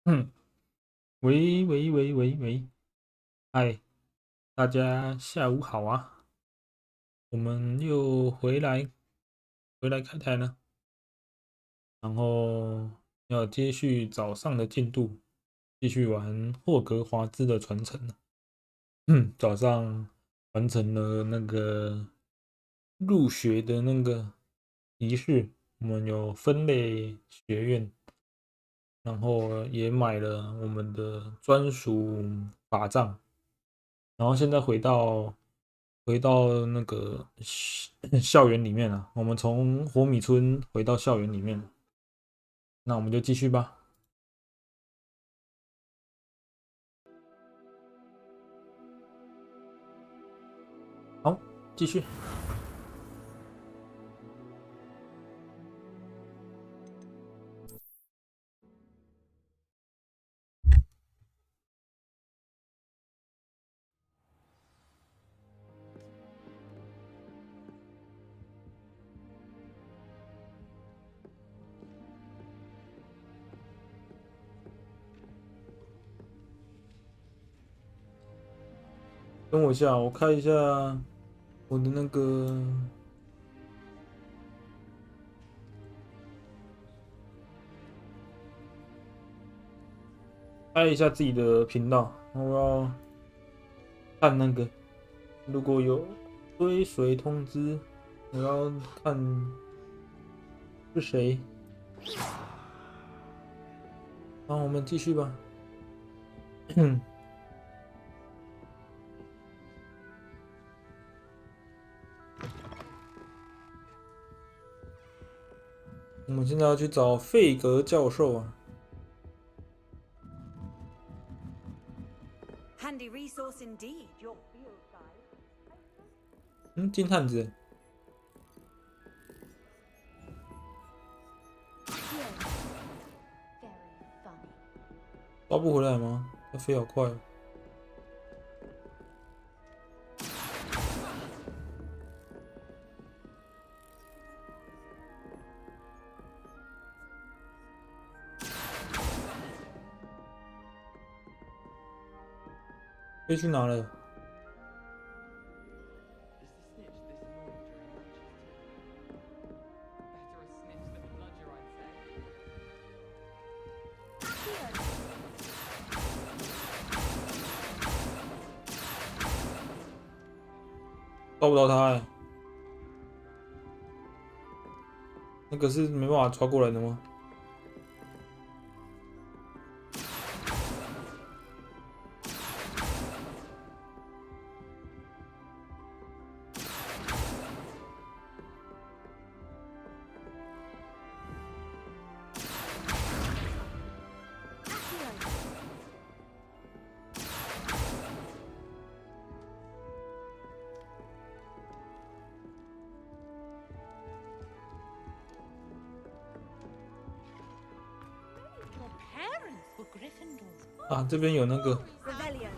嗯，喂，嗨，大家下午好啊！我们又回来开台了，然后要接续早上的进度，继续玩霍格华兹的传承了。早上完成了那个入学的那个仪式，我们有分类学院，然后也买了我们的专属法杖。然后现在回到那个校园里面了，我们从火米村回到校园里面，那我们就继续吧。好，继续。等我一下，我看一下我的那个，开一下自己的频道，我要看那个，如果有追随通知，我要看是谁。好，我们继续吧。我们现在要去找费格教授啊。Handy resource indeed, your field guide. 金探子， Very funny. 抓不回来吗？他飞好快哦。飞去哪了？抓不到他哎、那个是没办法抓过来的吗？Your parents were Gryffindors. 啊，这边有那个 Rebellion.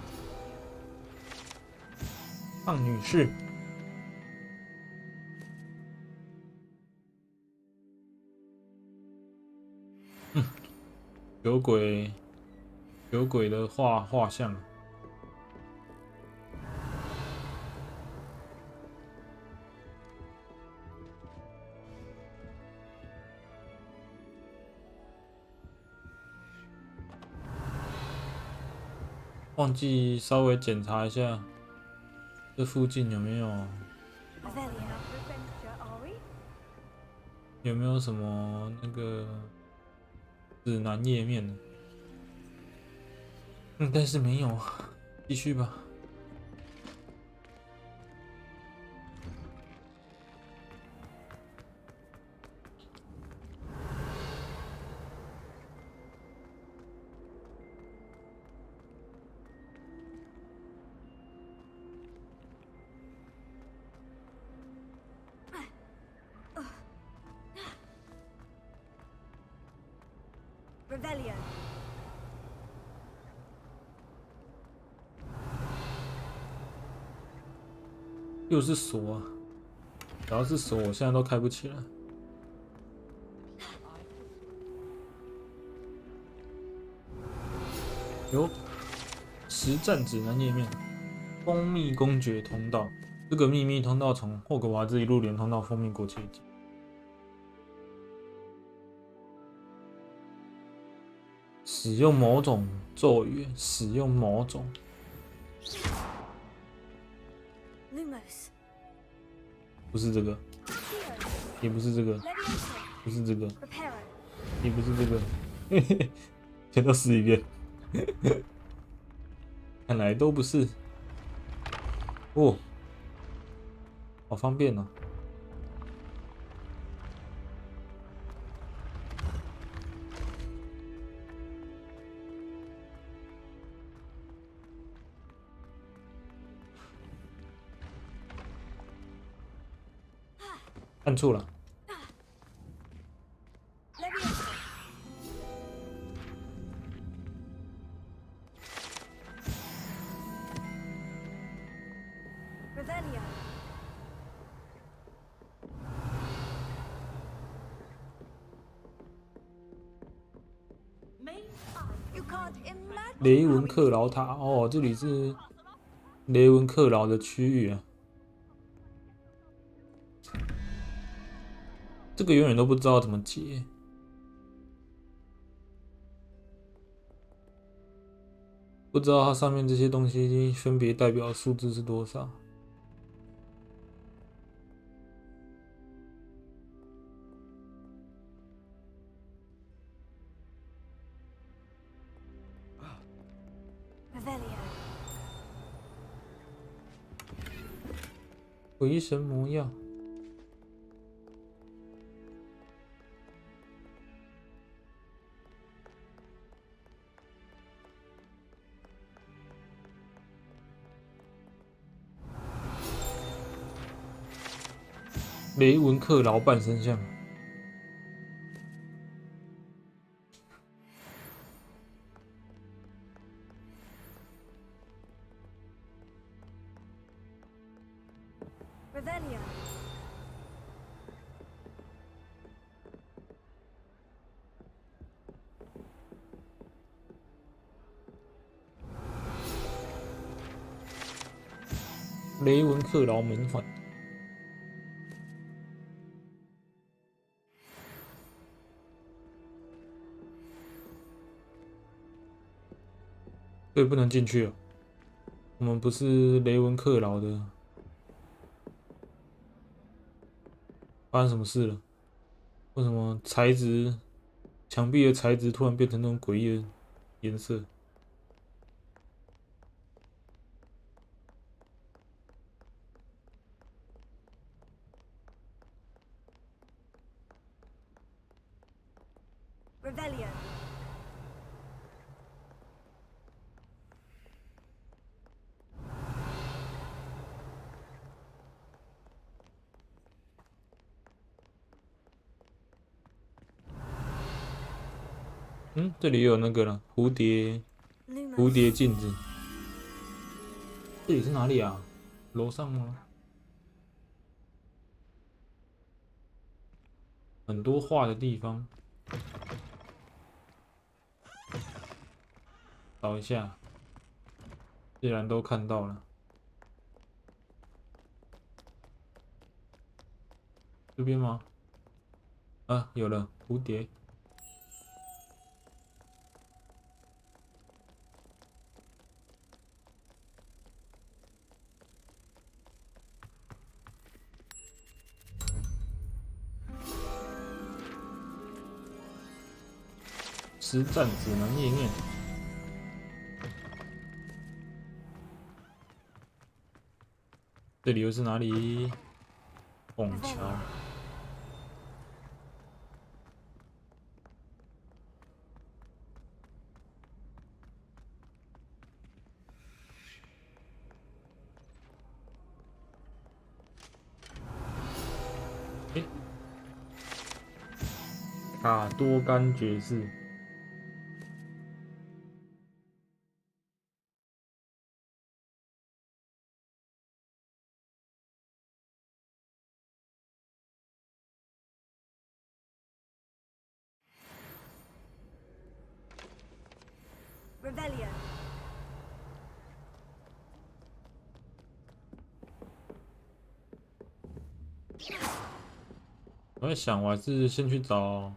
胖女士。有鬼，有鬼的画像。忘记稍微检查一下，这附近有没有 Rebellion of adventure, are we? 有没有什么那个指南页面呢？应该是没有。继续吧。Rebellion. 又是锁啊！只要是锁，我现在都开不起来。有实战指南页面，蜂蜜公爵通道。这个秘密通道从霍格华兹一路连通到蜂蜜国界。使用某种咒语，使用某种。Lumos. 不是这个， Accio. 也不是这个， Levioso. 不是这个， Reparo. 也不是这个，嘿嘿，全都试一遍。看来都不是。哦，好方便啊！按错了。Levioso. Revelio. 雷文克劳塔哦，这里是雷文克劳的区域啊。这个永远都不知道怎么解。不知道它上面这些东西分别代表的数字是多少。Revelio. 回神魔药。雷文克劳半身像。Revelio. 雷文克劳门环。对，不能进去了。我们不是雷文克劳的。发生什么事了？为什么材质，墙壁的材质突然变成那种诡异的颜色？Revelio. 嗯，这里也有那个了，蝴蝶 Lumos. 镜子。这里是哪里啊？楼上吗？很多画的地方。找一下，既然都看到了，这边吗？啊，有了，蝴蝶。实战指南页面。这里又是哪里？拱桥。诶，卡多甘爵士。Revelio. 我在想，我还是先去找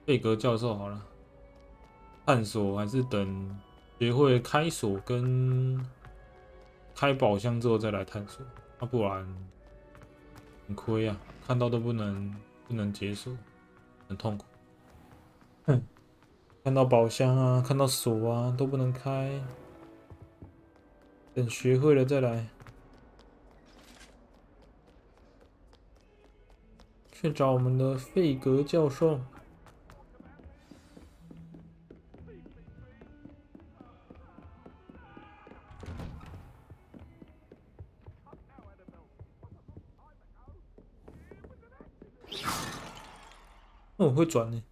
贝格教授好了。探索还是等学会开锁跟开宝箱之后再来探索，要不然很亏啊！看到都不能解锁，很痛苦。哼，看到宝箱啊，看到锁啊都不能开，等学会了再来。去找我们的费格教授。哦，我会转呢。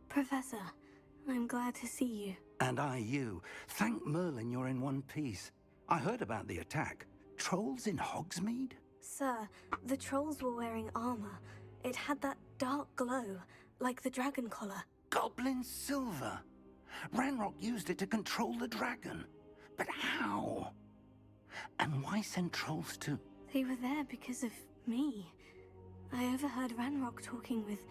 Professor, I'm glad to see you. And I you. Thank Merlin you're in one piece. I heard about the attack. Trolls in Hogsmeade? Sir, the trolls were wearing armor. It had that dark glow, like the dragon collar. Goblin silver. Ranrock used it to control the dragon. But how? And why send trolls to? They were there because of me. I overheard Ranrock talking with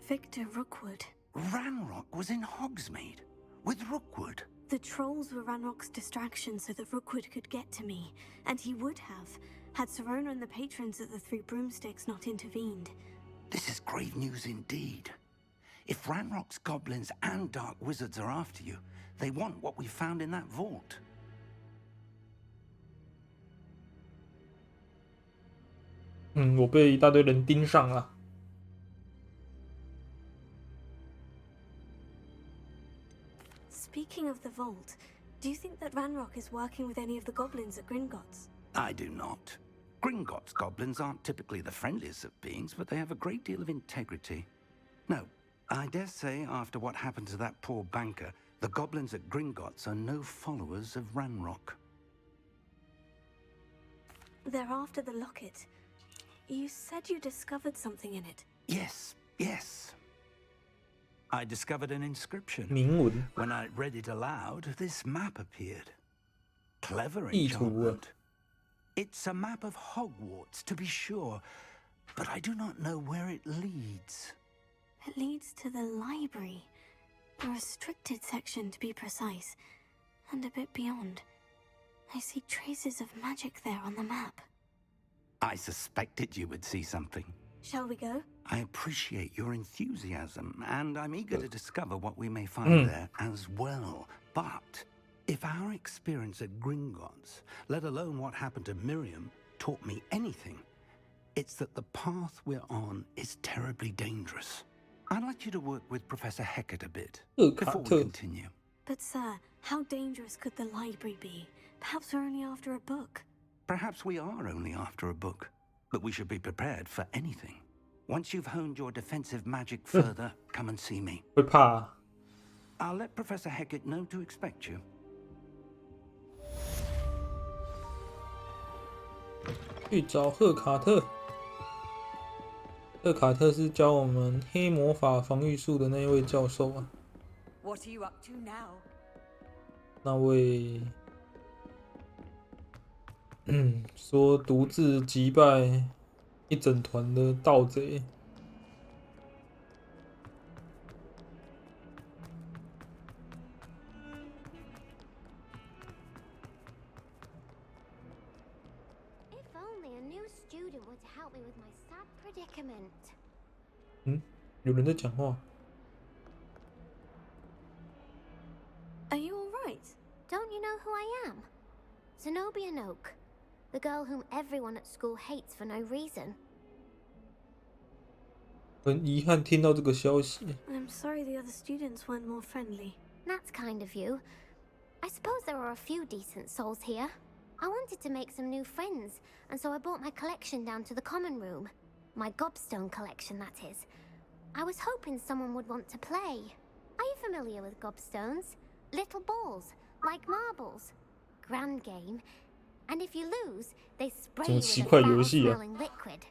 Victor Rookwood. Ranrock was in Hogsmeade with Rookwood. The trolls were Ranrock's distraction so that Rookwood could get to me, and he would have, had Serona and the patrons of the Three Broomsticks not intervened. This is grave news indeed. If Ranrock's goblins and dark wizards are after you, they want what we found in that vault. 我被一大堆人盯上了。Speaking of the vault, do you think that Ranrock is working with any of the goblins at Gringotts? I do not. Gringotts goblins aren't typically the friendliest of beings, but they have a great deal of integrity. No, I dare say after what happened to that poor banker, the goblins at Gringotts are no followers of Ranrock. They're after the locket. You said you discovered something in it. Yes, yes. I discovered an inscription. 铭文。 When I read it aloud, this map appeared. Clever 地图啊。 enchantment. It's a map of Hogwarts, to be sure, but I do not know where it leads. It leads to the library. The restricted section, to be precise. And a bit beyond. I see traces of magic there on the map. I suspected you would see something. Shall we go? I appreciate your enthusiasm, and I'm eager to discover what we may find there as well. But if our experience at Gringotts, let alone what happened to Miriam, taught me anything, it's that the path we're on is terribly dangerous. I'd like you to work with Professor Hecat a bit before we continue. But sir, how dangerous could the library be? Perhaps we're only after a book. Perhaps we are only after a book, but we should be prepared for anything. Once you've honed your defensive magic further, come and see me. 会怕啊。 I'll let Professor Hecat know to expect you. 去找赫卡特。赫卡特是教我们黑魔法防御术的那位教授啊。 What are you up to now? 那位，说独自击败一整团的盗贼。 If only a new student were to help me with my sad predicament. 有人在讲话。 Are you alright? Don't you know who I am? Zenobia Noak, the girl whom everyone at school hates for no reason. 很遗憾听到这个消息。 I'm sorry the other students weren't more friendly. That's kind of you. I suppose there are a few decent souls here. I wanted to make some new friends, and so I brought my collection down to the common room. My gobstone collection, that is. I was hoping someone would want to play. Are you familiar with gobstones? Little balls, like marbles. Grand game. And if you lose, they spray you with a foul-smelling liquid.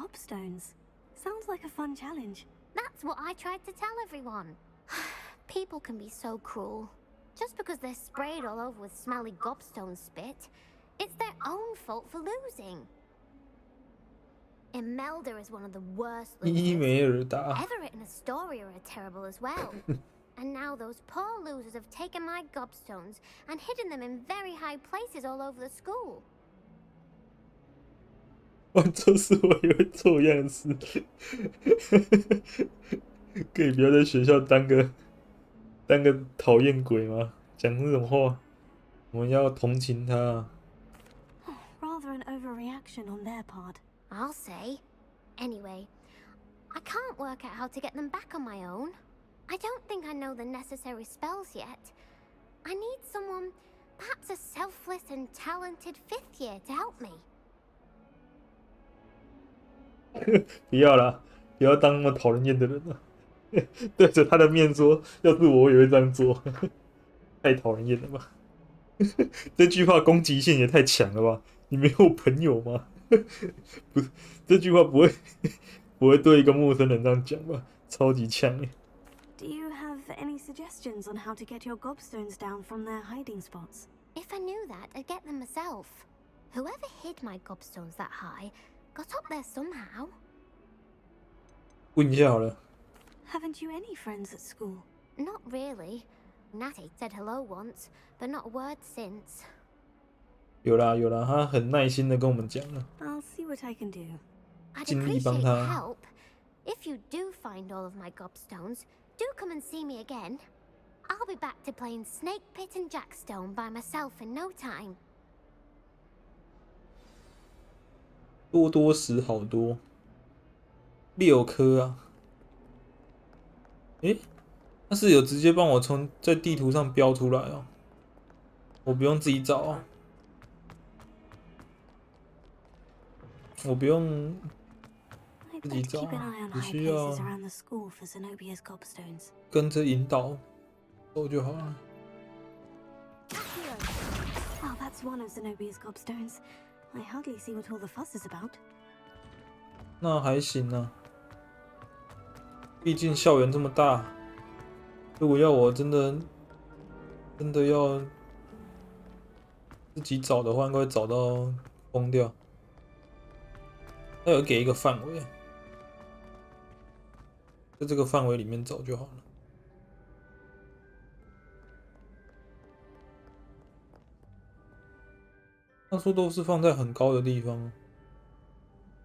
gobstones. Sounds like a fun challenge. That's what I tried to tell everyone. People can be so cruel. Just because they're sprayed all over with smelly gobstone spit, it's their own fault for losing. Imelda is one of the worst 伊 losers. 梅尔达， Everett and Astoria are terrible as well. And now those poor losers have taken my gobstones and hidden them in very high places all over the school. 换做是我也会做一样的事。可以不要在学校当个讨厌鬼吗？讲这种话，我们要同情他。 Rather an overreaction on their part. I'll say. Anyway, I can't work out how to get them back on my own. I don't think I know the necessary spells yet. I need someone, perhaps a selfless and talented 5th year to help me. 不要啦，不要当那么讨人厌的人了。对着他的面说，要是我也会这样做，太讨人厌了吧？这句话攻击性也太强了吧？你没有朋友吗？不是，这句话不会对一个陌生人这样讲吧？超级呛耶！ Do you have any suggestions on how to get your gobstones down from their hiding spots? If I knew that, I'd get them myself. Whoever hid my gobstones that high got up there somehow. 问一下好了。 Haven't you any friends at school? Not really. Natty said hello once, but not a word since. 有啦有啦，他很耐心的跟我们讲了。 I'll see what I can do. I'd 尽力 appreciate 帮 your 他。 help. If you do find all of my gobstones, do come and see me again. I'll be back to playing Snake Pit and Jackstone by myself in no time. 多多时好多，6颗啊！诶，他是有直接帮我从在地图上标出来哦，我不用自己找啊，我不用 I'd 自己 better 找 keep an eye on 只 high 需要 places around the school for Zenobia's gobstones. 跟着引导走就好了。 Well, that's one of Zenobia's gobstones. I hardly see what all the fuss is about. 那还行啊，毕竟校园这么大，如果要我真的要自己找的话，应该会找到疯掉。他有给一个范围，在这个范围里面找就好了。他说都是放在很高的地方，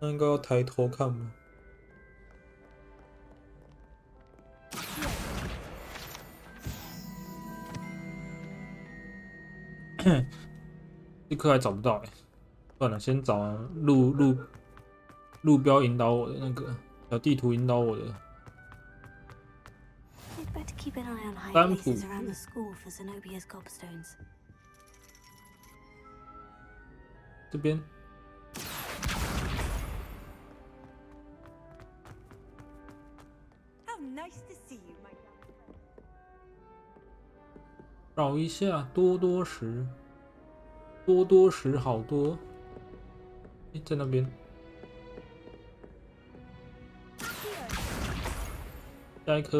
那应该要抬头看吧。这颗还找不到算了，先找路标引导我的那个小地图引导我的。 I'd better keep an eye on high 三浦 places around the school for Zenobia's gobstones. 这边 How nice to see you, my young friend. 绕一下多多时好多。在那边。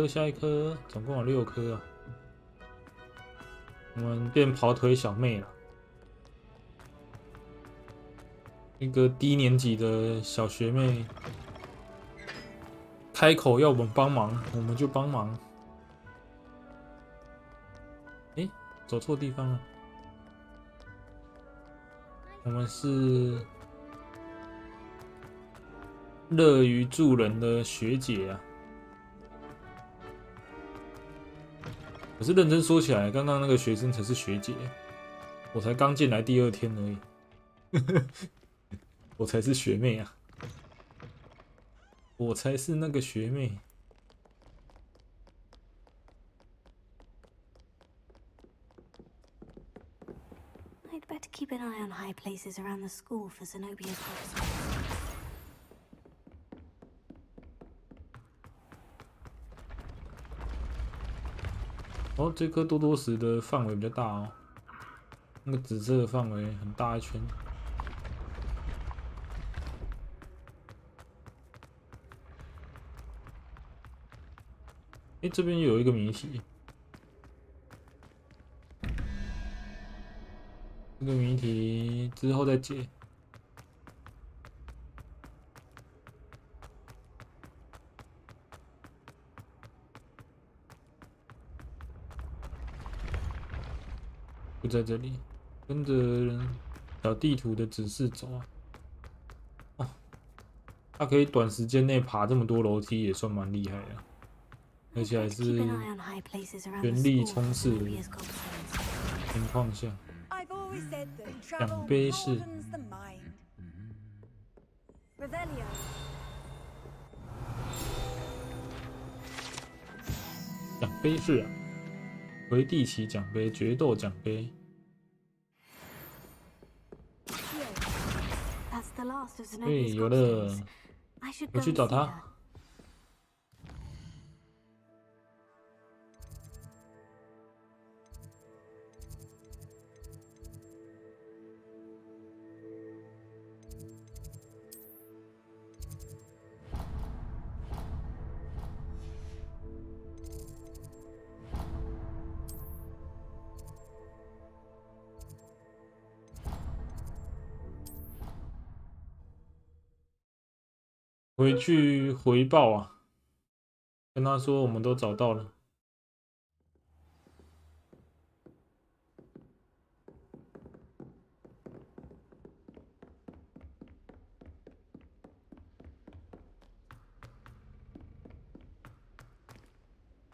下一颗，总共有6颗啊。我们变跑腿小妹了，一个低年级的小学妹，开口要我们帮忙，我们就帮忙。诶，走错地方了。我们是乐于助人的学姐啊。可是认真说起来，刚刚那个学生才是学姐，我才刚进来第2天而已，我才是学妹啊，我才是那个学妹。I'd better keep an eye on high places around the school for Zenobia's gobstones. 哦，这颗多多石的范围比较大哦，那个紫色的范围很大一圈。这边有一个谜题，这个谜题之后再解。不在这里，跟着小地图的指示走啊。哦，它可以短时间内爬这么多楼梯，也算蛮厉害的，而且还是全力冲刺的情况下。奖杯是奖杯是啊，魁地奇奖杯、决斗奖杯。对，有了，我去找他。回去回报啊，跟他说我们都找到了。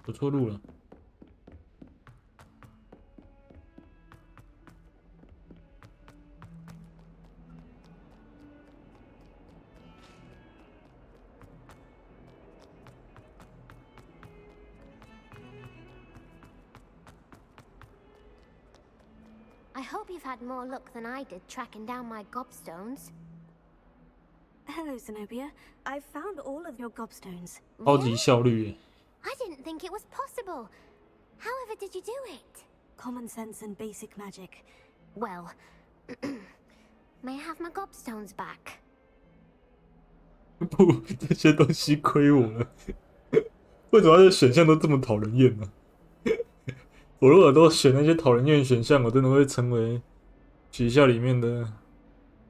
走错路了。I hope you've had more luck than I did tracking down my gobstones. Hello, Zenobia. I've found all of your gobstones. 超级效率耶。 I didn't think it was possible. However did you do it? Common sense and basic magic. Well, may I have my gobstones back? 不，这些东西亏我了。为什么这些选项都这么讨人厌呢？我如果都选那些讨人厌选项，我真的会成为学校里面的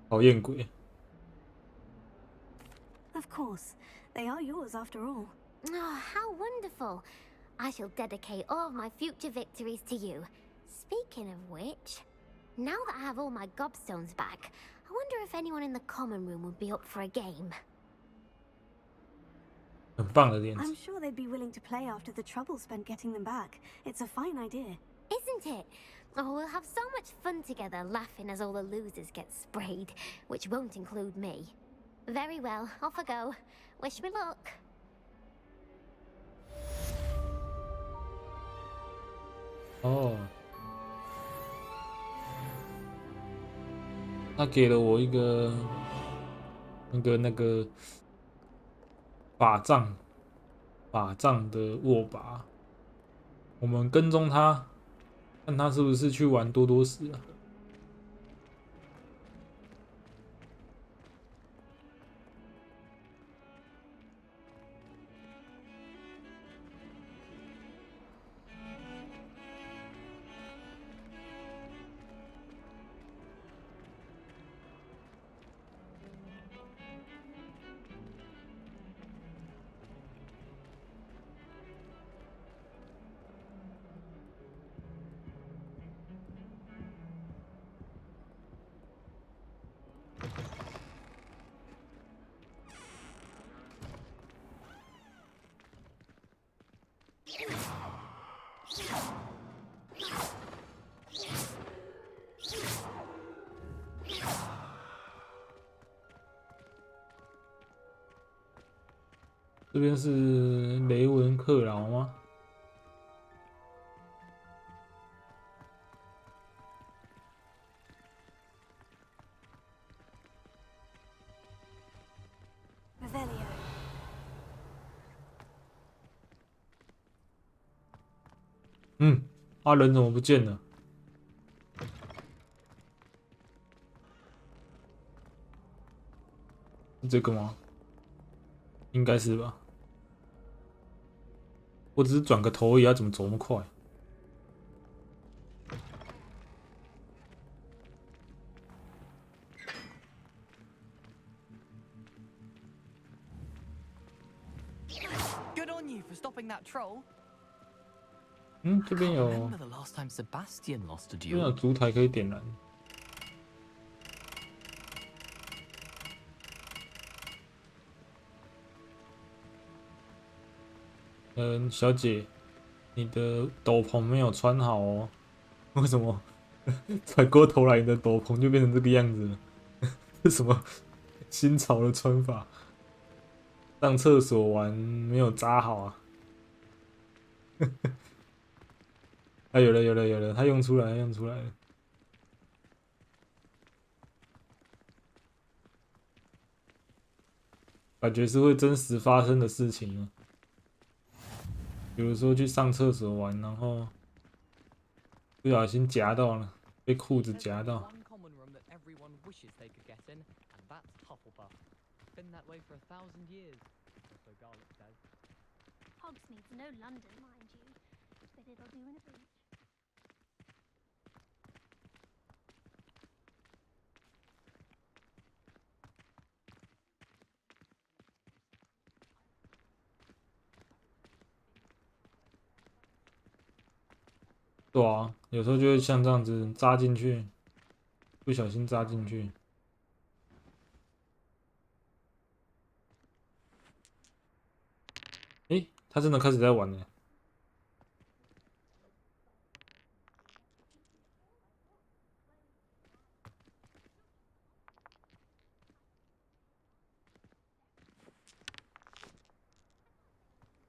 讨厌鬼。Of course, they are yours after all. Oh, how wonderful. I shall dedicate all of my future victories to you. Speaking of which, now that I have all my gobstones back, I wonder if anyone in the common room would be up for a game. 很棒的链子。 I'm sure they'd be willing to play after the trouble spent getting them back. It's a fine idea. Isn't it? Oh, we'll have so much fun together laughing as all the losers get sprayed, which won't include me. Very well, off I go. Wish me luck. 哦，他给了我一个那个法杖的握把，我们跟踪他，看他是不是去玩多多时啊？这边是雷文克劳吗？ Revelio. 人怎么不见了？是这个吗？应该是吧。我只是转个头而已，要怎么走那么快？这边有烛台可以点燃。小姐，你的斗篷没有穿好哦。为什么转过头来，你的斗篷就变成这个样子了？是什么新潮的穿法？上厕所玩没有扎好啊！啊，有了，他用出来了。感觉是会真实发生的事情啊。比如说去上厕所玩，然后不小心夹到了，被裤子夹到。Hogsmeade's no London, mind you, but it'll do in a breach. 对啊，有时候就会像这样子扎进去，不小心扎进去。诶，他真的开始在玩了。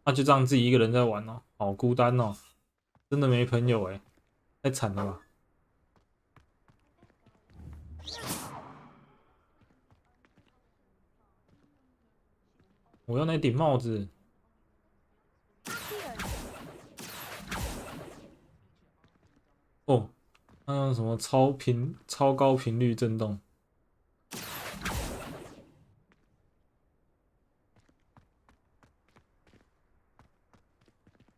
他就这样自己一个人在玩哦，好孤单哦，真的没朋友哎，太惨了吧！我要那顶帽子。哦，那什么超高频率震动。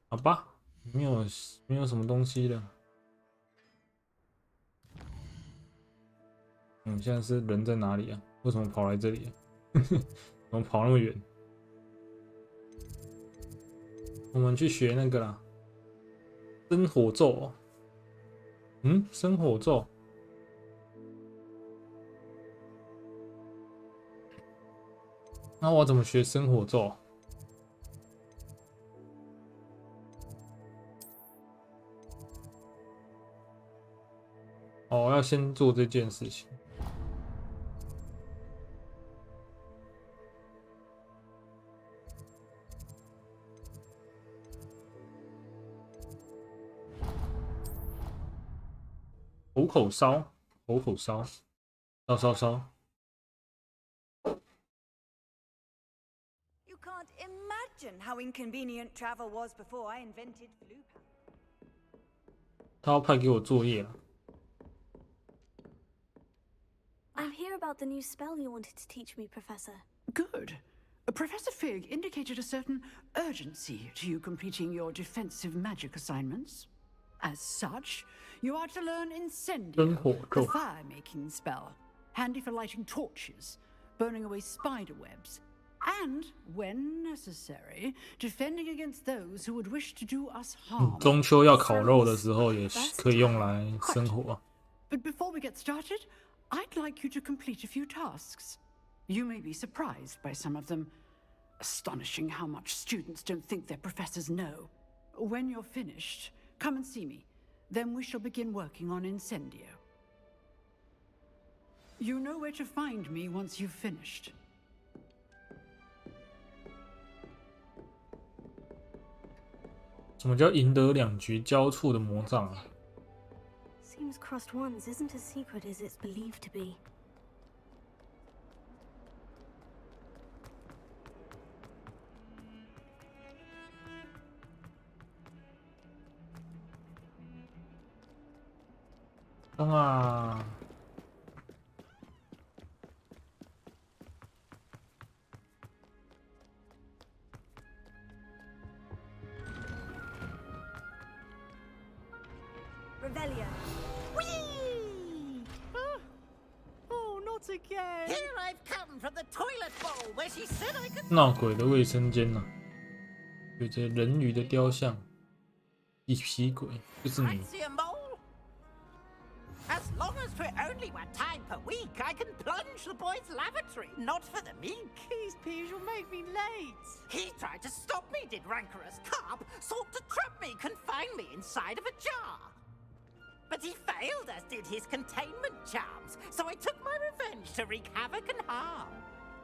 好吧，没有什么东西了。现在是人在哪里啊？为什么跑来这里啊？怎么跑那么远？我们去学那个啦，生火咒哦。生火咒。那我怎么学生火咒？哦，要先做这件事情。口口烧，烧。You can't imagine how inconvenient travel was before I invented flu powder. 他要派给我作业了。I'm here about the new spell you wanted to teach me, Professor. Good. Professor Fig indicated a certain urgency to you completing your defensive magic assignments. As such, you are to learn Incendio, the fire-making spell, handy for lighting torches, burning away spider webs, and, when necessary, defending against those who would wish to do us harm. 中秋要烤肉的时候也可以用来生火。But before we get started, I'd like you to complete a few tasks. You may be surprised by some of them. Astonishing how much students don't think their professors know. When you're finished, come and see me. Then we shall begin working on Incendio. You know where to find me once you've finished. 什么叫赢得两局交触的魔杖啊？ Seems crossed ones isn't as secret as it's believed to be. 啊！ Revelio. Whee! Oh, not again. Here I've come from the toilet bowl where she said I could. 闹鬼的卫生间呢、有着人鱼的雕像，一匹鬼就是你。 Fancy a mole? As long as for only 1 time per week, I can plunge the boy's lavatory, not for the meek. Please, Peeves, you'll make me late. He tried to stop me, did rancorous carp, sought to trap me, confine me inside of a jar. But he failed, as did his containment charms, so I took my revenge to wreak havoc and harm.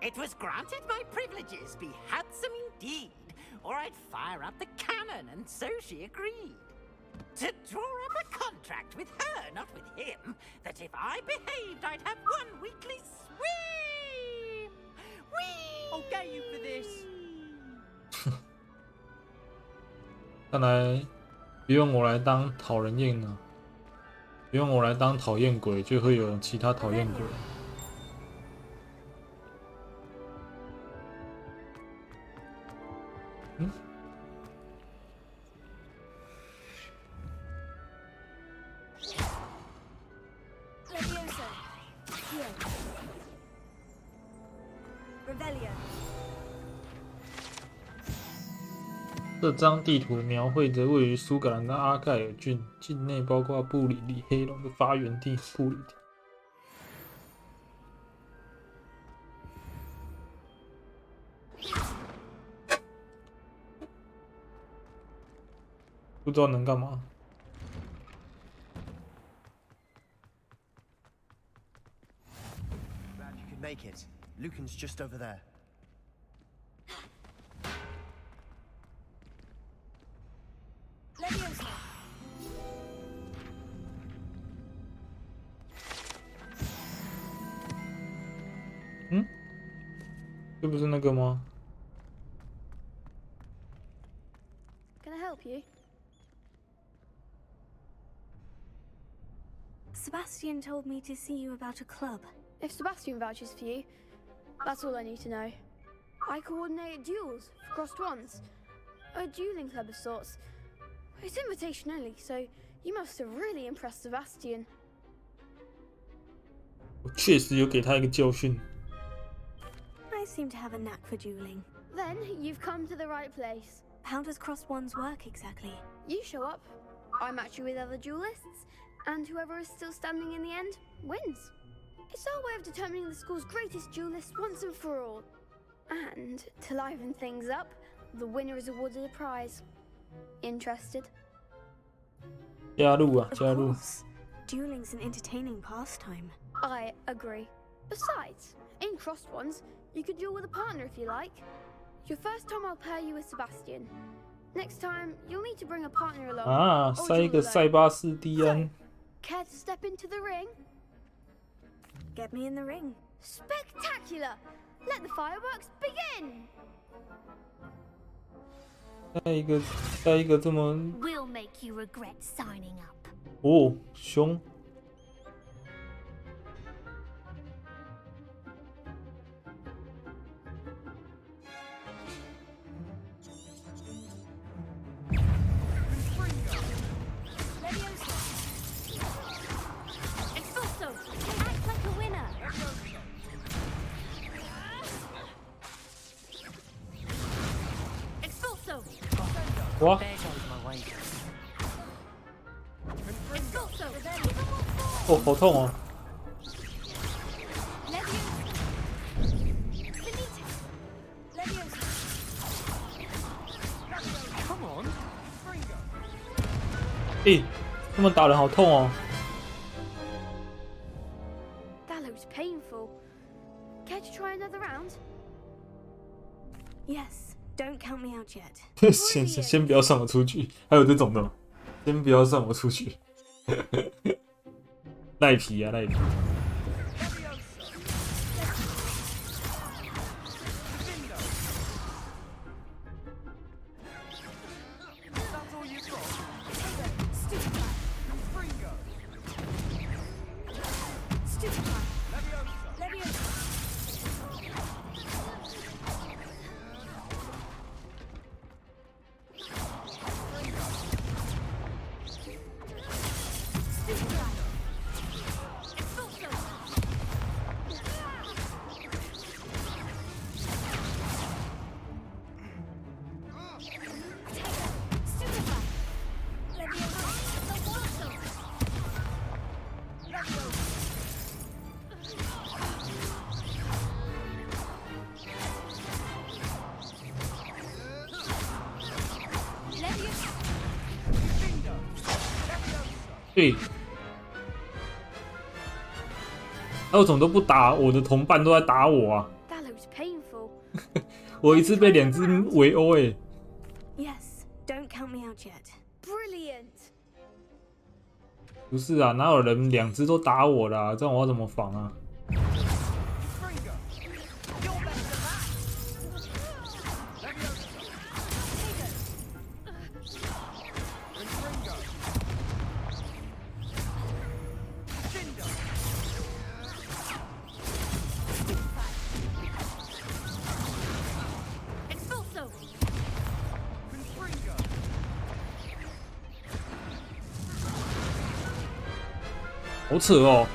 It was granted my privileges be handsome indeed, or I'd fire up the cannon, and so she agreed. To draw up a contract with her, not with him, that if I behaved, I'd have 1 weekly swim. Whee! I'll get you for this. 看来不用我来当讨人厌了，不用我来当讨厌鬼，就会有其他讨厌鬼。嗯。 Levioso. Here. Revelio. 这张地图描绘着位于苏格兰的阿盖尔郡境内，包括布里里黑龙的发源地布里地。不知道能干嘛。 Glad you could make it. Lucan's just over there. Levioso. 嗯，这不是那个吗？ Can I help you? Sebastian told me to see you about a club. If Sebastian vouches for you, that's all I need to know. I coordinate duels for crossed ones. A dueling club of sorts. It's invitation only, so you must have really impressed Sebastian. 我确实有给他一个教训。 I seem to have a knack for dueling. Then you've come to the right place. How does crossed ones work exactly? You show up, I match you with other duelists, and whoever is still standing in the end wins. It's our way of determining the school's greatest duelist once and for all. And to liven things up, the winner is awarded a prize. Interested? 加入啊， Of 加入！ course. Dueling's an entertaining pastime. I agree. Besides, in crossed ones, you could duel with a partner if you like. Your first time I'll pair you with Sebastian. Next time, you'll need to bring a partner along. 啊， or 塞一 duel 个 alone. 塞巴斯蒂安。 Care to step into the ring? Get me in the ring. Spectacular! Let the fireworks begin! 塞一个这么 We'll make you regret signing up. 哦凶。 Expulso! Act like a winner! Expulso! 哇， Expulso! 哦，好痛哦！ Come on. 诶，他们打人好痛哦！ That looks painful. Care to try another round? Yes, don't count me out yet. 先不要送我出去，还有这种的吗，先不要送我出去。赖皮啊，赖皮！ Stupefy. 对，那我怎么都不打？我的同伴都在打我啊！ That looks painful. 我一次被2只围殴哎！ Yes, don't count me out yet. Brilliant. 不是啊，哪有人2只都打我啦？这样我要怎么防啊？ 好扯哦！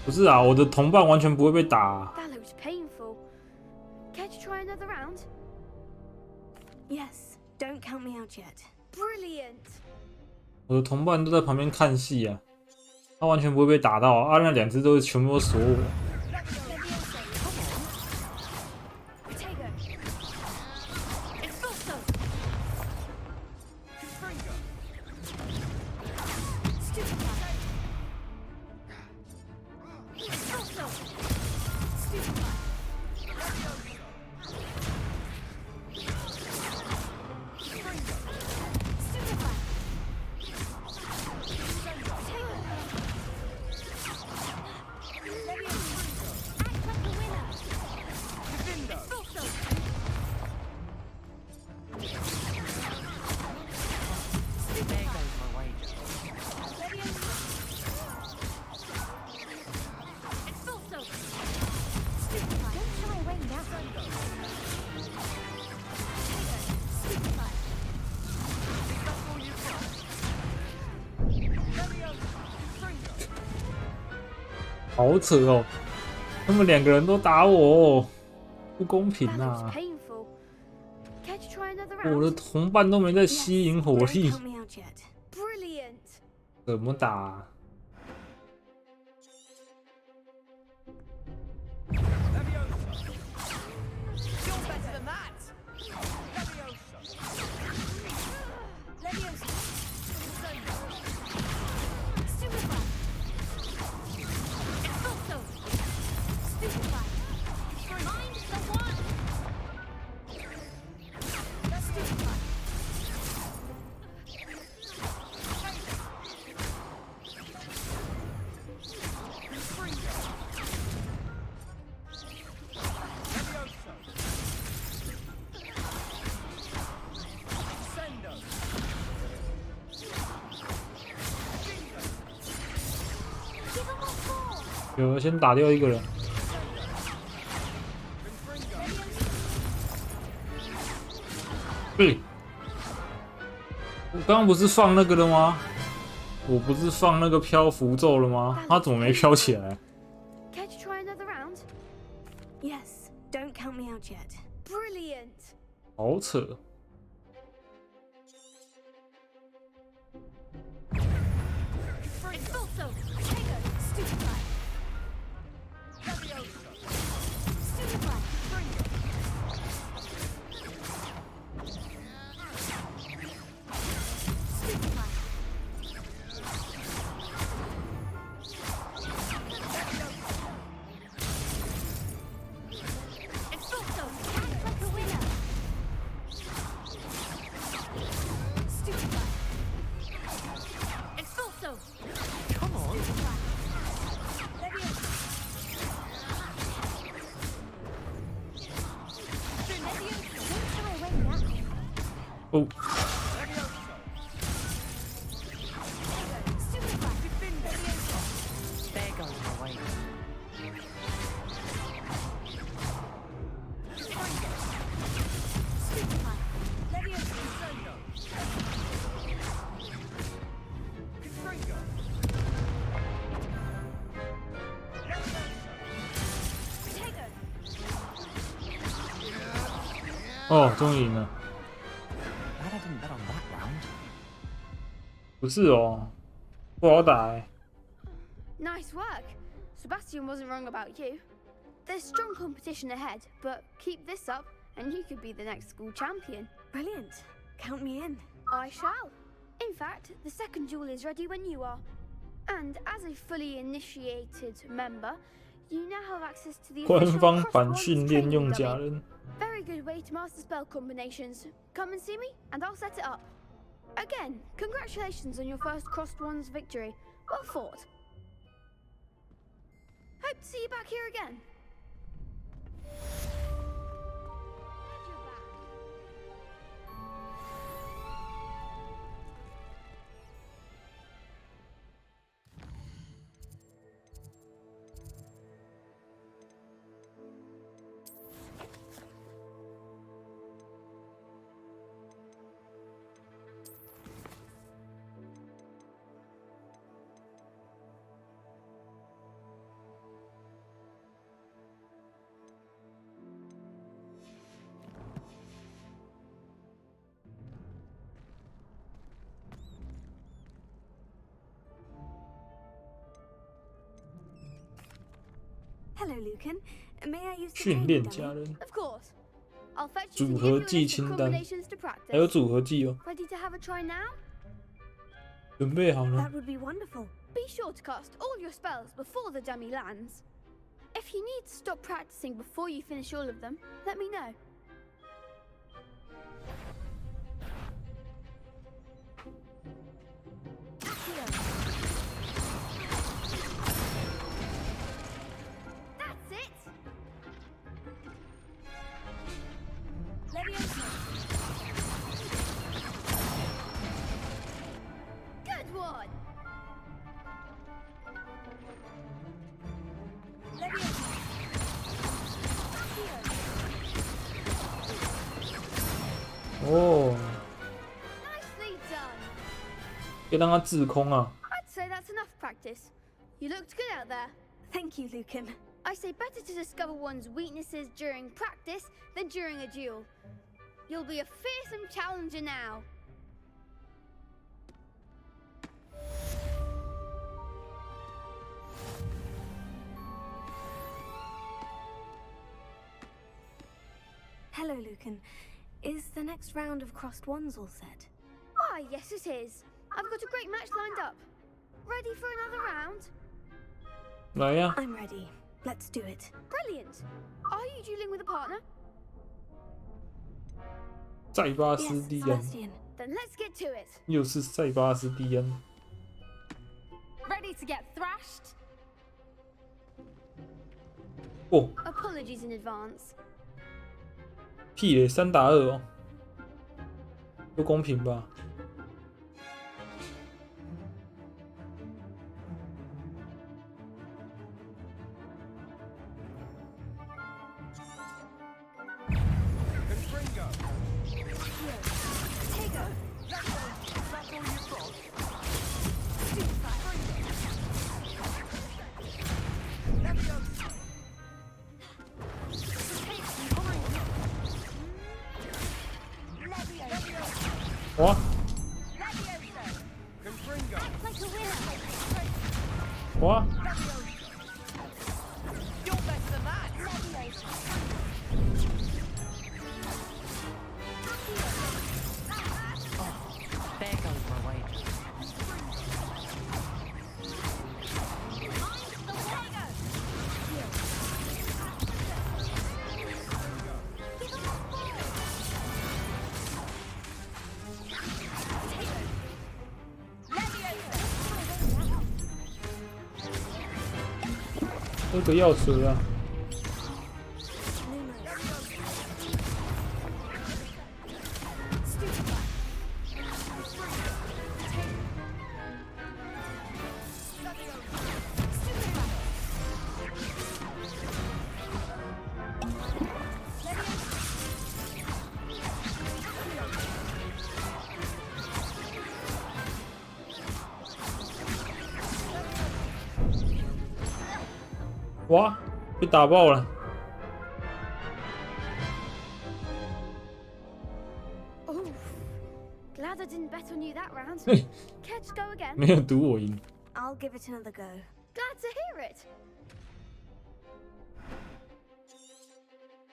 不是啊，我的同伴完全不会被打啊。 That looks painful. Care to try another round? Yes, don't count me out yet. Brilliant. 我的同伴都在旁边看戏啊，他完全不会被打到啊！那2只都全部都锁我。 好扯哦！他们2个人都打我，不公平啊！我的同伴都没在吸引火力，怎么打啊？ 有，先打掉一个人。对，我刚刚不是放那个了吗？我不是放那个漂浮咒了吗？他怎么没飘起来？ Care to try another round? Yes, don't count me out yet. Brilliant. 好扯。 哦，哦，终于赢了。 不是哦，不好打哎。 Nice work. Sebastian wasn't wrong about you. There's strong competition ahead, but keep this up and you could be the next school champion. Brilliant. Count me in. I shall. In fact, the second duel is ready when you are. And as a fully initiated member, you now have access to the 官 official 方版 Crossed 训 Wands 练 training 用家 dummy. 人。 Very good way to master spell combinations. Come and see me, and I'll set it up. Again, congratulations on your first Crossed Wands victory. Well fought. Hope to see you back here again. Hello, Lucan. May I use the 训 training 练 dummy? 家人， Of course. I'll fetch you 组 to give 合 you a 技 list of 清单， combinations to 还有 practice. 组合技哦， Ready to have a try now? 准备好了 That。would be wonderful. Be sure to cast all your spells before the dummy lands. If you need to stop practicing before you finish all of them, let me know. That's it! Good one! Oh. Nicely done! 可以让他滞空啊。 I'd say that's enough practice. You looked good out there. Thank you, Lucan. I say better to discover one's weaknesses during practice than during a duel. You'll be a fearsome challenger now. Hello, Lucan. Is the next round of Crossed Wands all set? Why, yes it is. I've got a great match lined up. Ready for another round? 来呀、 I'm ready. Let's do it. Brilliant. Are you dueling with a partner? 塞巴 Yes, 斯蒂安， Celestian. Then let's get to it. 又是塞巴斯蒂安。 Ready to get thrashed? 哦， Apologies in advance. 屁嘞，3打2哦，不公平吧？ 哇！哇！ You're better than that. There goes my wager. Leviosa! 喝个药水啊！ 哇，被打爆了！ Oof. Glad I didn't bet on you that round. 嘿， Care to go again? 没有赌我赢。 I'll give it another go. Glad to hear it.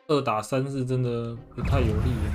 2打3是真的不太有利了。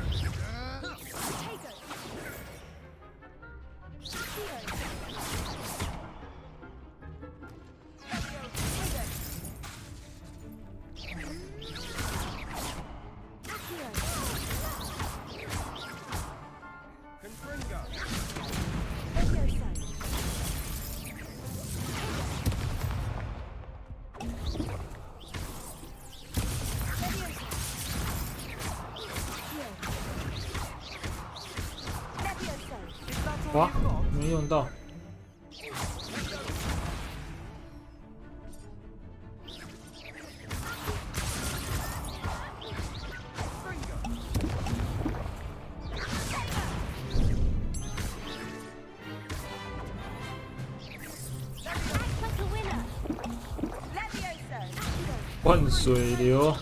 哇，没用到。换水流。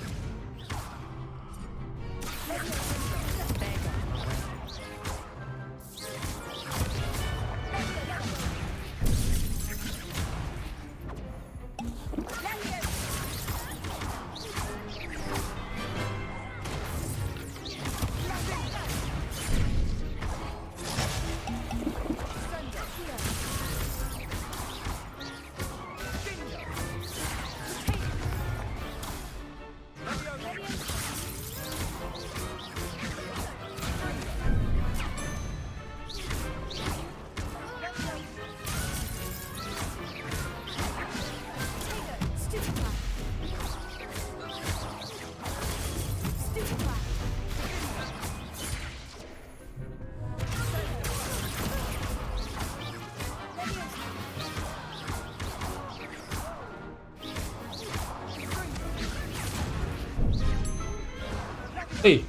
哎，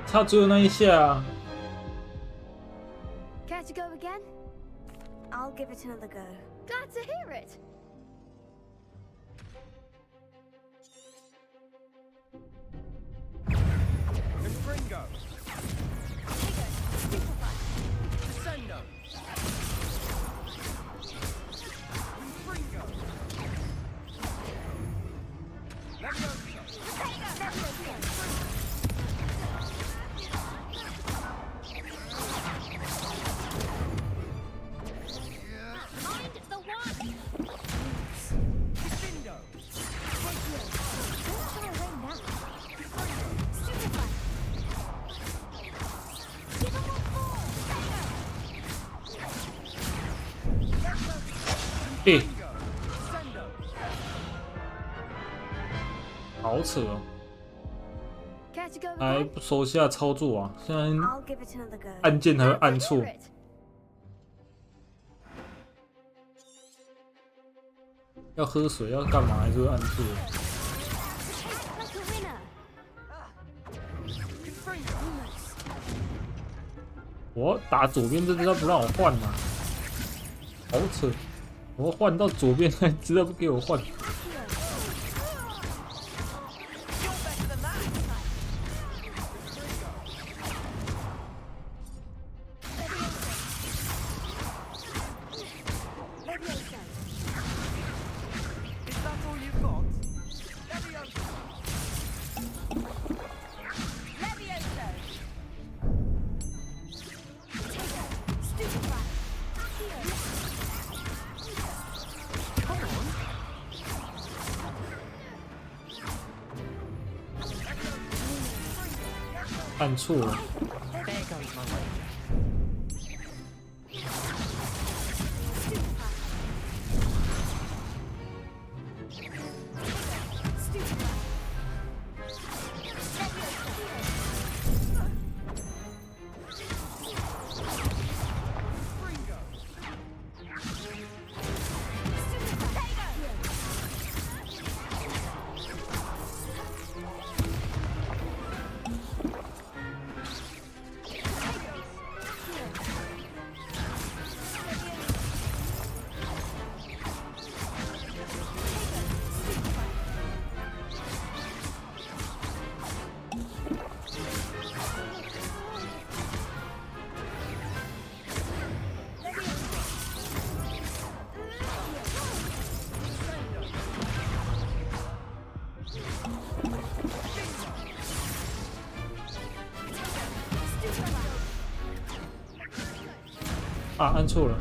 差最后那一下。Care to go again? I'll give it another go. Glad to hear it. Confringo. Descendo. Confringo. Mind the one! Descendo. Don't try away now. Stupefy. Give him one more! 哎，好扯哦！ Care to go 还 again? 不手下操作啊！现在 I'll give it another go. 按键还会 Glad 按 to 错 hear。it. 要喝水要干嘛还是会按错。 Like a winner! 我打左边这知道不让我换嘛？好扯！我换到左边还知道不给我换。 Is that all you've got? Come on. 按错了。 There goes my way. Stupefy! 啊，按错了。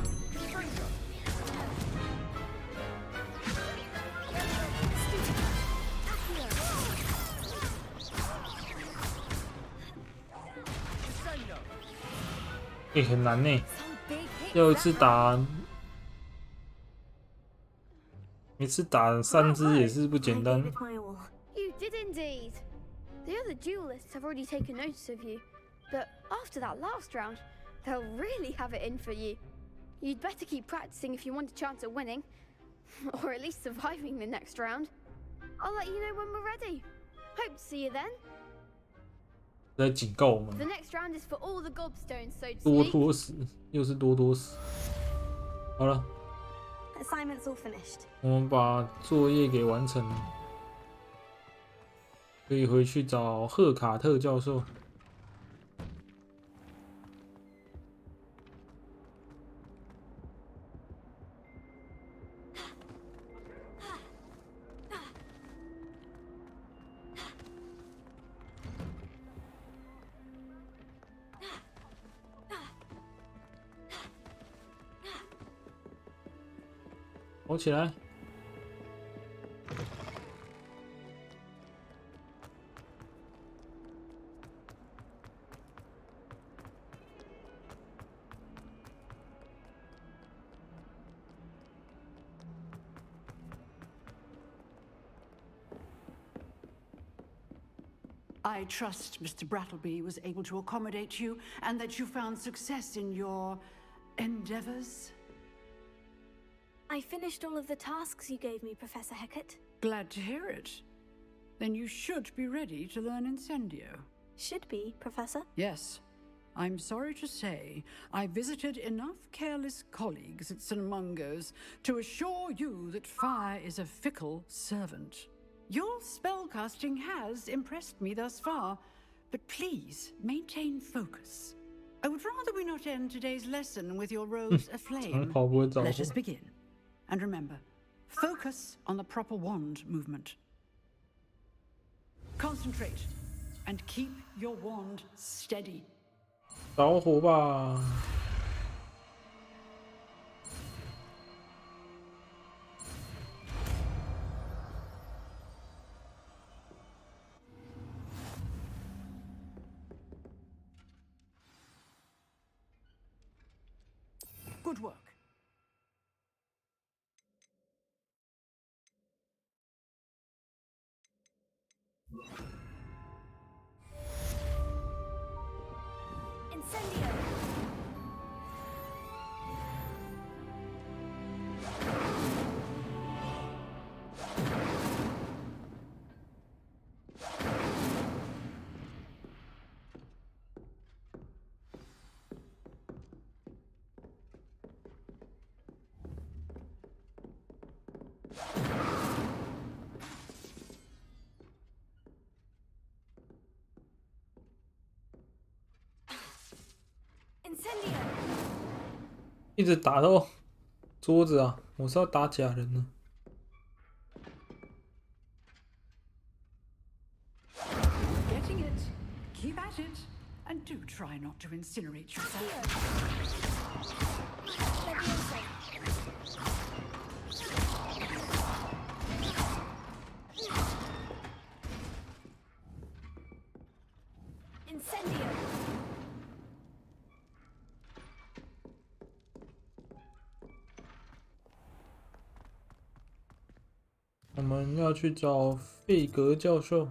欸，很难呢，要一次打，每次打3只也是不简单。 You did indeed. The other duelists have already taken notice of you, but after that last round, they'll really have it in for you. You'd better keep practicing if you want a chance at winning, or at least surviving the next round. I'll let you know when we're ready. Hope to see you then. 在警告我们 The next round is for all the gobstones, so to 多 speak. 多死，又是多多死。好了， Assignment's all finished. 我们把作业给完成了，可以回去找赫卡特教授。跑起来！ I trust Mr. Brattleby was able to accommodate you and that you found success in your endeavors. I finished all of the tasks you gave me, Professor Hecat. Glad to hear it. Then you should be ready to learn Incendio. Should be, Professor. Yes. I'm sorry to say, I visited enough careless colleagues at St. Mungo's to assure you that fire is a fickle servant. Your spellcasting has impressed me thus far, but please maintain focus. I would rather we not end today's lesson with your robes aflame. Let us begin. And remember, focus on the proper wand movement. Concentrate and keep your wand steady. 着火吧！ Good work. Incendio! Incendio! 一直打到桌子啊！我是要打假人呢。 Getting it. Keep at it. And do try not to incinerate yourself. Incendio! 我们要去找费格教授。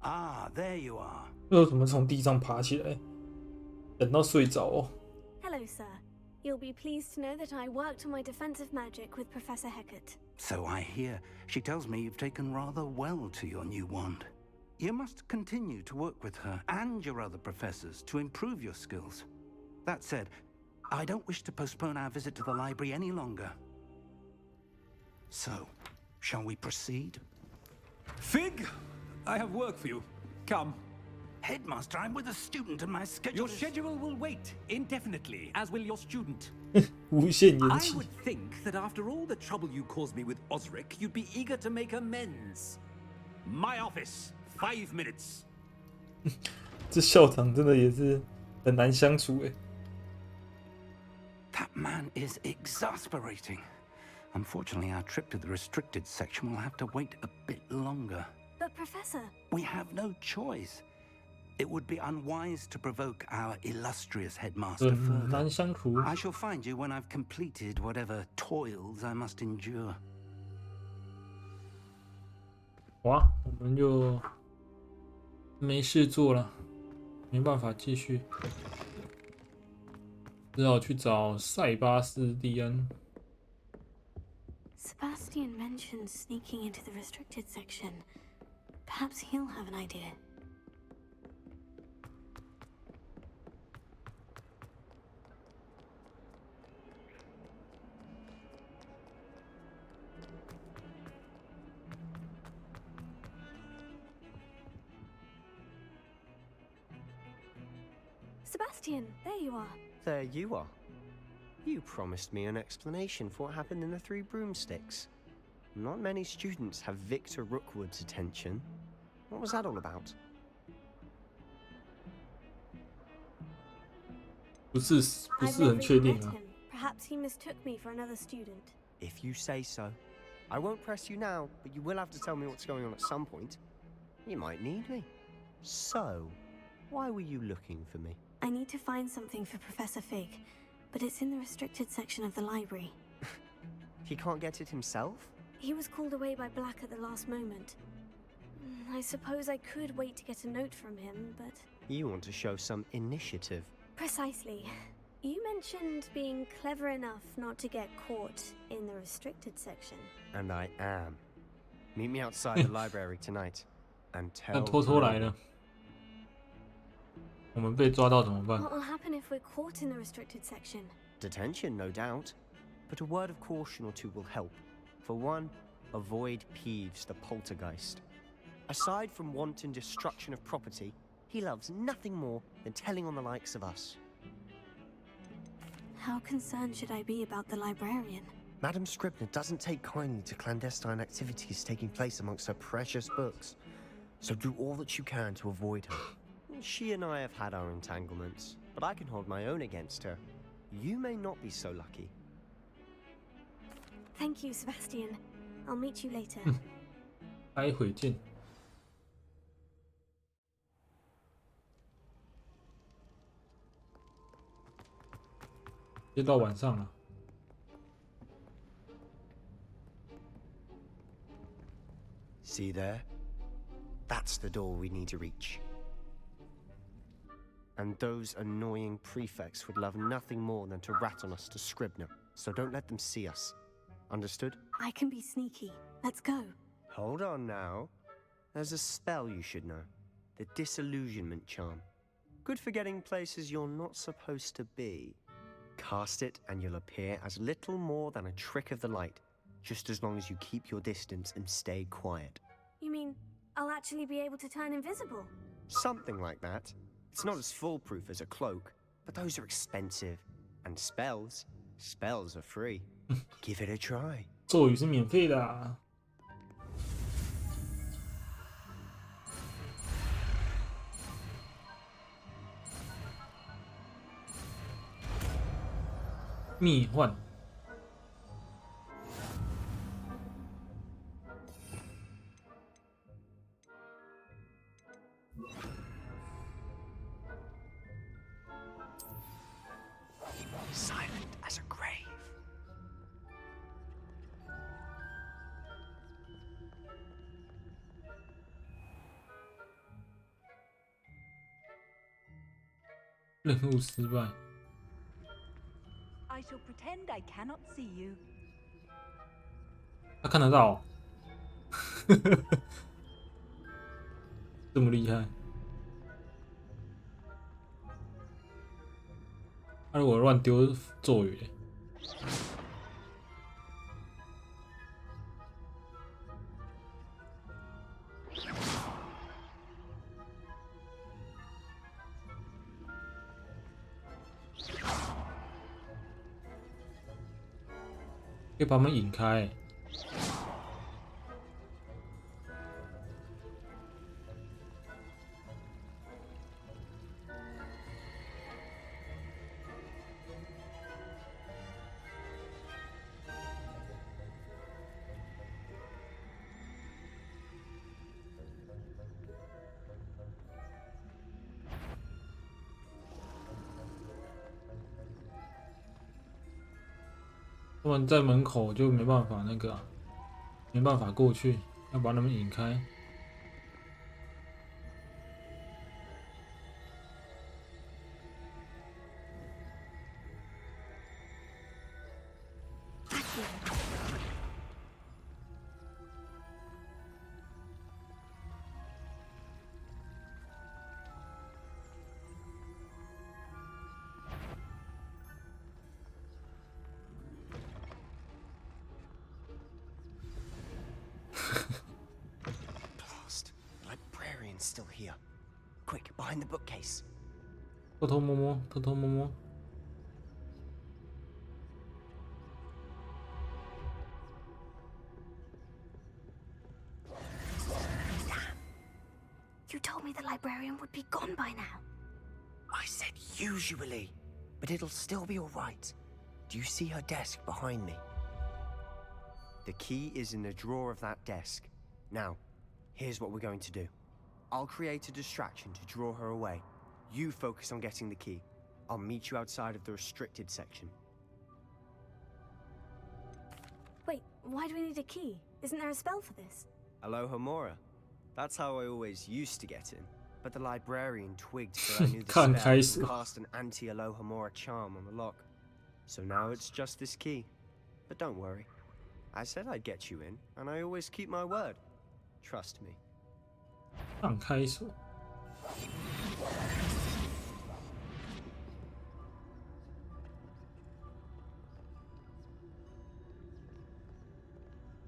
Ah, there you are. 为什么从地上爬起来？等到睡着哦。 Hello, sir. You'll be pleased to know that I worked on my defensive magic with Professor Hecat. So I hear. She tells me you've taken rather well to your new wand. You must continue to work with her and your other professors to improve your skills. That said, I don't wish to postpone our visit to the library any longer. So, shall we proceed? Fig, I have work for you. Come. Headmaster, I'm with a student and my schedule Your is... schedule will wait indefinitely, as will your student. 无限延 I 期。 would think that after all the trouble you caused me with Osric, you'd be eager to make amends. My office, 5 minutes. 这校长真的也是很难相处哎。That man is exasperating. Unfortunately, our trip to the restricted section will have to wait a bit longer. But Professor... We have no choice. It would be unwise to provoke our illustrious headmaster 很 further. 难相处。 I shall find you when I've completed whatever toils I must endure. 哇，我们就没事做了，没办法继续，只好去找塞巴斯蒂安。 Sebastian mentioned sneaking into the restricted section. Perhaps he'll have an idea. Sebastian, there you are. There you are. You promised me an explanation for what happened in the Three Broomsticks. Not many students have Victor Rookwood's attention. What was that all about? 不是 I've 很 never 确 even 定 met 啊。 him. Perhaps he mistook me for another student. If you say so. I won't press you now, but you will have to tell me what's going on at some point. You might need me. So, why were you looking for me? I need to find something for Professor Fig, but it's in the restricted section of the library. He can't get it himself? He was called away by Black at the last moment. I suppose I could wait to get a note from him, but... You want to show some initiative. Precisely. You mentioned being clever enough not to get caught in the restricted section. And I am. Meet me outside the library tonight. And 但 tell 偷偷来 no 了，我们被抓到怎么办？ What will happen if we're caught in the restricted section? Detention, no doubt. But a word of caution or two will help. For one, avoid Peeves the poltergeist. Aside from wanton destruction of property, he loves nothing more than telling on the likes of us. How concerned should I be about the librarian? Madam Scribner doesn't take kindly to clandestine activities taking place amongst her precious books. So do all that you can to avoid her. She and I have had our entanglements, but I can hold my own against her. You may not be so lucky. Thank you, Sebastian. I'll meet you later. 待会见。就到晚上了。 See there? That's the door we need to reach. And those annoying prefects would love nothing more than to rat on us to Scribner, so don't let them see us. Understood? I can be sneaky. Let's go. Hold on now. There's a spell you should know. The Disillusionment Charm. Good for getting places you're not supposed to be. Cast it and you'll appear as little more than a trick of the light, just as long as you keep your distance and stay quiet. You mean I'll actually be able to turn invisible? Something like that. It's not as foolproof as a cloak, but those are expensive. And spells are free. Give it a try. 咒语是免费的啊。秘幻。 Silent as a grave. 任务失败。 I shall pretend I cannot see you. 他看得到、哦，这么厉害。他如果乱丢咒语，可以把他们引开。他们在门口就没办法那个、啊，没办法过去，要把他们引开。Blast! The librarian's still here. Quick, behind the bookcase. 偷偷摸摸，偷偷摸摸。You told me the librarian would be gone by now. I said usually, but it'll still be all right. Do you see her desk behind me? The key is in the drawer of that desk. Now, here's what we're going to do. I'll create a distraction to draw her away. You focus on getting the key. I'll meet you outside of the restricted section. Wait, why do we need a key? Isn't there a spell for this? Alohomora. That's how I always used to get in. But the librarian twigged that I knew the spell and cast an anti-Alohomora charm on the lock. So now it's just this key. But don't worry. I said I'd get you in, and I always keep my word. Trust me. 放开锁。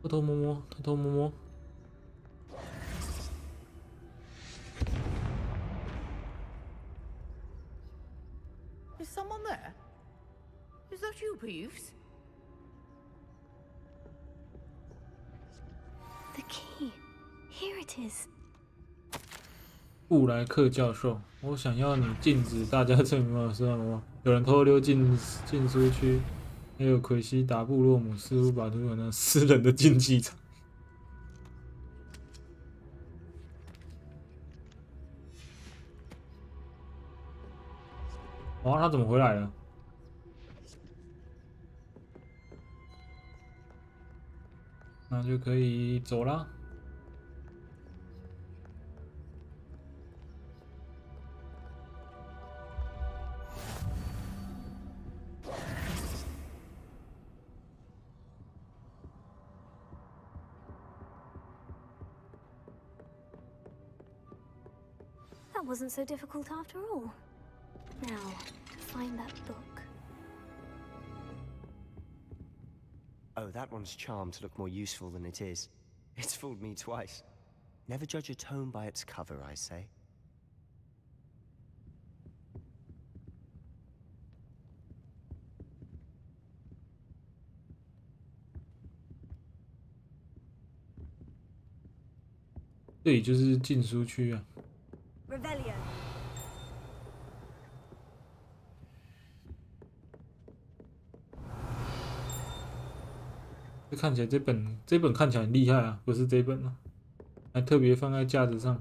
偷偷摸摸，偷偷摸摸。Is someone there? Is that you, Peeves? The key. Here it is. 布莱克教授，我想要你禁止大家证明我是吗？有人偷溜进书区，还有奎西达布洛姆似乎把图有那私人的竞技场。哇，他怎么回来了？那就可以走啦。That wasn't so difficult after all. Now, to find that book. Oh, that one's charmed to look more useful than it is. It's fooled me twice. Never judge a tome by its cover, I say. .这里就是禁书区啊。Revelio. 这看起来这本看起来很厉害啊，不是这本啊，还特别放在架子上。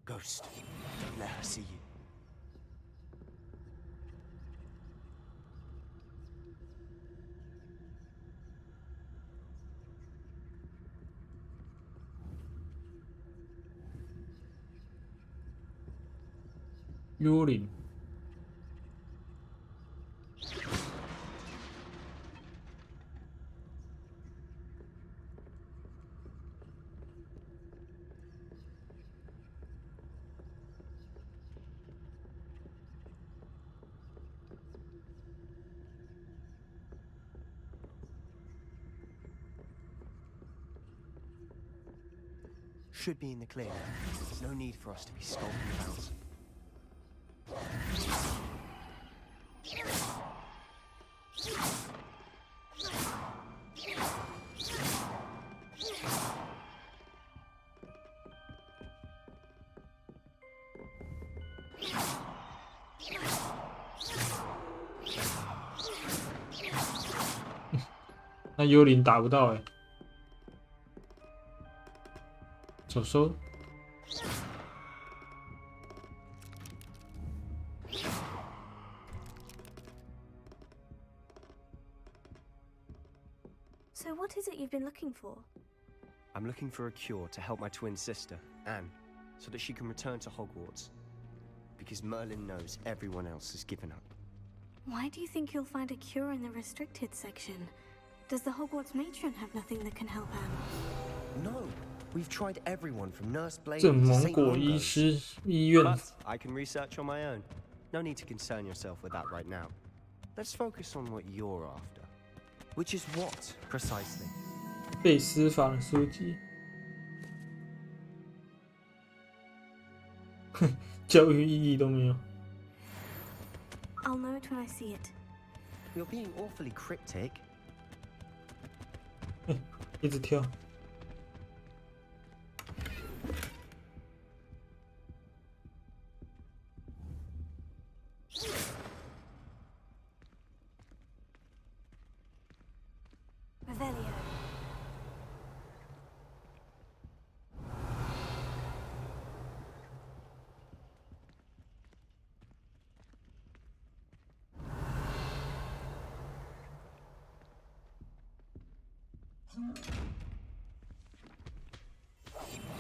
Ghost, don't let her see you. 幽灵。Should be in the clear. No need for us to be skulking about.那幽灵打不到哎、欸，手收。So what is it you've been looking for? I'm looking for a cure to help my twin sister, Anne, so that she can return to Hogwarts. Because Merlin knows everyone else has given up. Why do you think you'll find a cure in the restricted section? Does the Hogwarts matron have nothing that can help Anne? No, we've tried everyone from Nurse Blade 正 to 蒙 St. 果医 Mungo's. 师医院。 But I can research on my own. No need to concern yourself with that right now. Let's focus on what you're after. Which is what, precisely? 贝斯法的书籍。哼，教育意义都没有。 I'll know it when I see it. You're being awfully cryptic. 一直跳。 Revelio.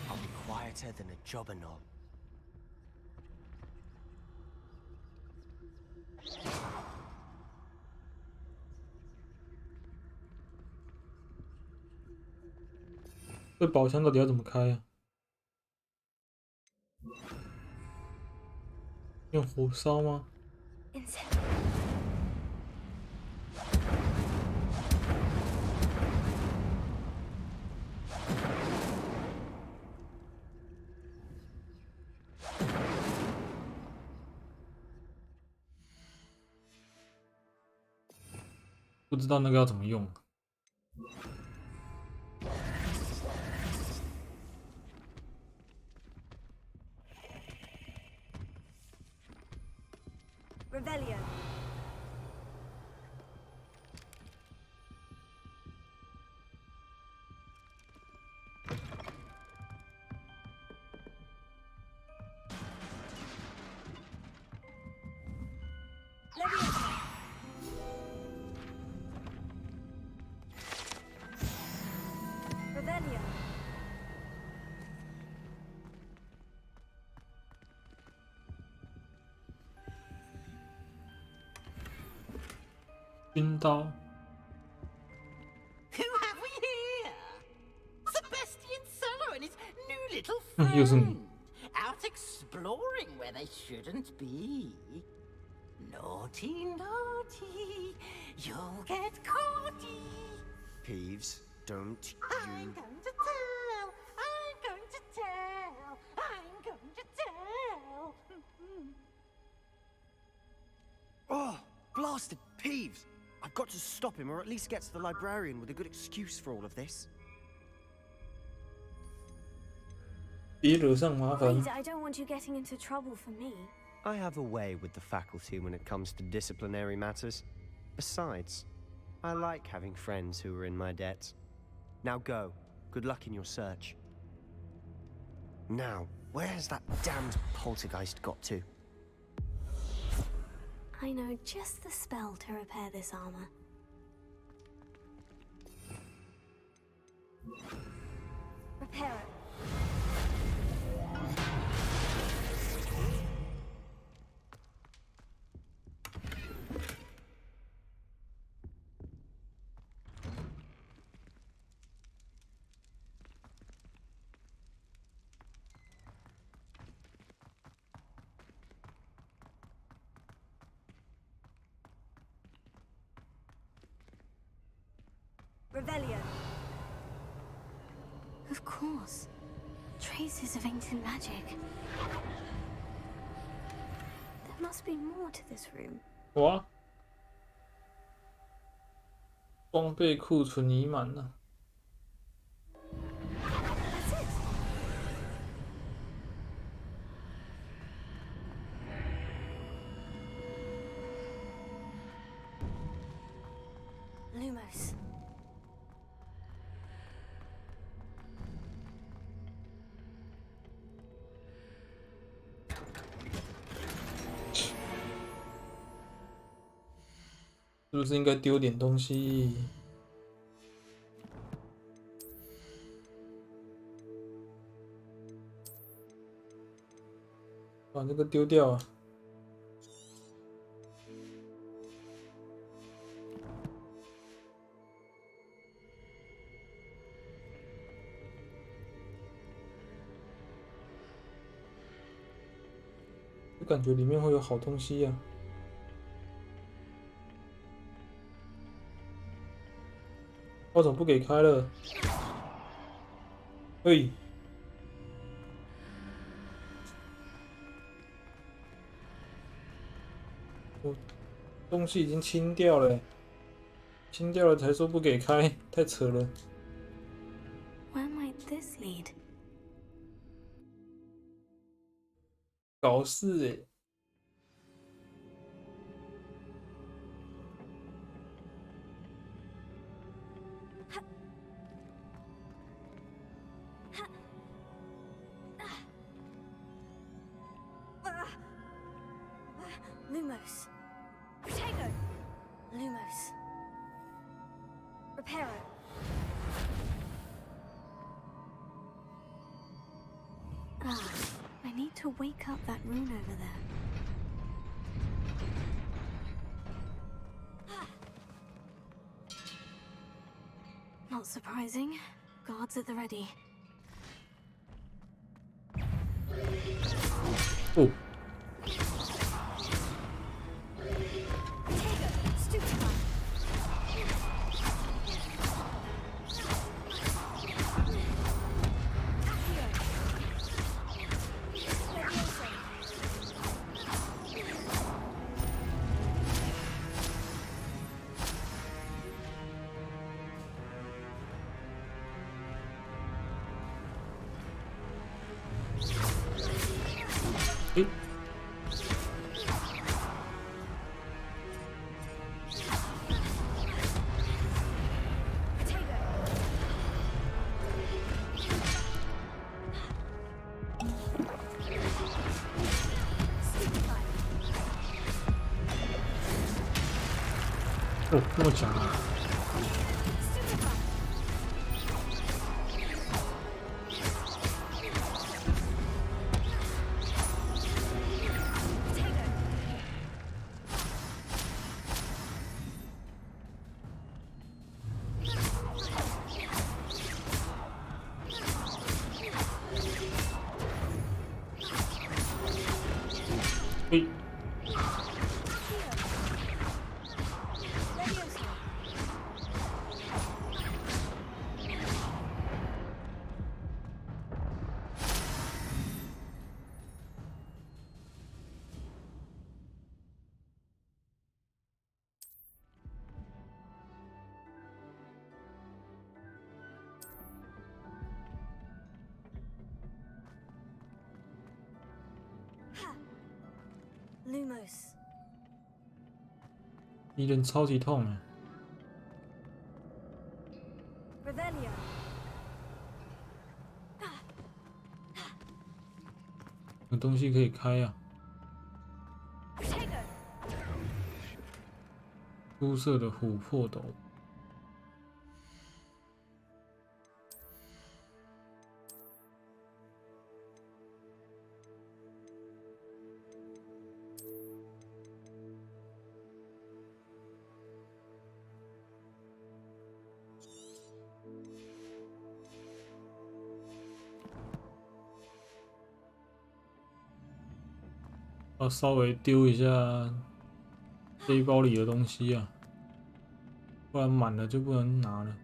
I'll be quieter than a jobberknoll. .这宝箱到底要怎么开呀、用火烧吗？ 不知道那个要怎么用。 Revelio. Revelio. 军刀。 Who have we here? Sebastian Cello and his new little 又是 friend. 你。 Out exploring where they shouldn't be. Naughty, naughty, you'll get caughty. Peeves, don't I'm you... going to tell, I'm going to tell, I'm going to tell. Oh, blasted Peeves! I've got to stop him, or at least get to the librarian with a good excuse for all of this. 别惹上麻烦。 Please, I don't want you getting into trouble for me. I have a way with the faculty when it comes to disciplinary matters. Besides, I like having friends who are in my debt. Now go. Good luck in your search. Now, where has that damned poltergeist got to? I know just the spell to repair this armor. Repair it. Revelio. Of course. Traces of ancient magic. There must be more to this room. 哇，装备库存已满了。That's it. Lumos.是不是应该丢点东西？把这个丢掉啊！我感觉里面会有好东西呀。我怎么不给开了？嘿，我东西已经清掉了，清掉了才说不给开，太扯了。Where might this lead? 搞事欸！Lumos. Protego. Lumos. Reparo. Ah, I need to wake up that rune over there. Not surprising. Guards at the ready. Oh.哦，这么强啊！嘿。Lumos. 敌人超级痛啊！ Revelio. 有东西可以开啊！ Protego. 出色的琥珀斗。要稍微丢一下背包里的东西啊，不然满了就不能拿了。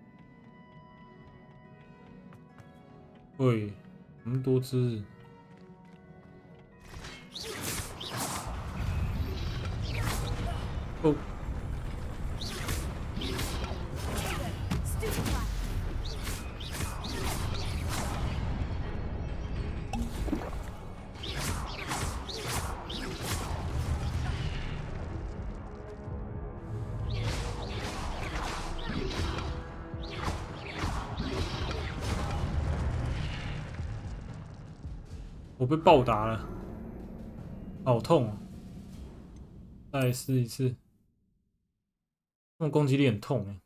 对，那么多只。哦。我被暴打了，好痛哦！再来试一次，那种攻击力很痛哎。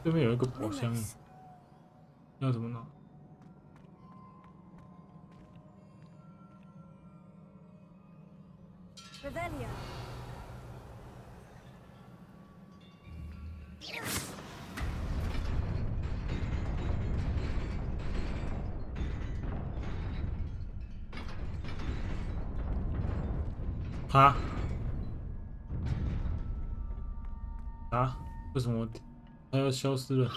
对面有一个宝箱，要怎么拿？啊？啊？为什么它要消失了？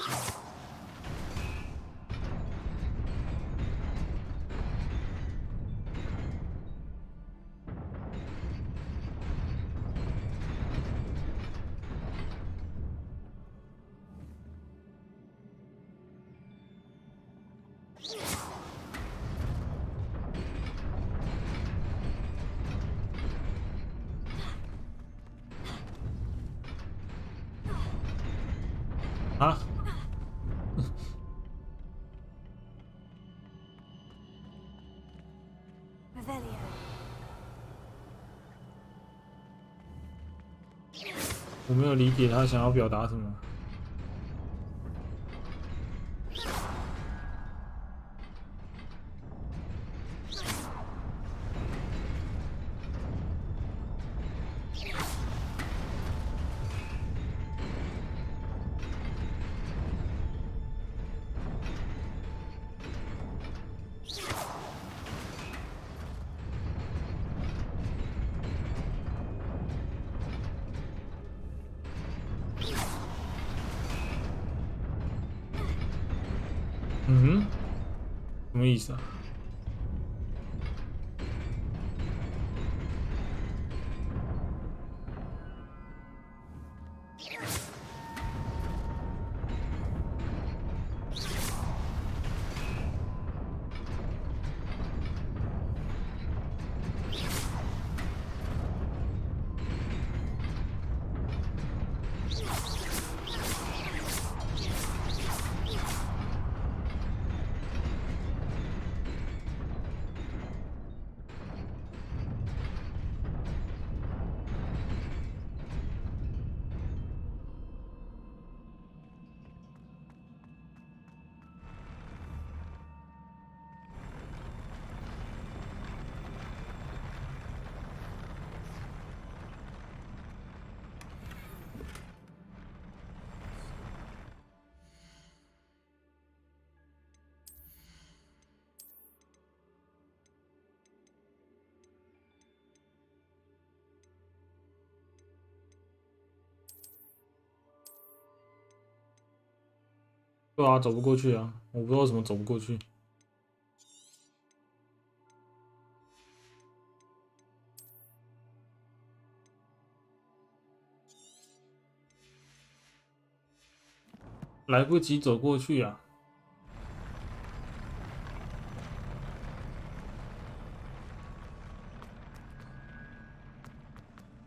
啊！我没有理解他想要表达什么。嗯，什么意思啊？对啊，走不过去啊！我不知道为什么走不过去。来不及走过去啊！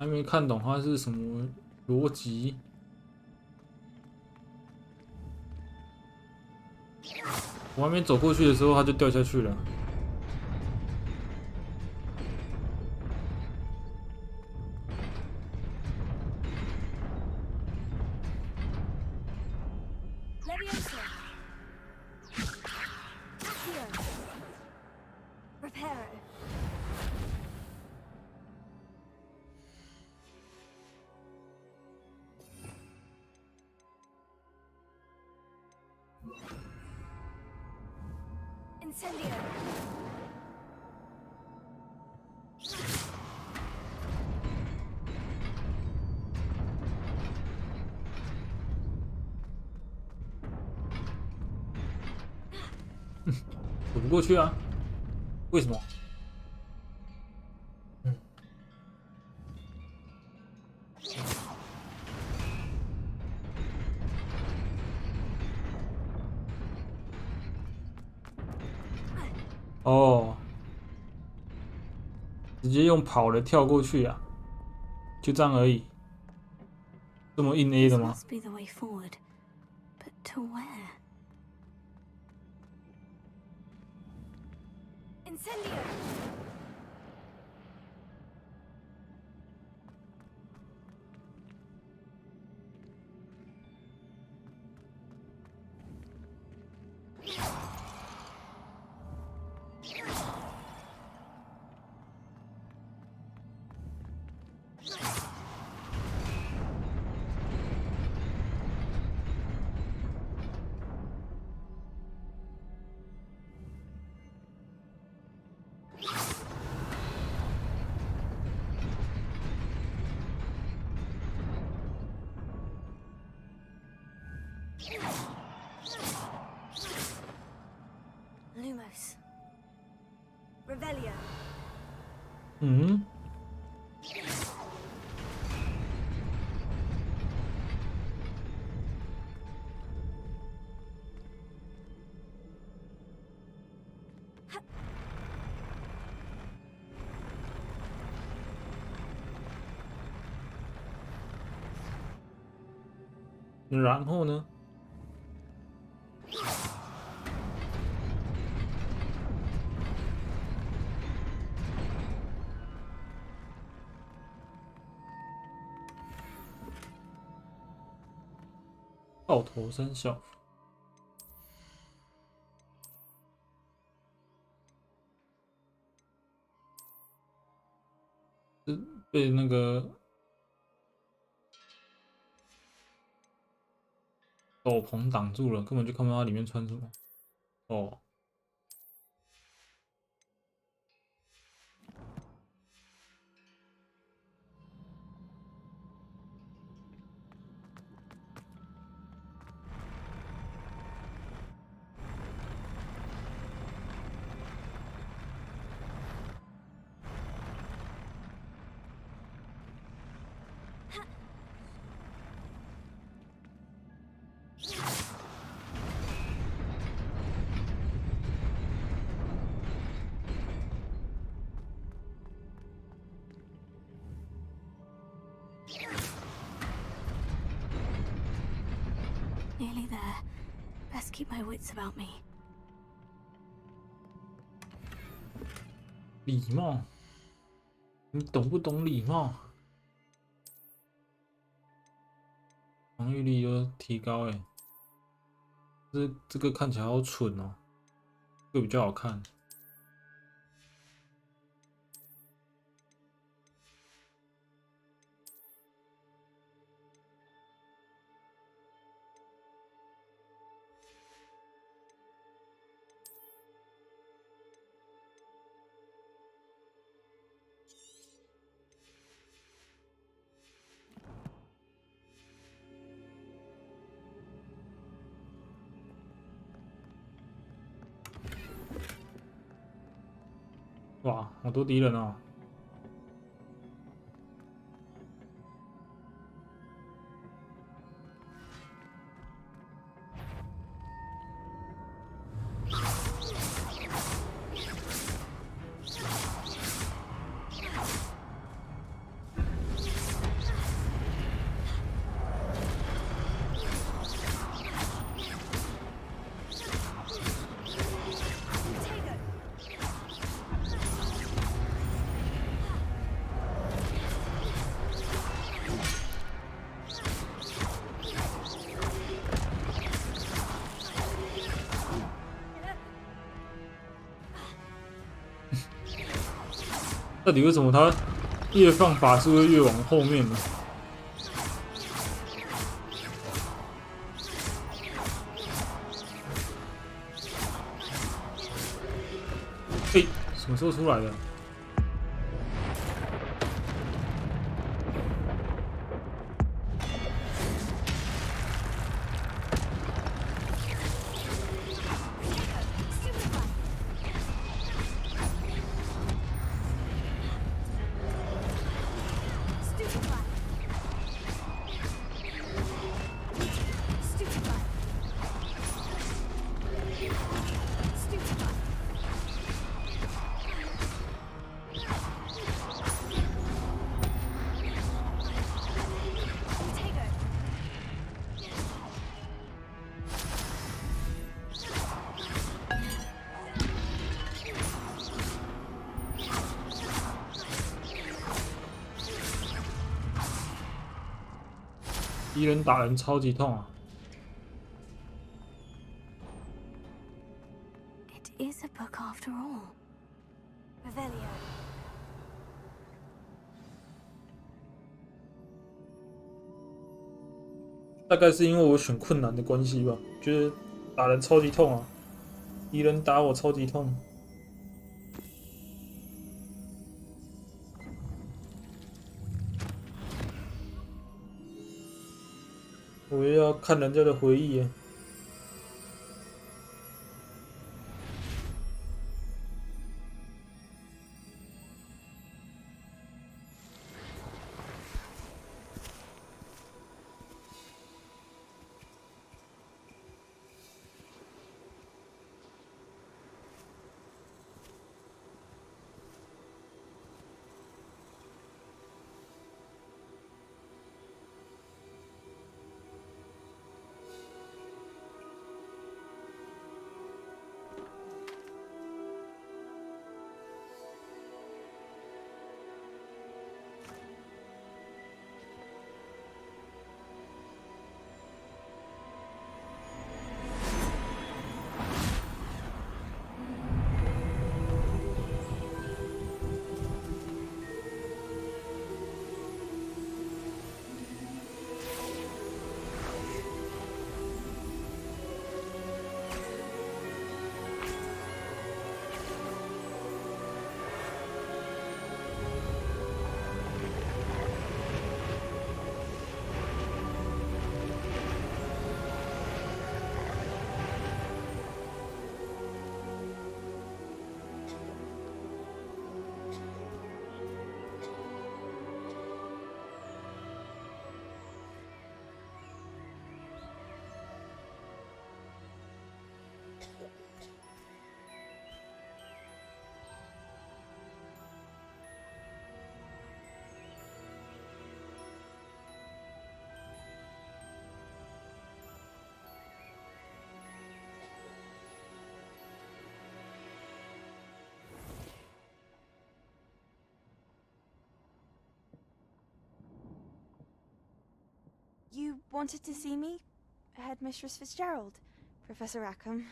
还没看懂它是什么逻辑。我还没走过去的时候，它就掉下去了。走不过去啊？为什么？哦，直接用跑的跳过去啊，就这样而已。这么硬 A 的吗？ Must be the way forward, but to where? Incendio! Lumos. Revelio. 嗯。然后呢？抱头山校服。被那个斗篷挡住了，根本就看不到它里面穿什么。哦。Nearly there. Best keep my wits about me. 礼貌，你懂不懂礼貌？防御力又提高哎，这个看起来好蠢哦，这个比较好看。哇，好多敌人哦！到底为什么他越放法术会越往后面呢？嘿，什么时候出来的？敌人打人超级痛啊！ It is a book after all. Revelio. 大概是因为我选困难的关系吧，觉得打人超级痛啊，敌人打我超级痛。我又要看人家的回忆耶。You wanted to see me? Headmistress Fitzgerald, Professor Rackham.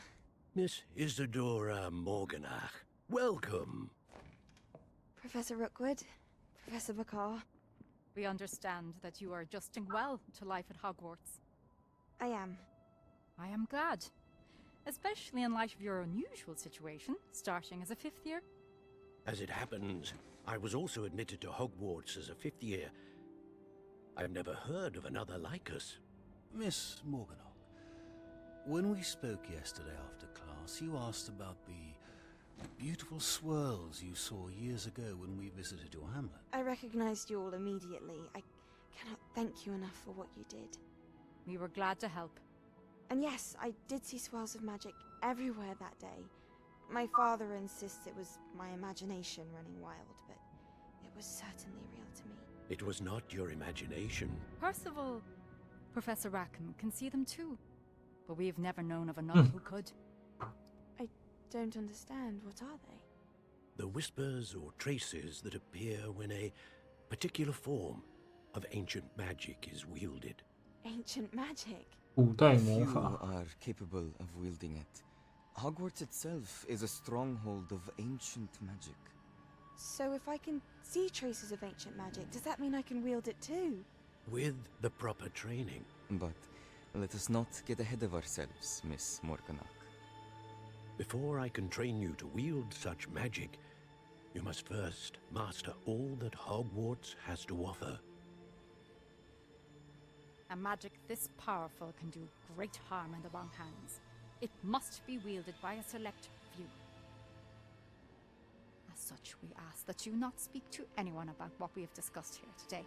Miss Isadora Morganach, welcome. Professor Rookwood, Professor Bakar. We understand that you are adjusting well to life at Hogwarts. I am. I am glad. Especially in light of your unusual situation, starting as a 5th year. As it happens, I was also admitted to Hogwarts as a 5th year. I've never heard of another like us. Miss Morganach, when we spoke yesterday after class, you asked about the beautiful swirls you saw years ago when we visited your hamlet. I recognized you all immediately. I cannot thank you enough for what you did. We were glad to help. And yes, I did see swirls of magic everywhere that day. My father insists it was my imagination running wild, but it was certainly real to me. It was not your imagination. Percival, Professor Rackham can see them too. But we've never known of another who could. I don't understand. What are they? The whispers or traces that appear when a particular form of ancient magic is wielded. Ancient magic? Few are capable of wielding it. Hogwarts itself is a stronghold of ancient magic. So if I can see traces of ancient magic, does that mean I can wield it too? With the proper training. But let us not get ahead of ourselves, Miss Morganach. Before I can train you to wield such magic, you must first master all that Hogwarts has to offer. A magic this powerful can do great harm in the wrong hands. It must be wielded by a select few. As such, we ask that you not speak to anyone about what we have discussed here today.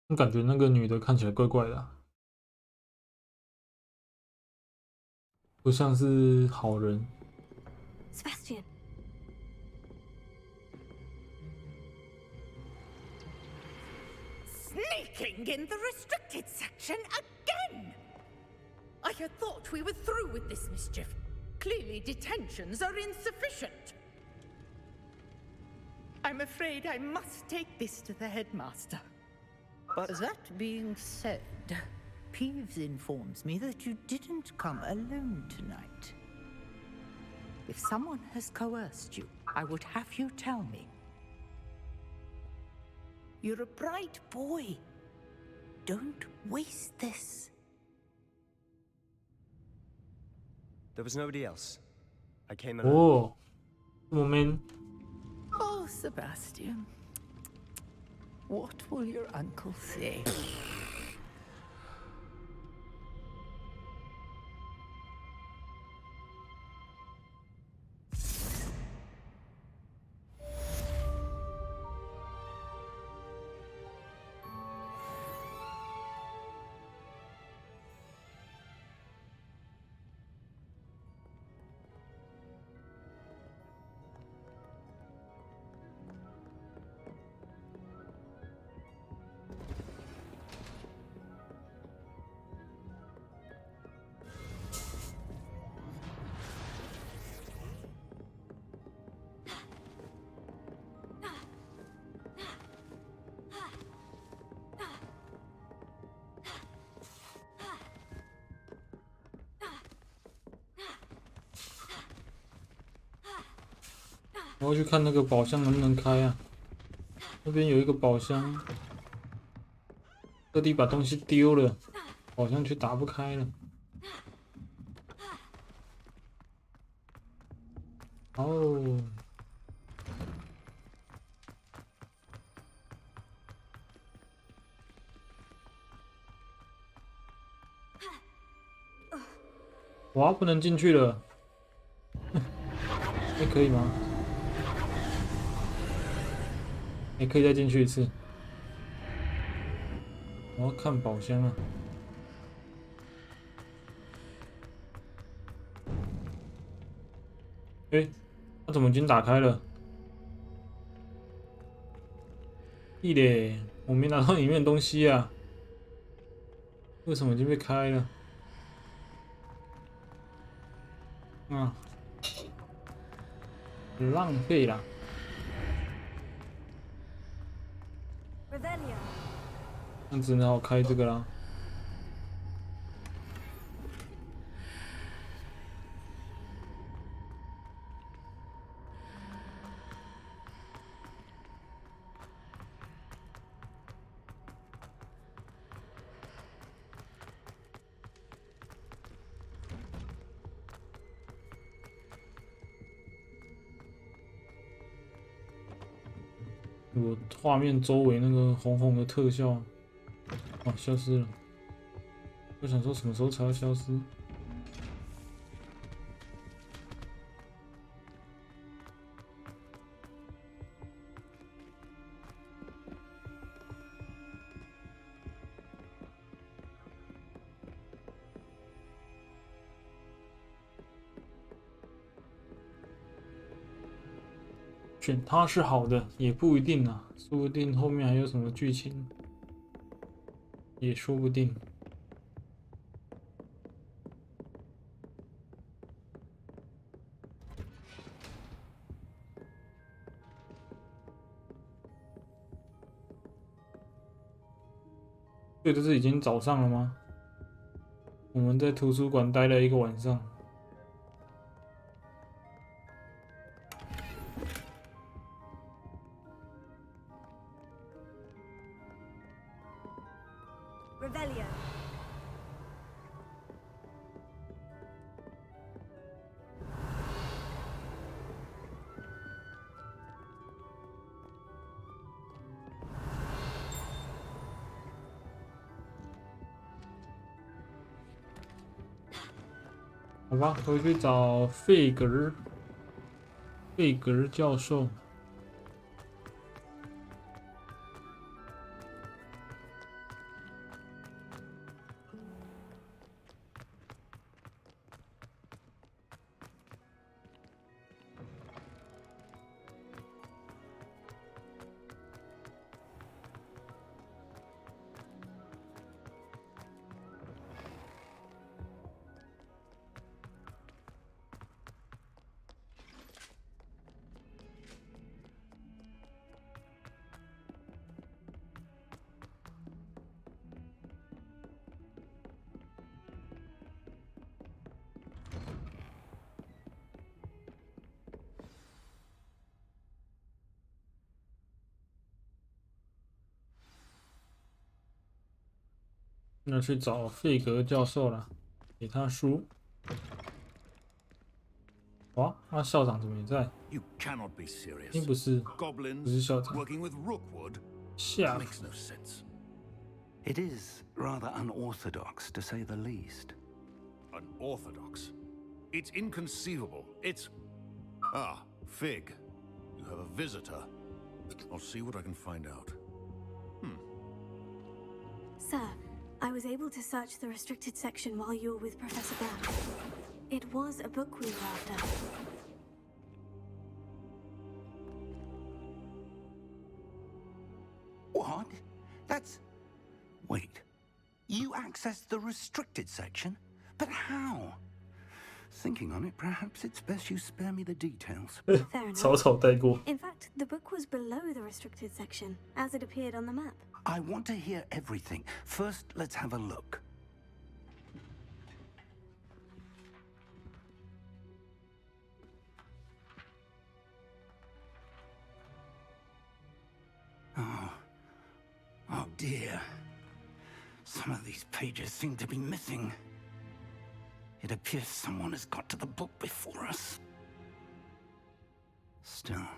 我感觉那个女的看起来怪怪的啊，不像是好人。Sebastian. Sneaking in the restricted section again! I had thought we were through with this mischief. Clearly detentions are insufficient. I'm afraid I must take this to the headmaster. But that being said, Peeves informs me that you didn't come alone tonight. If someone has coerced you, I would have you tell me. You're a bright boy. Don't waste this. There was nobody else. I came alone. Oh, moment. Oh, Sebastian. What will your uncle say? 我要去看那个宝箱能不能开啊？那边有一个宝箱，特地把东西丢了，宝箱却打不开了。哦，哇，不能进去了，还可以吗？还可以再进去一次。我要看宝箱啊！它怎么已经打开了？屁嘞！我没拿到里面的东西啊！为什么已经被开了？啊，浪费啦！那只好开这个啦。我画面周围那个红红的特效，哦，消失了。我想说什么时候才要消失？选它是好的，也不一定啊，说不定后面还有什么剧情，也说不定。对，这是已经早上了吗？我们在图书馆待了1个晚上。Revelio. 好吧，回去找费格教授。那去找费格教授了，给他书。哇，那校长怎么也在？ You cannot be serious. 并不是， Goblins 不是校长。 working with Rookwood? 下 Makes no sense. It is rather unorthodox, to say the least. Unorthodox? It's inconceivable. It's... Ah, Fig. You have a visitor. I'll see what I can find out. Sir, I was able to search the restricted section while you were with Professor Black. It was a book we were after. What? That's... Wait. You accessed the restricted section? But how? Thinking on it, perhaps it's best you spare me the details. Fair enough. 草草带过。 In fact, the book was below the restricted section, as it appeared on the map. I want to hear everything. First, let's have a look. Oh dear. Some of these pages seem to be missing. It appears someone has got to the book before us. Still,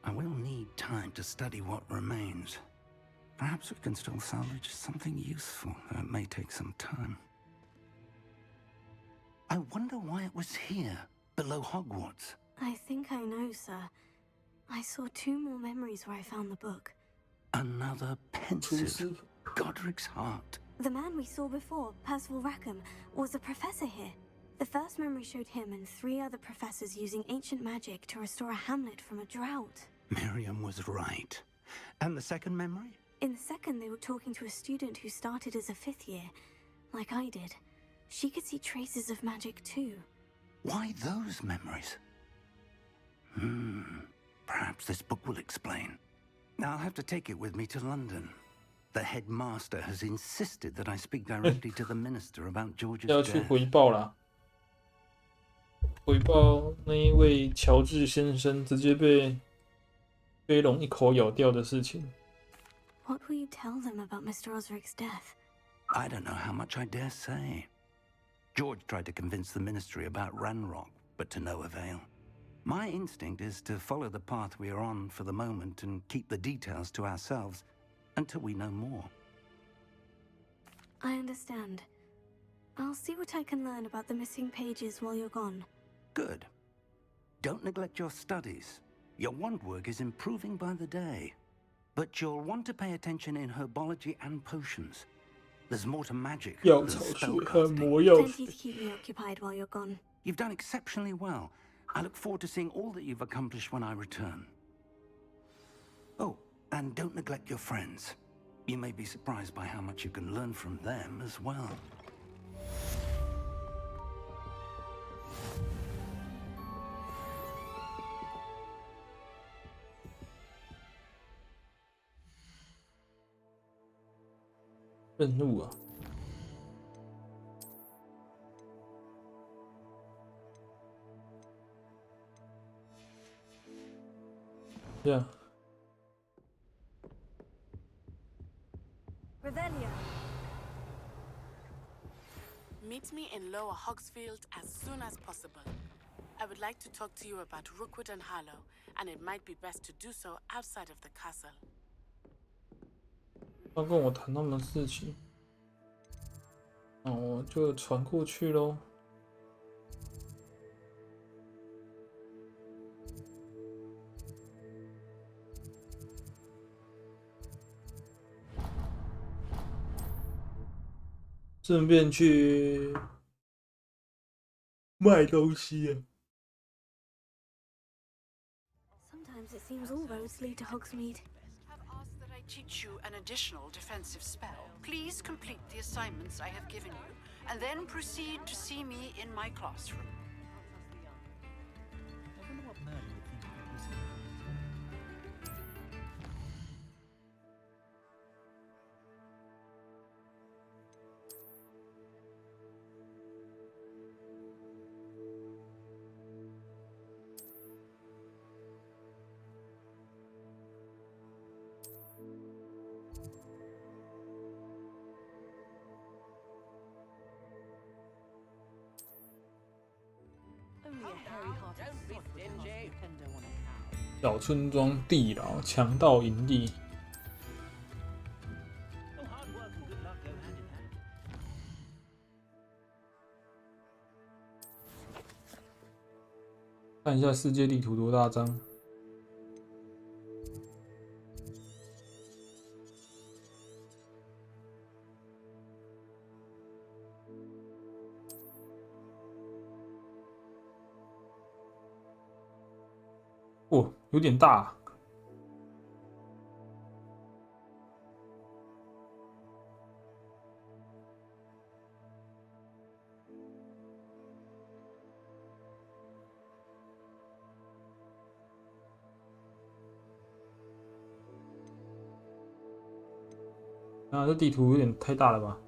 I will need time to study what remains. Perhaps we can still salvage something useful, though it may take some time. I wonder why it was here, below Hogwarts. I think I know, sir. I saw 2 more memories where I found the book. Another pensive. Godric's heart. The man we saw before, Percival Rackham, was a professor here. The first memory showed him and 3 other professors using ancient magic to restore a hamlet from a drought. Miriam was right. And the second memory? In the second, they were talking to a student who started as a 5th year, like I did. She could see traces of magic too. Why those memories? Perhaps this book will explain. I'll have to take it with me to London. The headmaster has insisted that I speak directly to the minister about George's 要去 death. 回报啦，回报那一位乔治先生直接被飞龙一口咬掉的事情。 What will you tell them about Mr. Osric's death? I don't know how much I dare say. George tried to convince the ministry about Ranrock, but to no avail. My instinct is to follow the path we are on for the moment and keep the details to ourselves until we know more. I understand. I'll see what I can learn about the missing pages while you're gone. Good. Don't neglect your studies. Your wand work is improving by the day. But you'll want to pay attention in herbology and potions. There's more to magic than 药草学和魔药 Plenty 学。 to keep me occupied while you're gone. You've done exceptionally well. I look forward to seeing all that you've accomplished when I return. Oh, and don't neglect your friends. You may be surprised by how much you can learn from them as well. 任务啊，这样。 Revelia. Meet me in Lower Hogsfield as soon as possible. I would like to talk to you about Rookwood and Harlow, and it might be best to do so outside of the castle. 要跟我谈他们的事情，那我就传过去喽。顺便去卖东西啊。 Sometimes it seems all roads lead to Hogsmeade. Have asked that I teach you an additional defensive spell. Please complete the assignments I have given you, and then proceed to see me in my classroom. I wonder what Merlin would think of this. Only a hairy-hearted sod would cast Dependo on a cow. 小村庄地牢，强盗营地。看一下世界地图多大张。哦，有点大啊。啊，这地图有点太大了吧？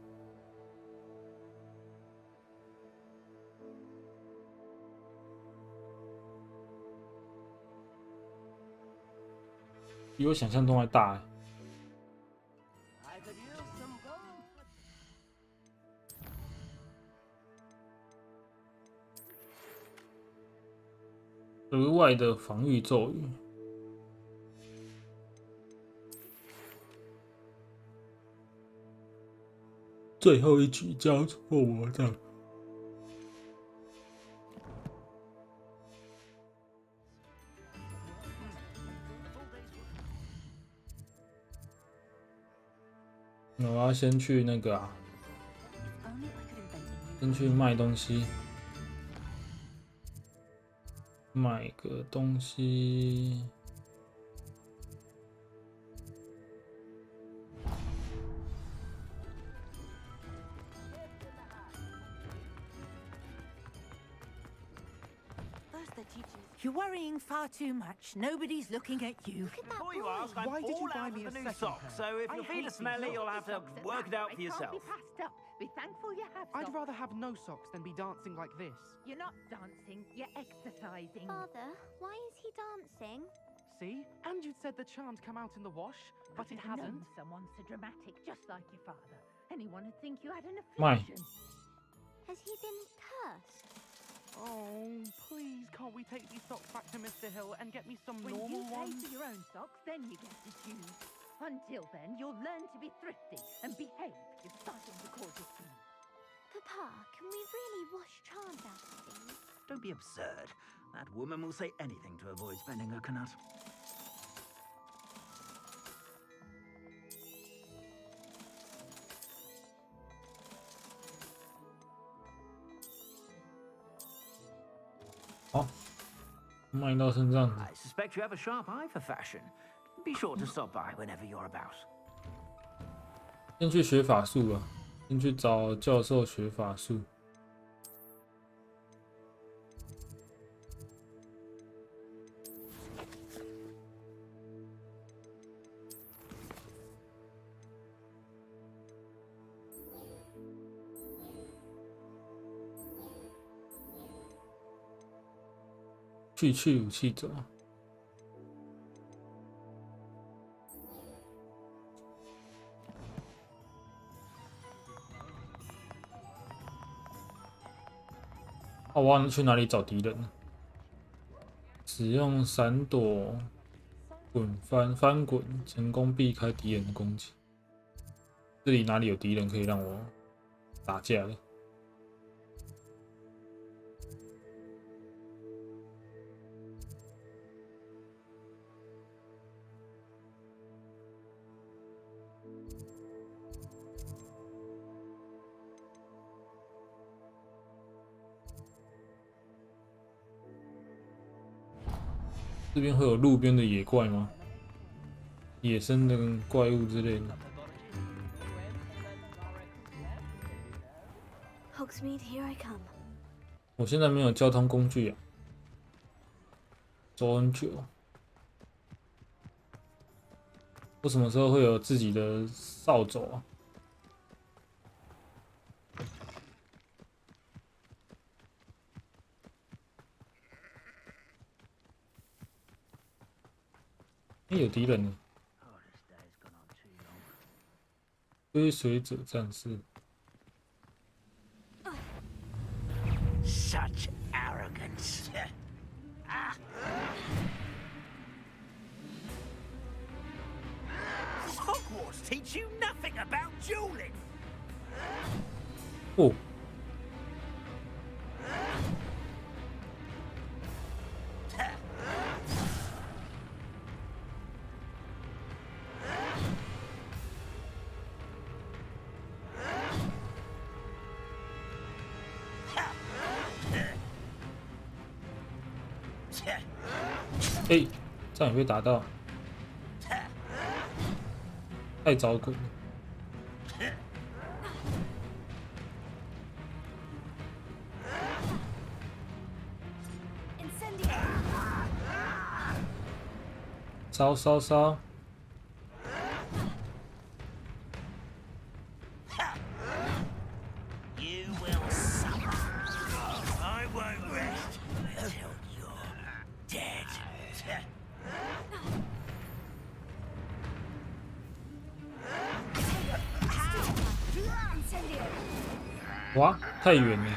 比我想象中还大欸。额外的防御咒语。 最后一局交错魔杖。我要先去那个啊，先去卖东西，买个东西。 You're worrying far too much. Nobody's looking at you. Before you ask, I'm Why did you all buy out me of a the new second socks, pair? so if I your feet hate are these smelly, socks. you'll have to work it out for yourself. Be thankful you have I'd socks. rather have no socks than be dancing like this. You're not dancing, you're exercising. Father, why is he dancing? See? And you'd said the charms come out in the wash, but it I've hasn't. known someone so dramatic, just like your father. Anyone would think you had an Why? affliction. Has he been cursed? Oh, please, can't we take these socks back to Mr. Hill and get me some When normal you pay ones? for your own socks, then you get to choose. Until then, you'll learn to be thrifty and behave. You're starting to cause a scene. Papa, can we really wash charms out of these? Don't be absurd. That woman will say anything to avoid spending her canut. Oh, 卖到身上。 I suspect you have a sharp eye for fashion. Be sure to stop by whenever you're about. 先去学法术啊，先去找教授学法术。去武器走。我忘了去哪里找敌人了。使用闪躲、翻滚，成功避开敌人的攻击。这里哪里有敌人可以让我打架的？这边会有路边的野怪吗？野生的怪物之类的。Hogsmeade, here I come. 我现在没有交通工具啊，走很久。我什么时候会有自己的扫帚啊？有敌人呢！追随者战士。Such arrogance. Hogwarts teach you nothing about dueling. 哦。哎，这样也被打到，太早滚了。烧！ You will suffer. I won't rest until you're dead. 哇，太远了。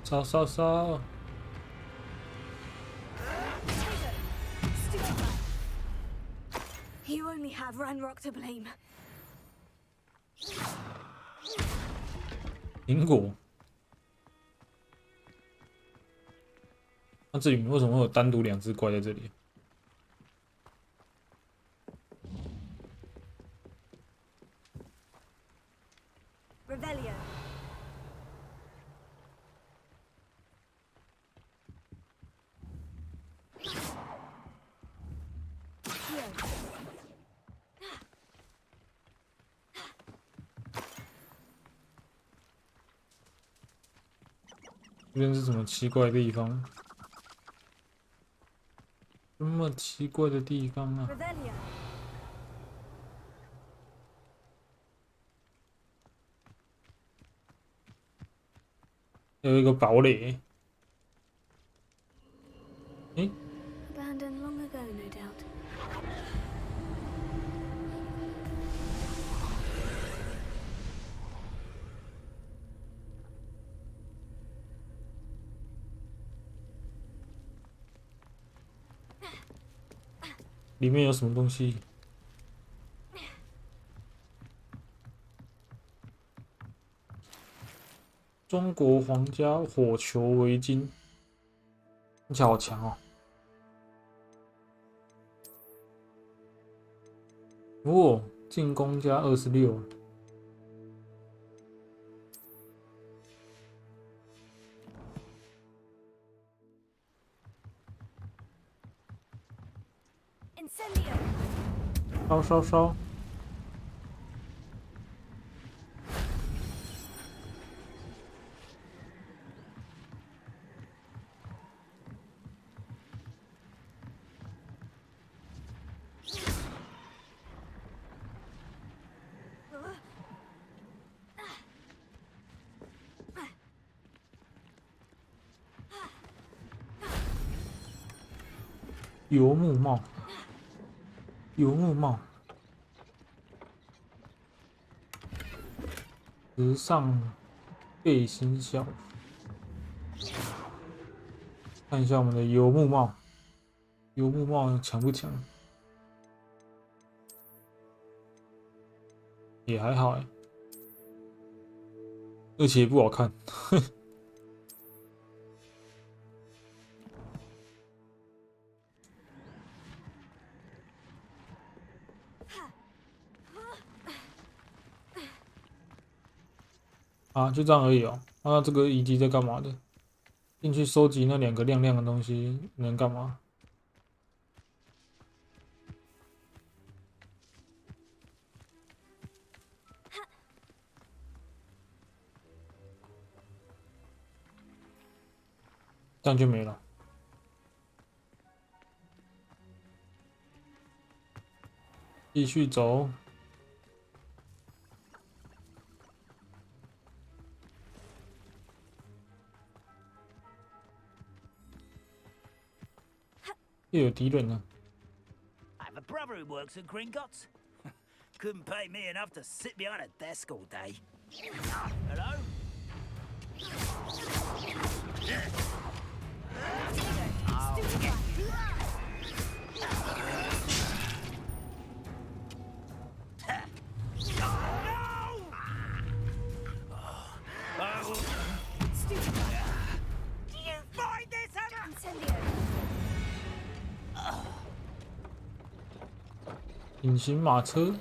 烧！ You only have Ranrock to blame. 苹果。那这里面为什么会有单独2只怪在这里？ Revelio. 这边是什么奇怪的地方？这么奇怪的地方啊！ 有一个堡垒。诶， Abandoned long ago, no doubt. 里面有什么东西？中国皇家火球围巾，听起来好强哦！哦，进攻加26。 烧！ Incendio. 游牧帽，游牧帽，时尚背心校服。看一下我们的游牧帽，游牧帽强不强？也还好哎，而且也不好看。啊，就这样而已哦。那这个遗迹在干嘛的？进去收集那2个亮亮的东西能干嘛？这样就没了。继续走。又有敌人了。I have a brother who works at Gringotts. Couldn't pay me enough to sit behind a desk all day. Hello? 隐形马车。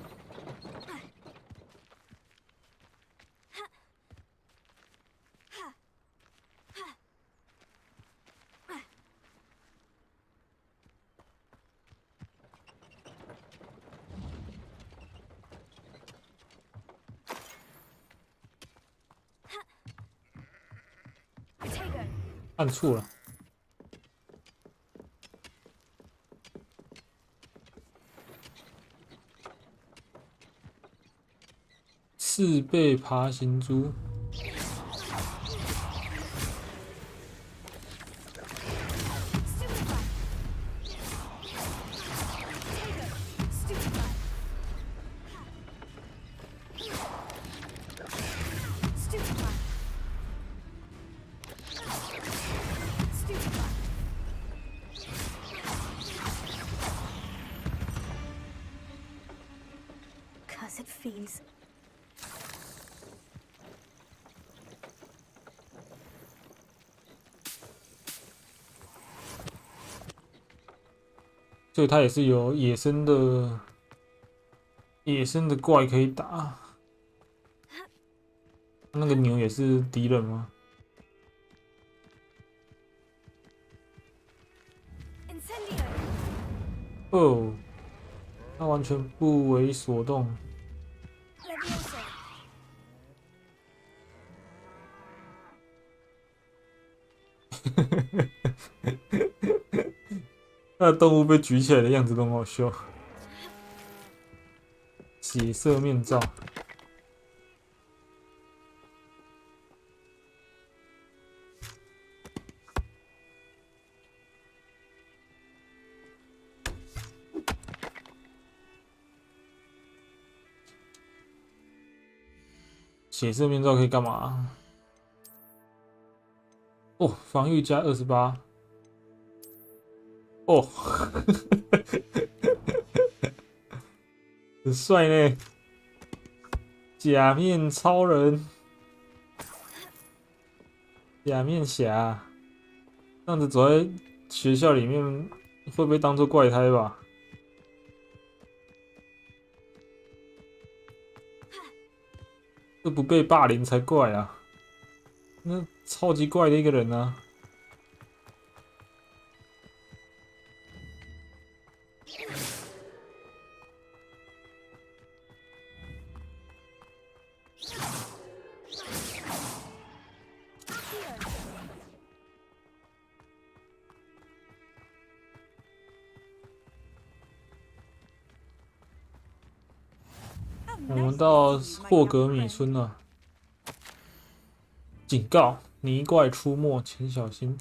按错了。刺背爬行蛛。Cursed fiends. 所以它也是有野生的怪可以打。那个牛也是敌人吗？哦，它完全不为所动。那动物被举起来的样子都很好笑。血色面罩。血色面罩可以干嘛？哦，防御加28。哦，很帅呢！假面超人，假面侠，这样子走在学校里面会被当作怪胎吧？这不被霸凌才怪啊！那超级怪的一个人啊！我们到霍格米村了。警告：泥怪出没，请小心。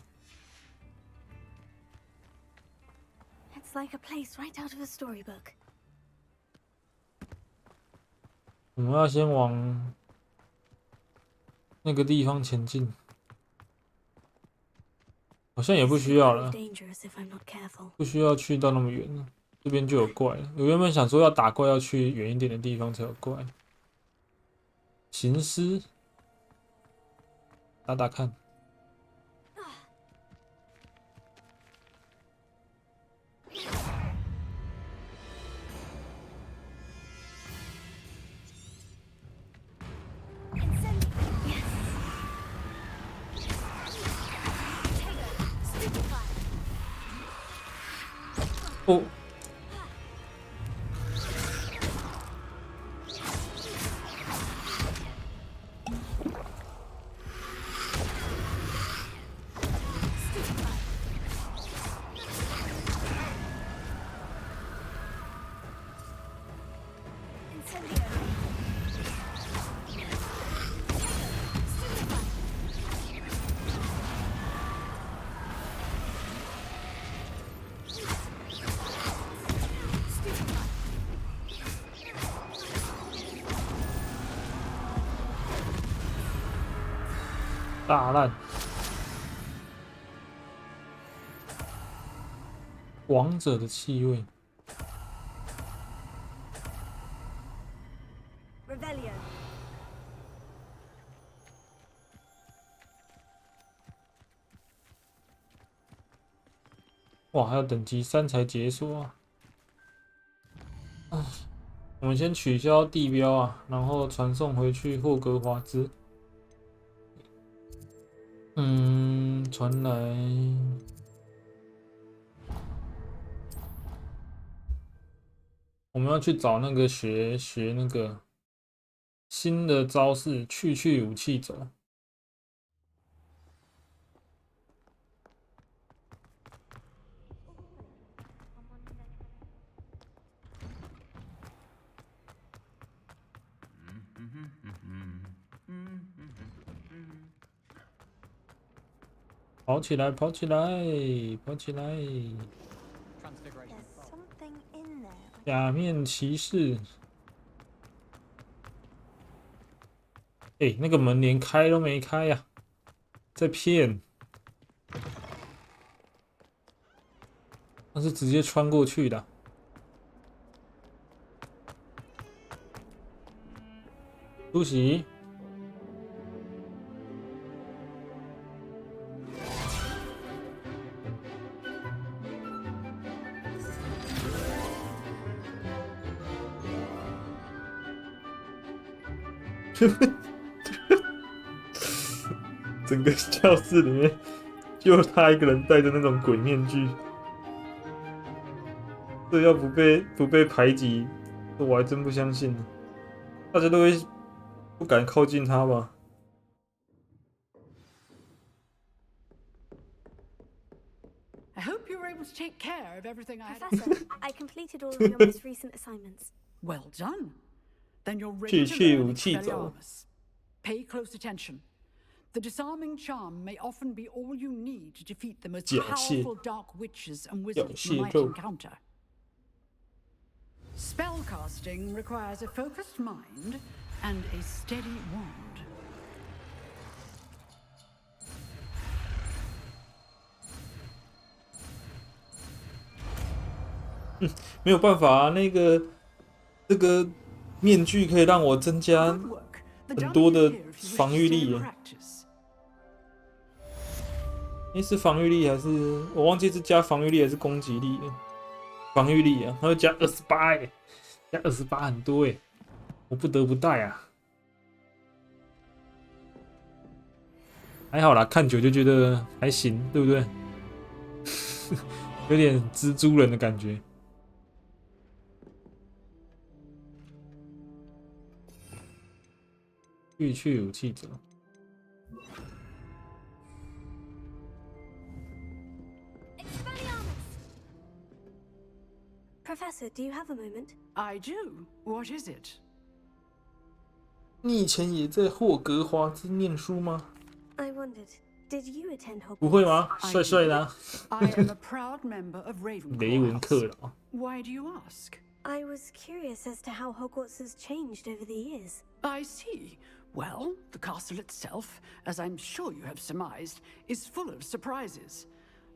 like a place right out of a storybook. 我们要先往那个地方前进，好像也不需要了，不需要去到那么远了，这边就有怪了。我原本想说要打怪要去远一点的地方才有怪。行尸，打打看。哦。大烂，王者的气味。哇，还要等级3才解锁啊！我们先取消地标啊，然后传送回去霍格华兹。传来。我们要去找那个学那个新的招式，去武器走。跑起来，跑起来，跑起来！假面骑士，那个门连开都没开呀，在骗！那是直接穿过去的。出席。整个教室里面就他一个人戴着那种鬼面具，这要不被排挤，我还真不相信。大家都会不敢靠近他吧？I hope you were able to take care of everything I had. Professor, I completed all of your most recent assignments. Well done. Then you're ready to learn Expelliarmus. Pay close attention. The disarming charm may often be all you need to defeat the most powerful dark witches and wizards you might encounter. Spellcasting requires a focused mind and a steady wand. 没有办法啊，这个面具可以让我增加很多的防御力耶。是防御力还是我忘记是加防御力还是攻击力了？防御力啊，它会加28耶，加28很多耶，我不得不带啊。还好啦，看久就觉得还行，对不对？有点蜘蛛人的感觉。去武器走。Professor, do you have a moment? I do. What is it? 你以前也在霍格华兹念书吗？ I wondered, Did you attend Hogwarts? 不会吗？帅帅的、啊。I am a proud member of 雷文克劳。Why do you ask? I was curious as to how Hogwarts has changed over the years. I see. Well, the castle itself, as I'm sure you have surmised, is full of surprises.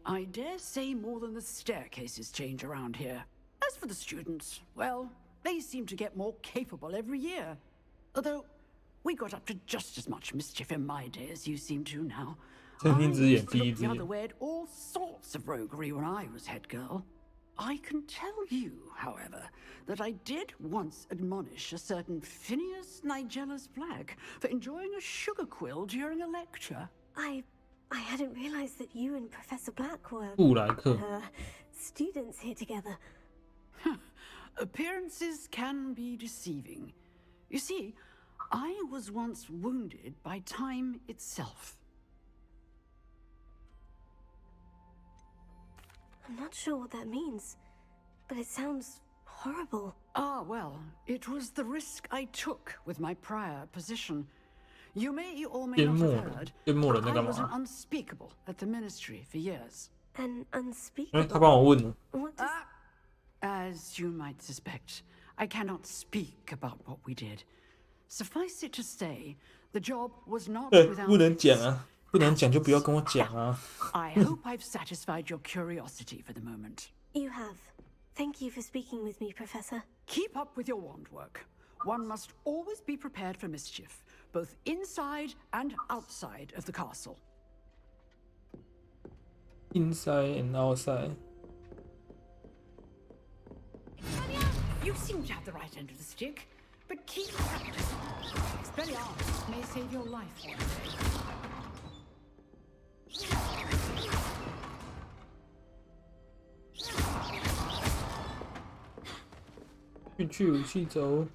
I dare say more than the staircases change around here. As for the students, well, they seem to get more capable every year. Although, we got up to just as much mischief in my day as you seem to now. I used to look the other way at all sorts of roguery when I was head girl. I can tell you, however, that I did once admonish a certain Phineas Nigella's Black for enjoying a sugar quill during a lecture. I hadn't realized that you and Professor Black were students here together. Appearances can be deceiving. You see, I was once wounded by time itself. I'm not sure what that means, but it sounds horrible. Ah, well, it was the risk I took with my prior position. You may or may not have heard, but I was an unspeakable at the ministry for years. An unspeakable? What does... As you might suspect, I cannot speak about what we did. Suffice it to say, the job was not without... 不能讲啊，不能讲就不要跟我讲啊。I hope I've satisfied your curiosity for the moment. You have. Thank you for speaking with me, Professor. Keep up with your wand work. One must always be prepared for mischief, both inside and outside of the castle. Inside and outside. You seem to have the right end of the stick, but keep practicing. Expelliarmus may save your life one day. 去武器走。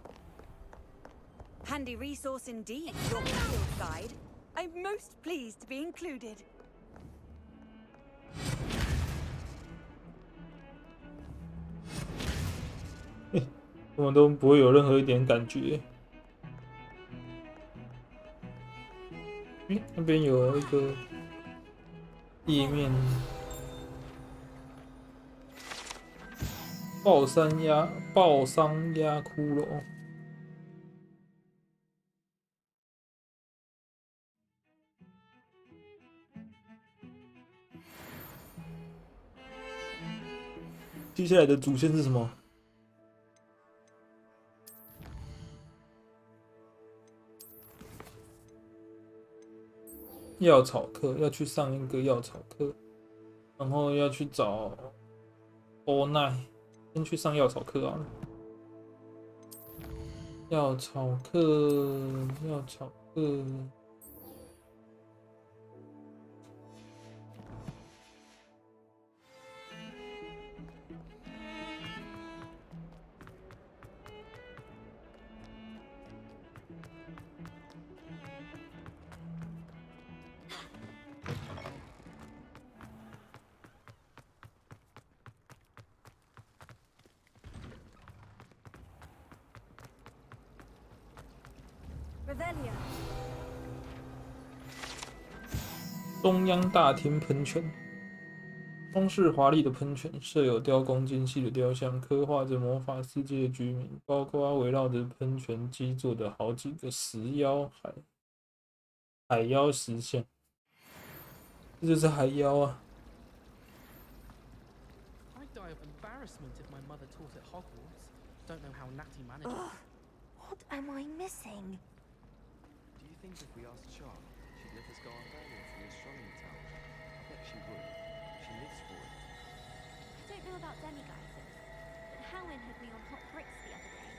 Handy resource indeed, your field guide. I'm most pleased to be included. 我们都不会有任何一点感觉。那边有一个页面，爆伤鸦骷髅。接下来的主线是什么？ 药草课要去上一个药草课，然后要去找欧奈，先去上药草课啊。药草课。 中央大厅喷泉，装饰华丽的喷泉，设有雕工精细的雕像，刻画着魔法世界的居民，包括围绕着喷泉基座的好几个海妖石像。这就是海妖啊！ I'd die of embarrassment if my mother taught at Hogwarts. Don't know how Natty managed. What am I missing? Do you think if we asked Charlotte, she'd let us go on diving from the astronomy tower? I bet she would. She lives for it. I don't know about demi-geysers, but Howin had me on hot bricks the other day,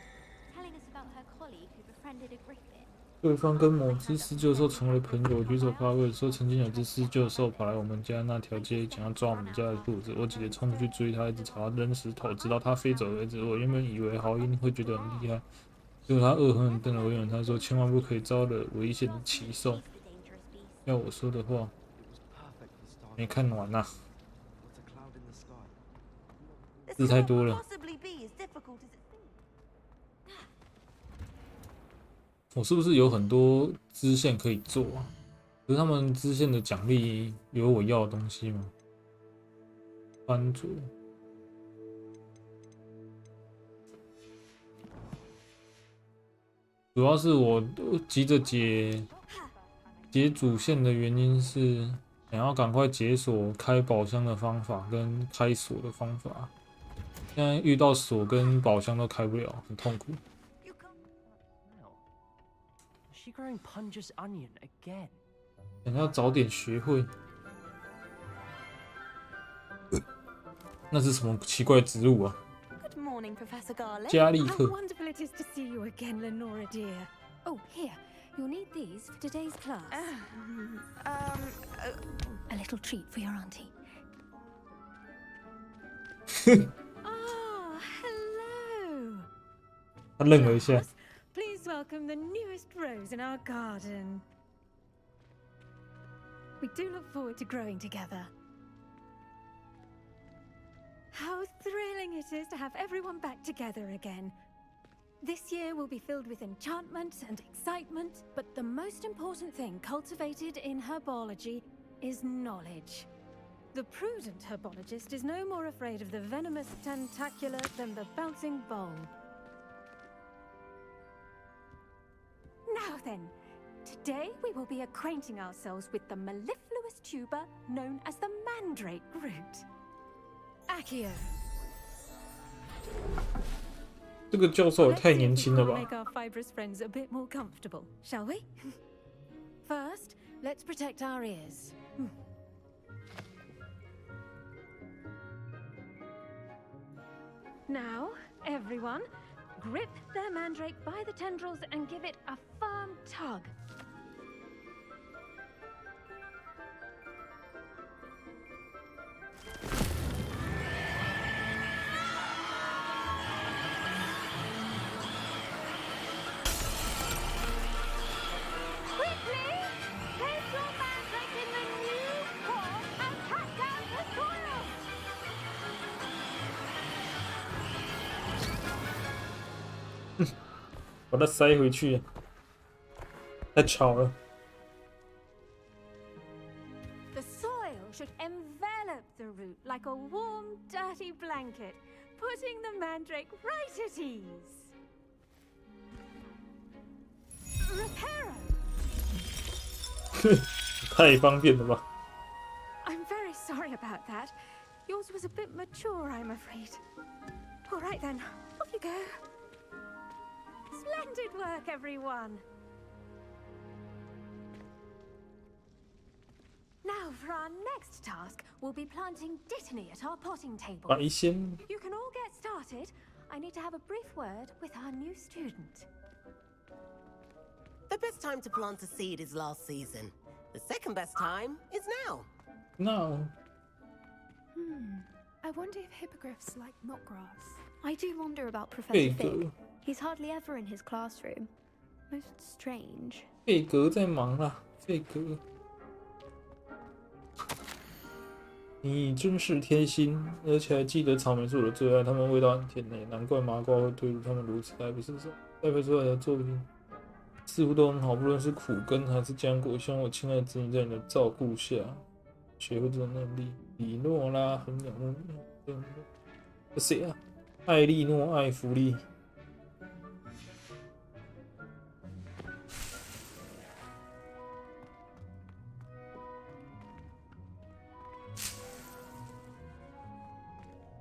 telling us about her colleague who befriended a griffin. 对方跟某只狮鹫兽成为朋友，举手发问说，曾经有只狮鹫兽跑来我们家那条街，想要抓我们家的兔子。我姐姐冲出去追它，一直朝它扔石头，直到它飞走为止。我原本以为豪鹰会觉得很厉害，结果他恶狠狠瞪了我一眼，他说：“千万不可以招惹危险的奇兽。”要我说的话，没看完啊，字太多了。我是不是有很多支线可以做啊？可是他们支线的奖励有我要的东西吗？穿着。主要是我急着解主线的原因是想要赶快解锁开宝箱的方法跟开锁的方法。现在遇到锁跟宝箱都开不了，很痛苦。想要早点学会。那是什么奇怪的植物啊？ Good morning, Professor Garlic. 加利 How 克。 wonderful it is to see you again, Lenora dear. Oh, here. You'll need these for today's class. A little treat for your auntie. Ah, hello. 他愣了一下。 Please welcome the newest rose in our garden. We do look forward to growing together. How thrilling it is to have everyone back together again. This year will be filled with enchantment and excitement, but the most important thing cultivated in herbology is knowledge. The prudent herbologist is no more afraid of the venomous tentacula than the bouncing bulb. Now then, today we will be acquainting ourselves with the mellifluous tuber known as the mandrake root. Accio. 这个教授也太年轻了吧 Make our fibrous friends a bit more comfortable, shall we? First, let's protect our ears. Now, everyone, grip their mandrake by the tendrils and give it a firm tug. Quickly, place your mandrake in the new form and cut down the soil. 把它塞回去，太吵了。 The soil should envelop the root like a warm, dirty blanket, putting the mandrake right at ease. Reparo! 太方便了吧 I'm very sorry about that. Yours was a bit mature, I'm afraid. All right then, off you go. Splendid work, everyone. Now, for our next task, we'll be planting Dittany at our potting table. 白仙 You can all get started. I need to have a brief word with our new student. The best time to plant a seed is last season. The second best time is now. No. I wonder if hippogriffs like not grass. I do wonder about Professor 贝 Fig. 格， He's hardly ever in his classroom. Most strange. 贝格在忙啦，贝格。你真是贴心，而且还记得草莓是我的最爱，它们味道很甜呢，难怪麻瓜会对它们如此爱不释手。栽培出来的作品似乎都很好，不论是苦根还是浆果。希望我亲爱的子女在你的照顾下，学会这种能力。李诺拉很仰慕你。这谁啊？艾莉诺·艾弗利。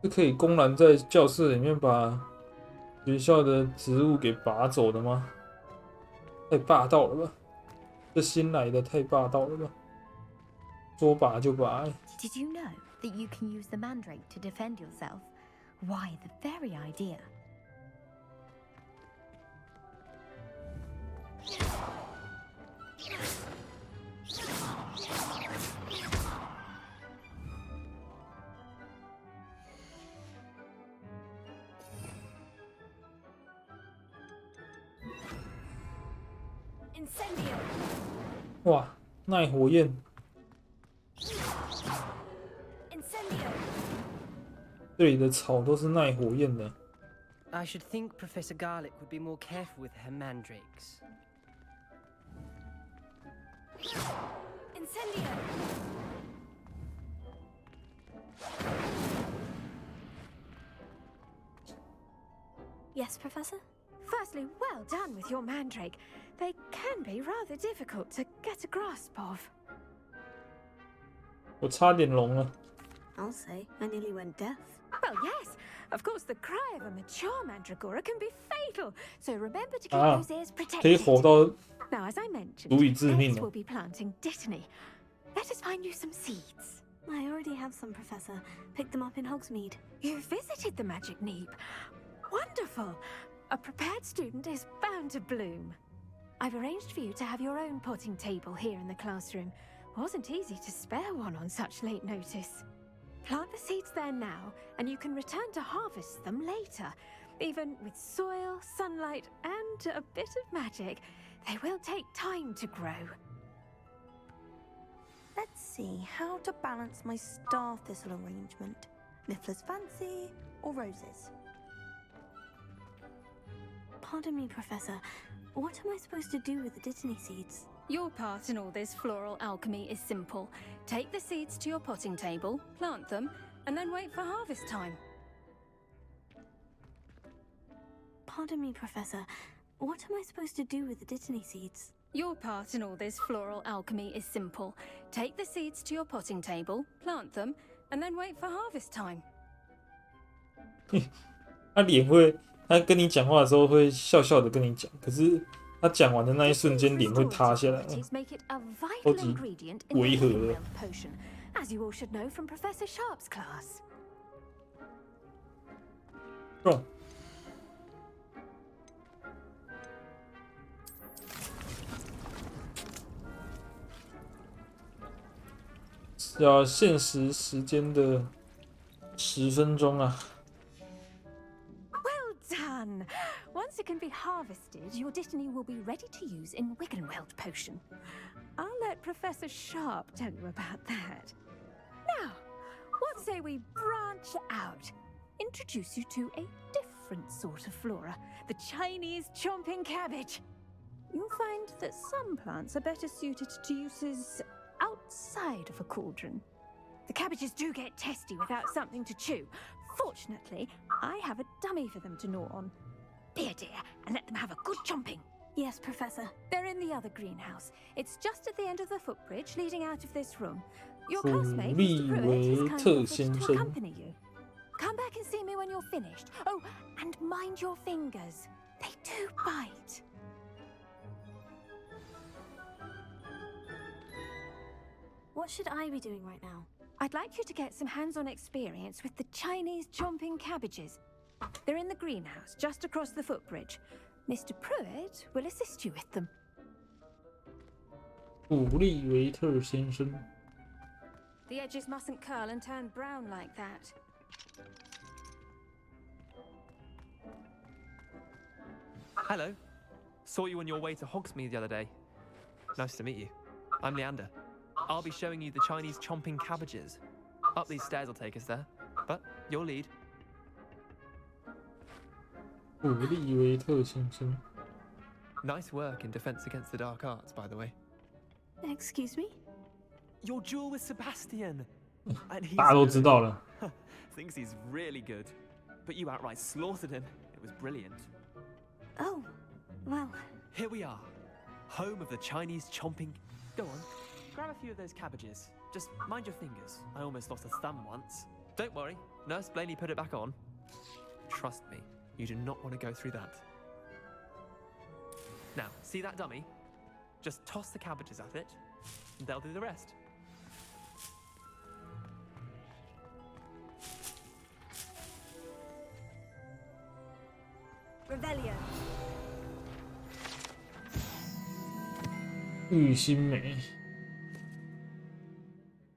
是可以公然在教室里面把学校的植物给拔走的吗？太霸道了吧！这新来的太霸道了吧！说拔就拔。Did you know that you can use the mandrake to defend yourself? Why, the very idea. Incendio! 哇，耐火焰！ Incendio! 这里的草都是耐火焰的。 I should think Professor Garlic would be more careful with her mandrakes. Incendio! Yes, Professor? Firstly, well done with your mandrake. They can be rather difficult to get a grasp of. 我差点聋了。 I'll say, I nearly went deaf. Well, yes. Of course, the cry of a mature mandragora can be fatal, so remember to keep those ears 可以 protected. 吼到 Now, as I mentioned, 足以致命 X 了 will be planting Dittany. Let us find you some seeds. I already have some, Professor. Picked them up in Hogsmeade. You visited the Magic Neep. Wonderful. A prepared student is bound to bloom. I've arranged for you to have your own potting table here in the classroom. Wasn't easy to spare one on such late notice. Plant the seeds there now, and you can return to harvest them later. Even with soil, sunlight, and a bit of magic, they will take time to grow. Let's see how to balance my star thistle arrangement. Niffler's fancy or roses? Pardon me, Professor. What am I supposed to do with the Dittany seeds? Your part in all this floral alchemy is simple. Take the seeds to your potting table, plant them, and then wait for harvest time. Pardon me, Professor. What am I supposed to do with the Dittany seeds? Your part in all this floral alchemy is simple. Take the seeds to your potting table, plant them, and then wait for harvest time. 他脸会，他跟你讲话的时候会笑笑的跟你讲，可是他讲完的那一瞬间脸会塌下来， Make it a 超 vital 级 ingredient in 违 the 和的。 Wingwell potion, as you all should know from Professor Sharp's class. 中。要限时时间的10分钟啊！ Well done! Once it can be harvested, your Dittany will be ready to use in Wiggenweld potion. I'll let Professor Sharp tell you about that. Now, what say we branch out? Introduce you to a different sort of flora, the Chinese chomping cabbage. You'll find that some plants are better suited to uses outside of a cauldron. The cabbages do get testy without something to chew. Fortunately, I have a dummy for them to gnaw on. Be a dear and let them have a good chomping. Yes, Professor. They're in the other greenhouse. It's just at the end of the footbridge leading out of this room. Your classmate, Mr. Pruitt, is kind enough to accompany you. Come back and see me when you're finished. Oh, and mind your fingers. They do bite. What should I be doing right now? I'd like you to get some hands-on experience with the Chinese chomping cabbages. They're in the greenhouse, just across the footbridge. Mr. Pruitt will assist you with them. 古利维特先生， The edges mustn't curl and turn brown like that. Hello. Saw you on your way to Hogsmeade the other day. Nice to meet you. I'm Leander. I'll be showing you the Chinese chomping cabbages. Up these stairs will take us there, but you'll lead. 古利维特先生， Nice work in Defense Against the Dark Arts, by the way. Excuse me? Your duel with Sebastian. And he's 大家都知道了。 Thinks he's really good. But you outright slaughtered him. It was brilliant. Oh, well. Here we are. Home of the Chinese chomping... Go on. Grab a few of those cabbages. Just mind your fingers. I almost lost a thumb once. Don't worry. Nurse Blaney put it back on. Trust me. You do not want to go through that. Now, see that dummy? Just toss the cabbages at it, and they'll do the rest. Revelio. 玉心梅，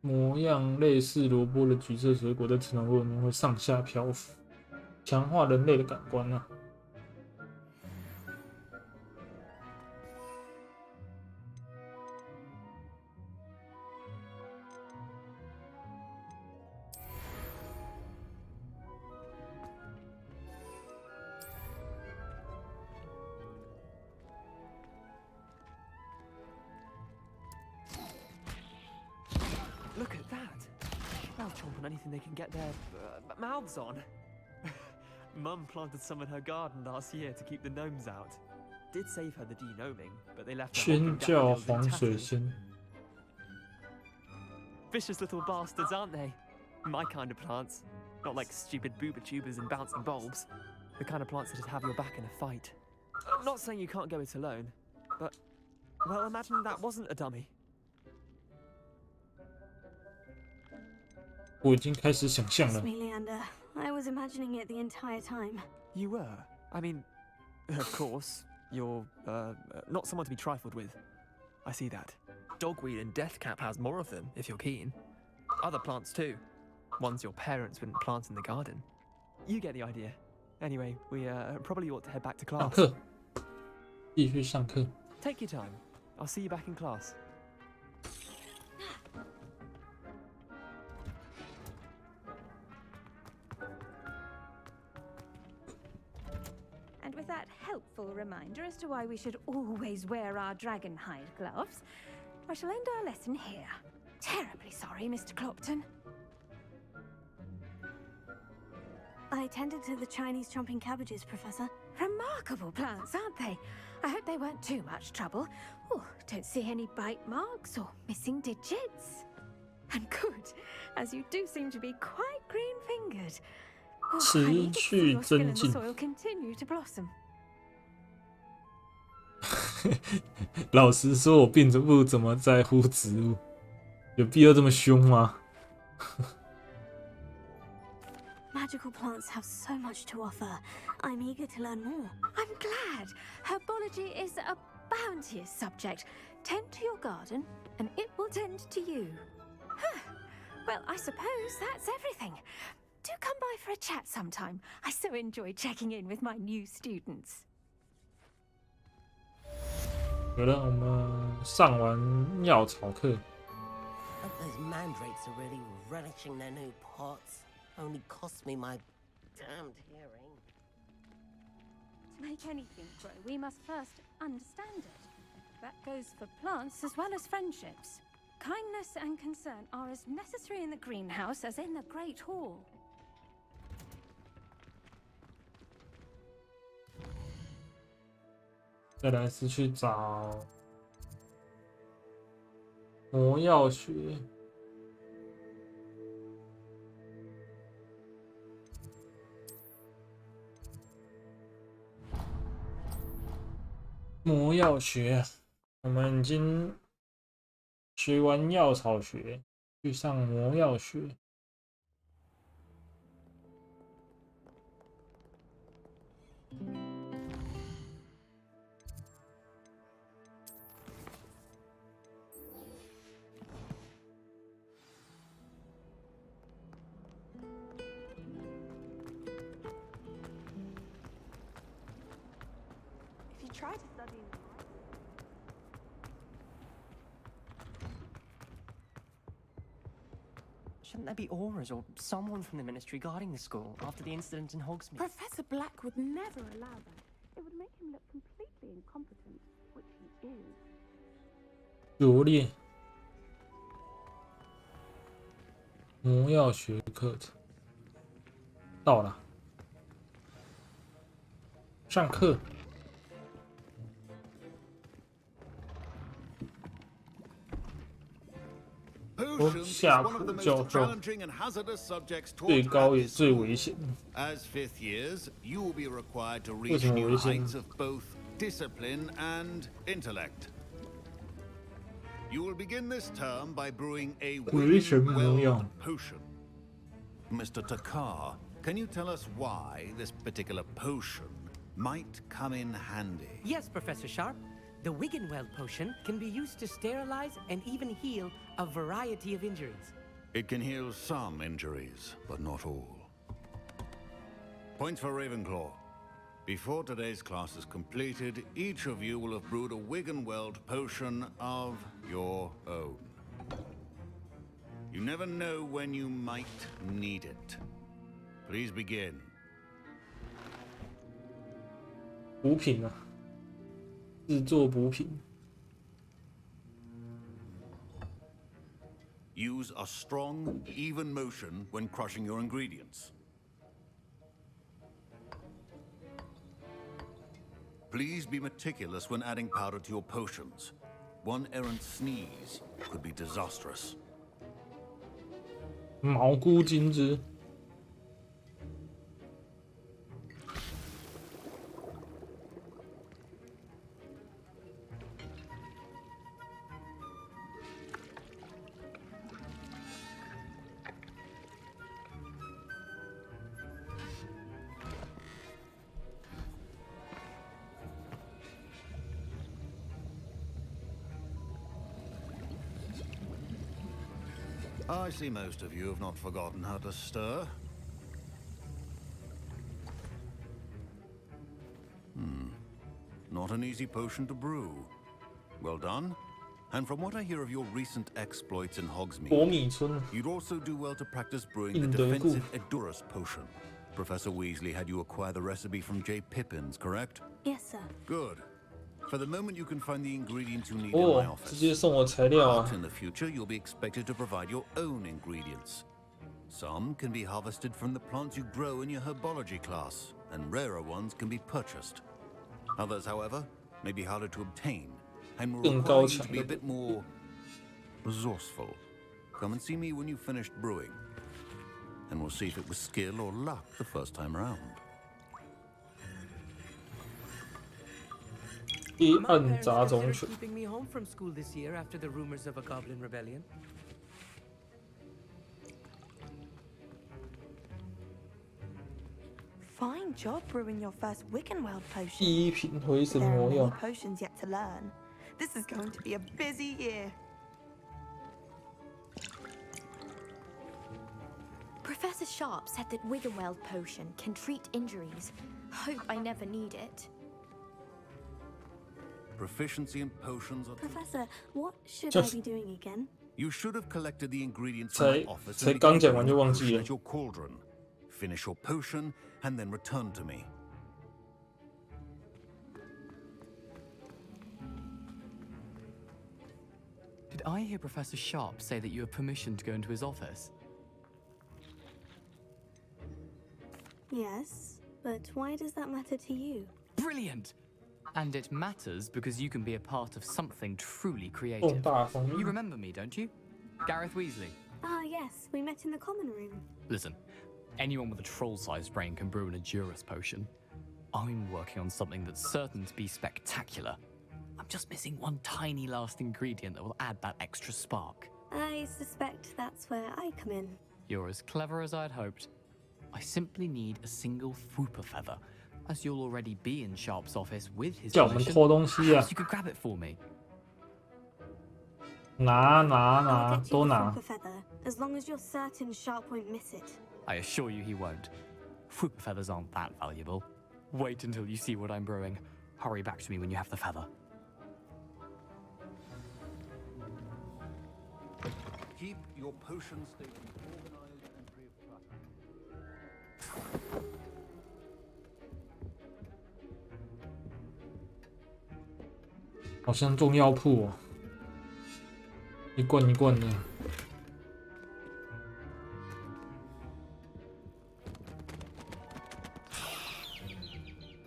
模样类似萝卜的橘色水果，在池塘路里面会上下漂浮，强化人类的感官啊。on anything they can get their mouths on. Mum planted some in her garden last year to keep the gnomes out. Did save her the denoming, but they left her宣教黄水仙。 Vicious little bastards, aren't they? My kind of plants. Not like stupid booba tubers and bouncing bulbs. The kind of plants that'd have your back in a fight. I'm not saying you can't go it alone, but, well, imagine that wasn't a dummy. 我已经开始想象了。 Trust me, Leander. I was imagining it the entire time. You were? I mean, of course, you're, not someone to be trifled with. I see that. Dogweed and deathcap has more of them, if you're keen. Other plants too. Ones your parents wouldn't plant in the garden. You get the idea. Anyway, we probably ought to head back to class. 上课，继续上课。 Take your time. I'll see you back in class. And with that helpful reminder as to why we should always wear our dragon hide gloves, I shall end our lesson here. Terribly sorry, Mr. Clopton. I tended to the Chinese chomping cabbages, Professor. Remarkable plants, aren't they? I hope they weren't too much trouble. Oh, don't see any bite marks or missing digits. And good, as you do seem to be quite green-fingered. Oh, I need to see your skill in the soil continue to blossom. 老实说，我并不怎么在乎植物，有必要这么凶吗？ Magical plants have so much to offer. I'm eager to learn more. I'm glad. Herbology is a bounteous subject. Tend to your garden, and it will tend to you. Well, I suppose that's everything. Do come by for a chat sometime. I so enjoy checking in with my new students. 有了，我们上完药草课。 Hope those mandrakes are really relishing their new pots. Only cost me my damned hearing. To make anything grow, we must first understand it. That goes for plants as well as friendships. Kindness and concern are as necessary in the greenhouse as in the Great Hall. 再来是去找魔药学。魔药学，我们已经学完药草学，去上魔药学。 If you try to study in the Shouldn't there be auras or someone from the ministry guarding the school after the incident in Hogsmeade? Professor Black would never allow that. It would make him look completely incompetent, which he is. 罗列魔药学课程到了，上课。 下普教授最高也最危险。 As fifth years, you will be required to reach new heights of both discipline and intellect. You will begin this term by brewing a well potion. Mr. Takar, can you tell us why this particular potion might come in handy? Yes, Professor Sharp. The Wiggenweld potion can be used to sterilize and even heal a variety of injuries. It can heal some injuries, but not all. Points for Ravenclaw. Before today's class is completed, each of you will have brewed a Wiggenweld potion of your own. You never know when you might need it. Please begin. 补品啊，制作补品。Use a strong, even motion when crushing your ingredients. Please be meticulous when adding powder to your potions. One errant sneeze could be disastrous. 蘑菇金枝。I see most of you have not forgotten how to stir. Not an easy potion to brew. Well done. And from what I hear of your recent exploits in Hogsmeade, you'd also do well to practice brewing the defensive Edurus potion. Professor Weasley had you acquire the recipe from J. Pippins, correct? Yes, sir. Good. For the moment, you can find the ingredients you need in my office. 直接送我材料啊。 But in the future, you'll be expected to provide your own ingredients. Some can be harvested from the plants you grow in your herbology class, and rarer ones can be purchased. Others, however, may be harder to obtain, and will require you to be a bit more resourceful. Come and see me when you've finished brewing, and we'll see if it was skill or luck the first time around. My parents considered keeping me home from school this year after the rumors of a goblin rebellion. Fine job brewing your first Wiggenweld potion. 第一品回神 There 魔 are 药 many。potions yet to learn. This is going to be a busy year. Professor Sharp said that Wiggenweld potion can treat injuries. Hope I never need it. Proficiency in potions are... Professor, what should I be doing again? You should have collected the ingredients from my office 才 and 刚 began 讲完 brewing 就 the 忘记 potion 了 at your cauldron. Finish your potion and then return to me. Did I hear Professor Sharp say that you have permission to go into his office? Yes, but why does that matter to you? Brilliant! And it matters because you can be a part of something truly creative. 大方 You remember me, don't you? Gareth Weasley. Ah, yes, we met in the common room. Listen, anyone with a troll-sized brain can brew an Edurus potion. I'm working on something that's certain to be spectacular. I'm just missing one tiny last ingredient that will add that extra spark. I suspect that's where I come in. You're as clever as I'd hoped. I simply need a single Fwooper feather, as you'll already be in Sharp's office with his 叫我们 permission. 偷东西啊 Perhaps you could grab it for me. 拿 I'll get you 都 the 拿 Fwooper feather, as long as you're certain Sharp won't miss it. I assure you he won't. Fwooper feathers aren't that valuable. Wait until you see what I'm brewing. Hurry back to me when you have the feather. Keep your potion stations organized and free of clutter. 好像中药铺哦，一罐一罐的。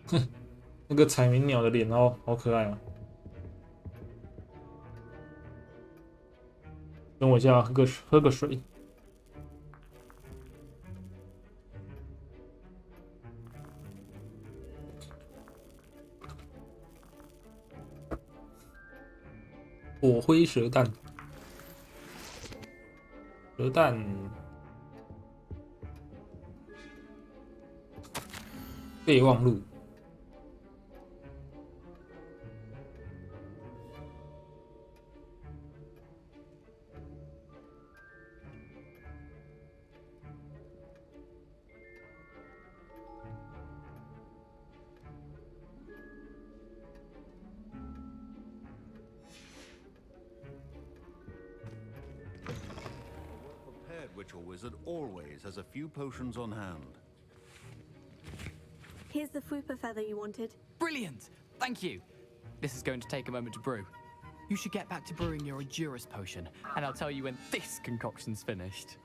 哼，那个彩鸣鸟的脸哦，好可爱啊！等我一下，喝个水。火灰蛇蛋，蛇蛋，备忘录。Witch or wizard always has a few potions on hand. Here's the Fwooper feather you wanted. Brilliant! Thank you. This is going to take a moment to brew. you should get back to brewing your Juris potion, and I'll tell you when this concoction's finished.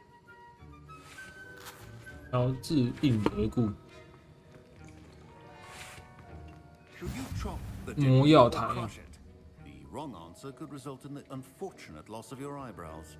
调制硬革固。 魔药台。 The wrong answer could result in the unfortunate loss of your eyebrows.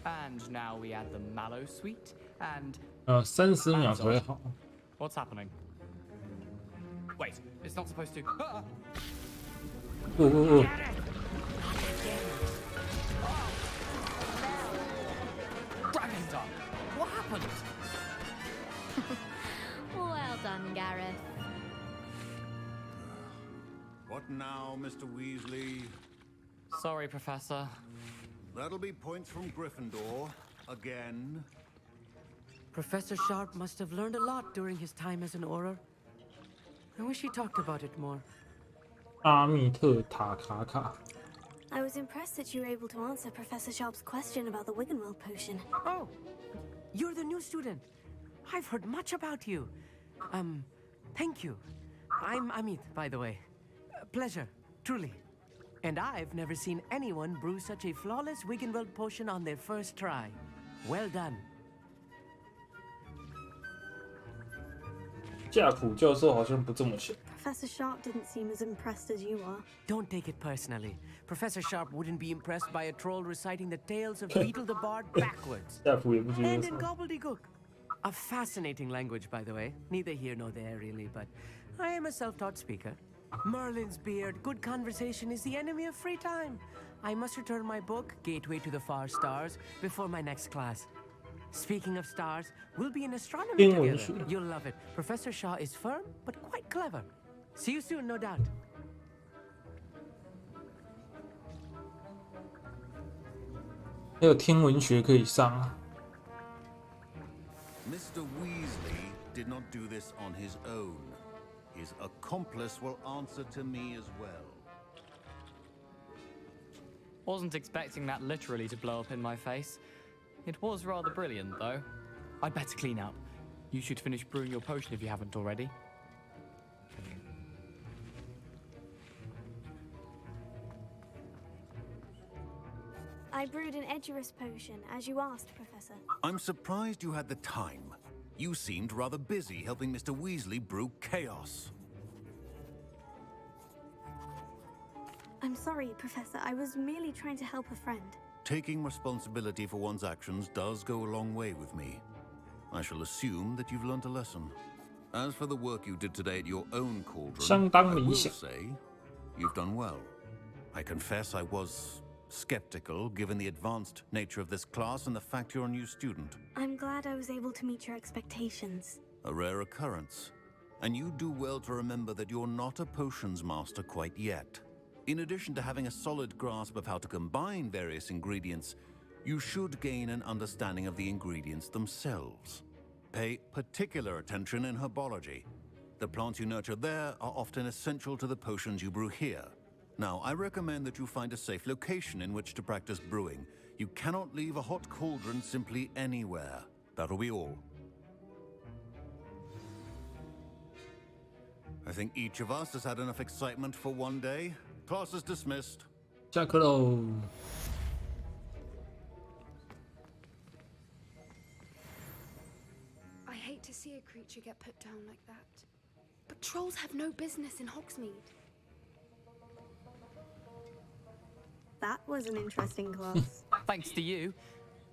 And now we add the mallow sweet and. 30秒才会好。 What's happening? Wait, it's not supposed to. Dragon done. What happened? Well done, Gareth. What now, Mr. Weasley? Sorry, Professor. That'll be points from Gryffindor again. Professor Sharp must have learned a lot during his time as an Auror. I wish he talked about it more. 阿密特塔卡卡。 I was impressed that you were able to answer Professor Sharp's question about the Wiggenweld potion. Oh, you're the new student. I've heard much about you. Thank you. I'm Amit, by the way. Pleasure, truly. And I've never seen anyone brew such a flawless Wiggenweld potion on their first try. Well done. 架普教授好像不这么想。 Professor Sharp didn't seem as impressed as you are. Don't take it personally. Professor Sharp wouldn't be impressed by a troll reciting the tales of Beetle the Bard backwards. 架普也不觉得 And 什 in 么。 gobbledygook. A fascinating language, by the way. Neither here nor there, really, but I am a self-taught speaker. Merlin's beard, good conversation is the enemy of free time. I must return my book, Gateway to the Far Stars, before my next class. Speaking of stars, we'll be in astronomy together. You'll love it. Professor Shaw is firm, but quite clever. See you soon, no doubt. 还有天文学可以上啊。 Mr. Weasley did not do this on his own. His accomplice will answer to me as well. Wasn't expecting that literally to blow up in my face. It was rather brilliant, though. I'd better clean up. You should finish brewing your potion if you haven't already. I brewed an Edurus potion, as you asked, Professor. I'm surprised you had the time. You seemed rather busy helping Mr. Weasley brew chaos. I'm sorry, Professor. I was merely trying to help a friend. Taking responsibility for one's actions does go a long way with me. I shall assume that you've learnt a lesson. As for the work you did today at your own cauldron, I will say you've done well. I confess I was skeptical given the advanced nature of this class and the fact you're a new student. I'm glad I was able to meet your expectations. A rare occurrence. And you do well to remember that you're not a potions master quite yet. In addition to having a solid grasp of how to combine various ingredients, you should gain an understanding of the ingredients themselves. Pay particular attention in herbology. The plants you nurture there are often essential to the potions you brew here. Now, I recommend that you find a safe location in which to practice brewing. You cannot leave a hot cauldron simply anywhere. That'll be all. I think each of us has had enough excitement for one day. Class is dismissed. 下课喽。 I hate to see a creature get put down like that. But trolls have no business in Hogsmeade. That was an interesting class. Thanks to you.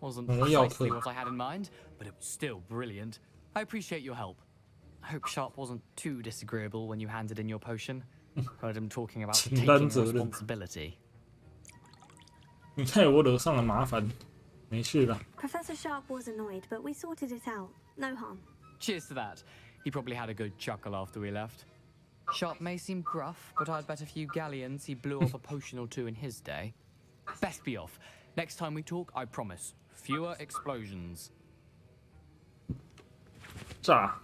Wasn't Oh, yeah, precisely okay. what I had in mind, but it was still brilliant. I appreciate your help. I hope Sharp wasn't too disagreeable when you handed in your potion. Heard him talking about taking responsibility. 你害我惹上了麻烦，没事了。 Professor Sharp was annoyed, but we sorted it out. No harm. Cheers to that. He probably had a good chuckle after we left. Sharp may seem gruff, but I'd bet a few galleons he blew off a potion or two in his day. Best be off. Next time we talk, I promise, fewer explosions. 炸，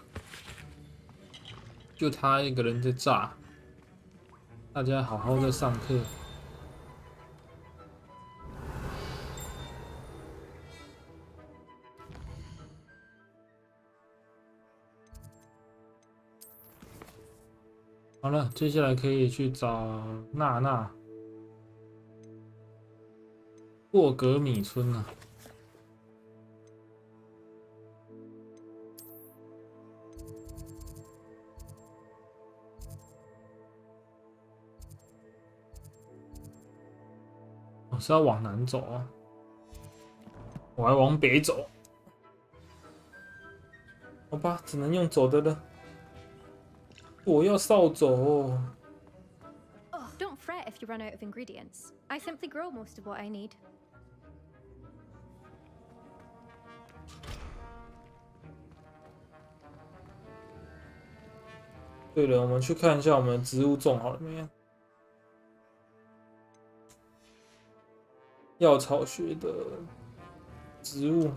就他一个人在炸，大家好好的上课。好了，接下来可以去找娜娜。霍格米村啊。我是要往南走啊，我还往北走。好吧，只能用走的了。我要扫帚哦。Don't fret if you run out of ingredients. I simply grow most of what I need. 对了，我们去看一下我们的植物种好了没有？药草学的植物。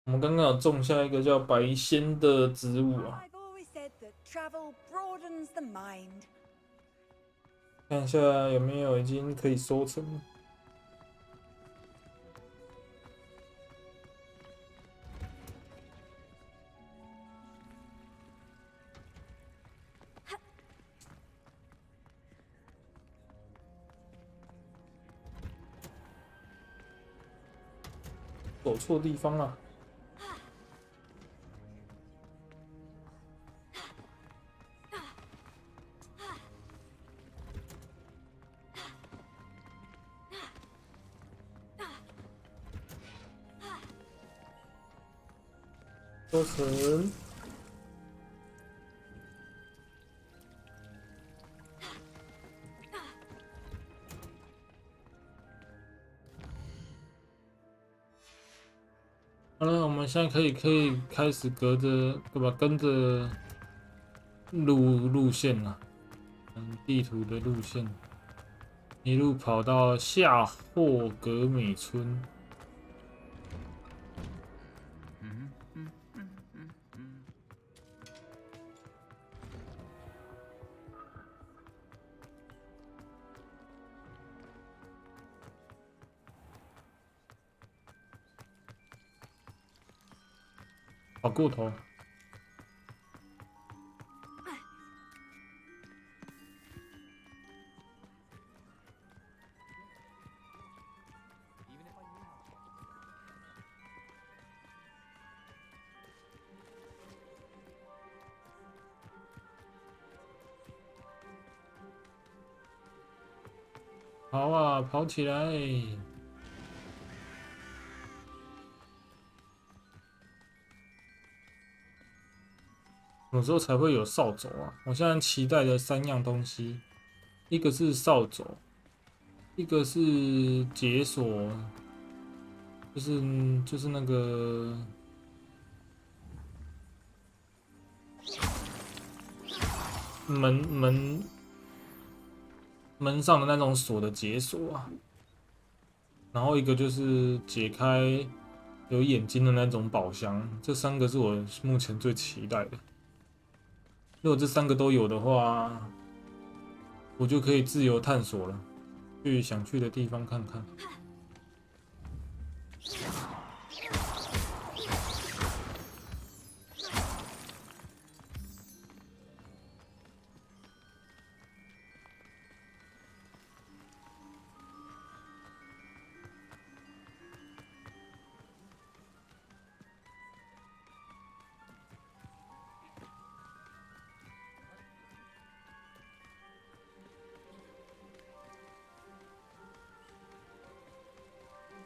我们刚刚有种下一个叫白仙的植物啊。看一下有没有已经可以收成了。走错地方了。收成。好了，我们现在可以开始跟着路线了，地图的路线，一路跑到下霍格美村。跑过头。跑啊，跑起来！什么时候才会有扫帚啊？我现在期待的3样东西，一个是扫帚，一个是解锁，就是那个门上的那种锁的解锁啊，然后一个就是解开有眼睛的那种宝箱，这3个是我目前最期待的。如果这3个都有的话，我就可以自由探索了，去想去的地方看看。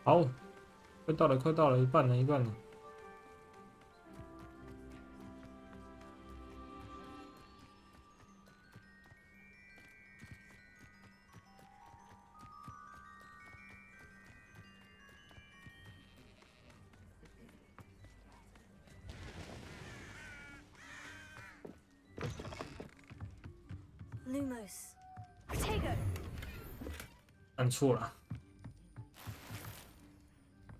好，快到了，快到了，一半了，一半了。Lumos. Protego. 按错了。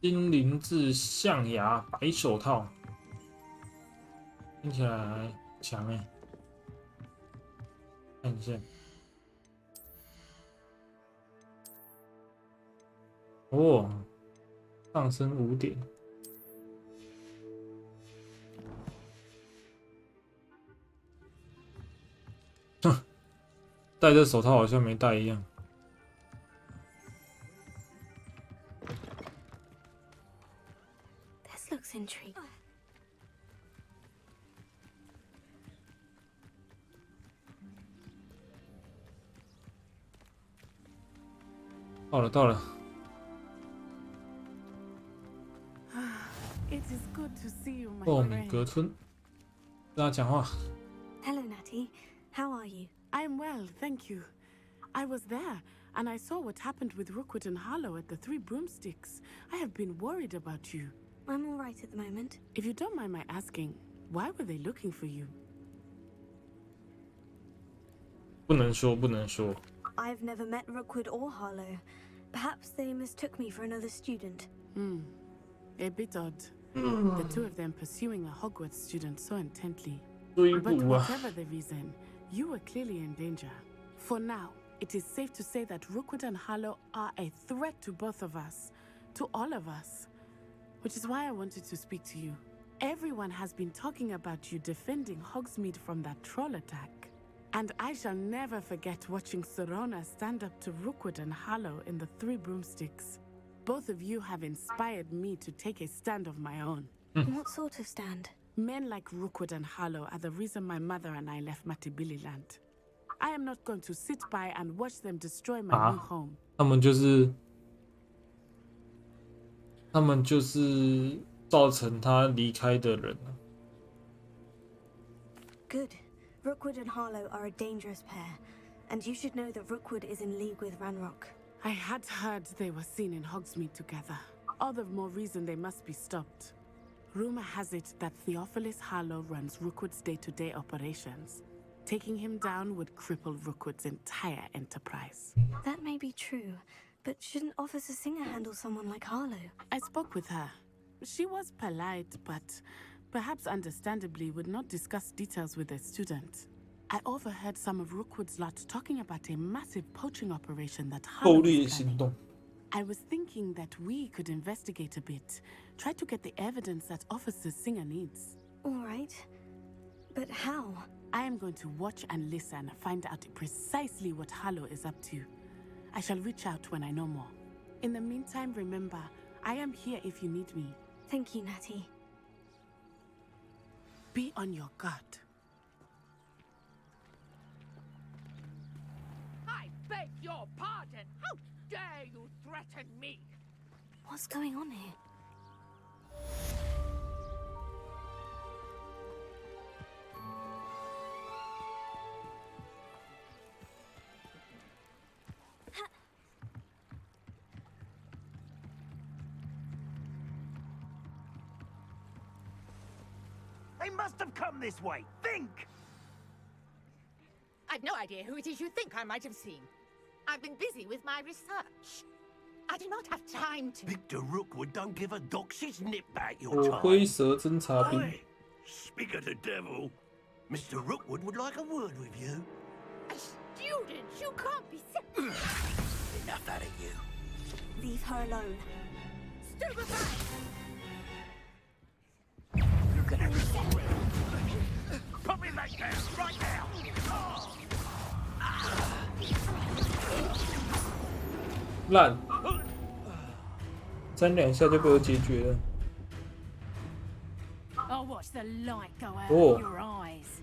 精灵质象牙白手套，听起来强哎。看一下。哦，上升5点。哼，戴着手套好像没戴一样。This looks intriguing. 到了。It is good to see you, my 霍米 friend. 格村，跟他讲话。Hello, Natty. How are you? I'm well, thank you. I was there, and I saw what happened with Rookwood and Harlow at the Three Broomsticks. I have been worried about you. I'm all right at the moment. If you don't mind my asking, why were they looking for you? 不能说。 I've never met Rookwood or Harlow. Perhaps they mistook me for another student. A bit odd. The two of them pursuing a Hogwarts student so intently. 追 But 捕啊！ whatever the reason, you were clearly in danger. For now, it is safe to say that Rookwood and Harlow are a threat to both of us, to all of us. Which is why I wanted to speak to you. Everyone has been talking about you defending Hogsmeade from that troll attack. And I shall never forget watching Serona stand up to Rookwood and Harlow in the Three Broomsticks. Both of you have inspired me to take a stand of my own. What sort of stand? Men like Rookwood and Harlow are the reason my mother and I left Matabeleland. I am not going to sit by and watch them destroy my new home. 他们就是造成他离开的人。 Good. Rookwood and Harlow are a dangerous pair, and you should know that Rookwood is in league with Ranrock. I had heard they were seen in Hogsmeade together. All the more reason they must be stopped. Rumor has it that Theophilus Harlow runs Rookwood's day-to-day operations. Taking him down would cripple Rookwood's entire enterprise. That may be true, but shouldn't Officer Singer handle someone like Harlow? I spoke with her. She was polite, but perhaps understandably would not discuss details with a student. I overheard some of Rookwood's lot talking about a massive poaching operation that Harlow is planning. I was thinking that we could investigate a bit, try to get the evidence that Officer Singer needs. All right, but how? I am going to watch and listen, find out precisely what Harlow is up to. I shall reach out when I know more. In the meantime, remember, I am here if you need me. Thank you, Natty. Be on your guard. I beg your pardon. How dare you threaten me? What's going on here? They must have come this way. Think! I've no idea who it is you think I might have seen. I've been busy with my research. I do not have time to... Victor Rookwood don't give a doxy's nip back your 火 time. 灰蛇侦察兵。 Oi, speak of the devil. Mr. Rookwood would like a word with you. A student? You can't be... Enough out of you. Leave her alone. Stupefy! You're gonna regret it. Put me back down, right now. 烂，3两下就被我解决了。 I'll watch the light go out Oh. of your eyes.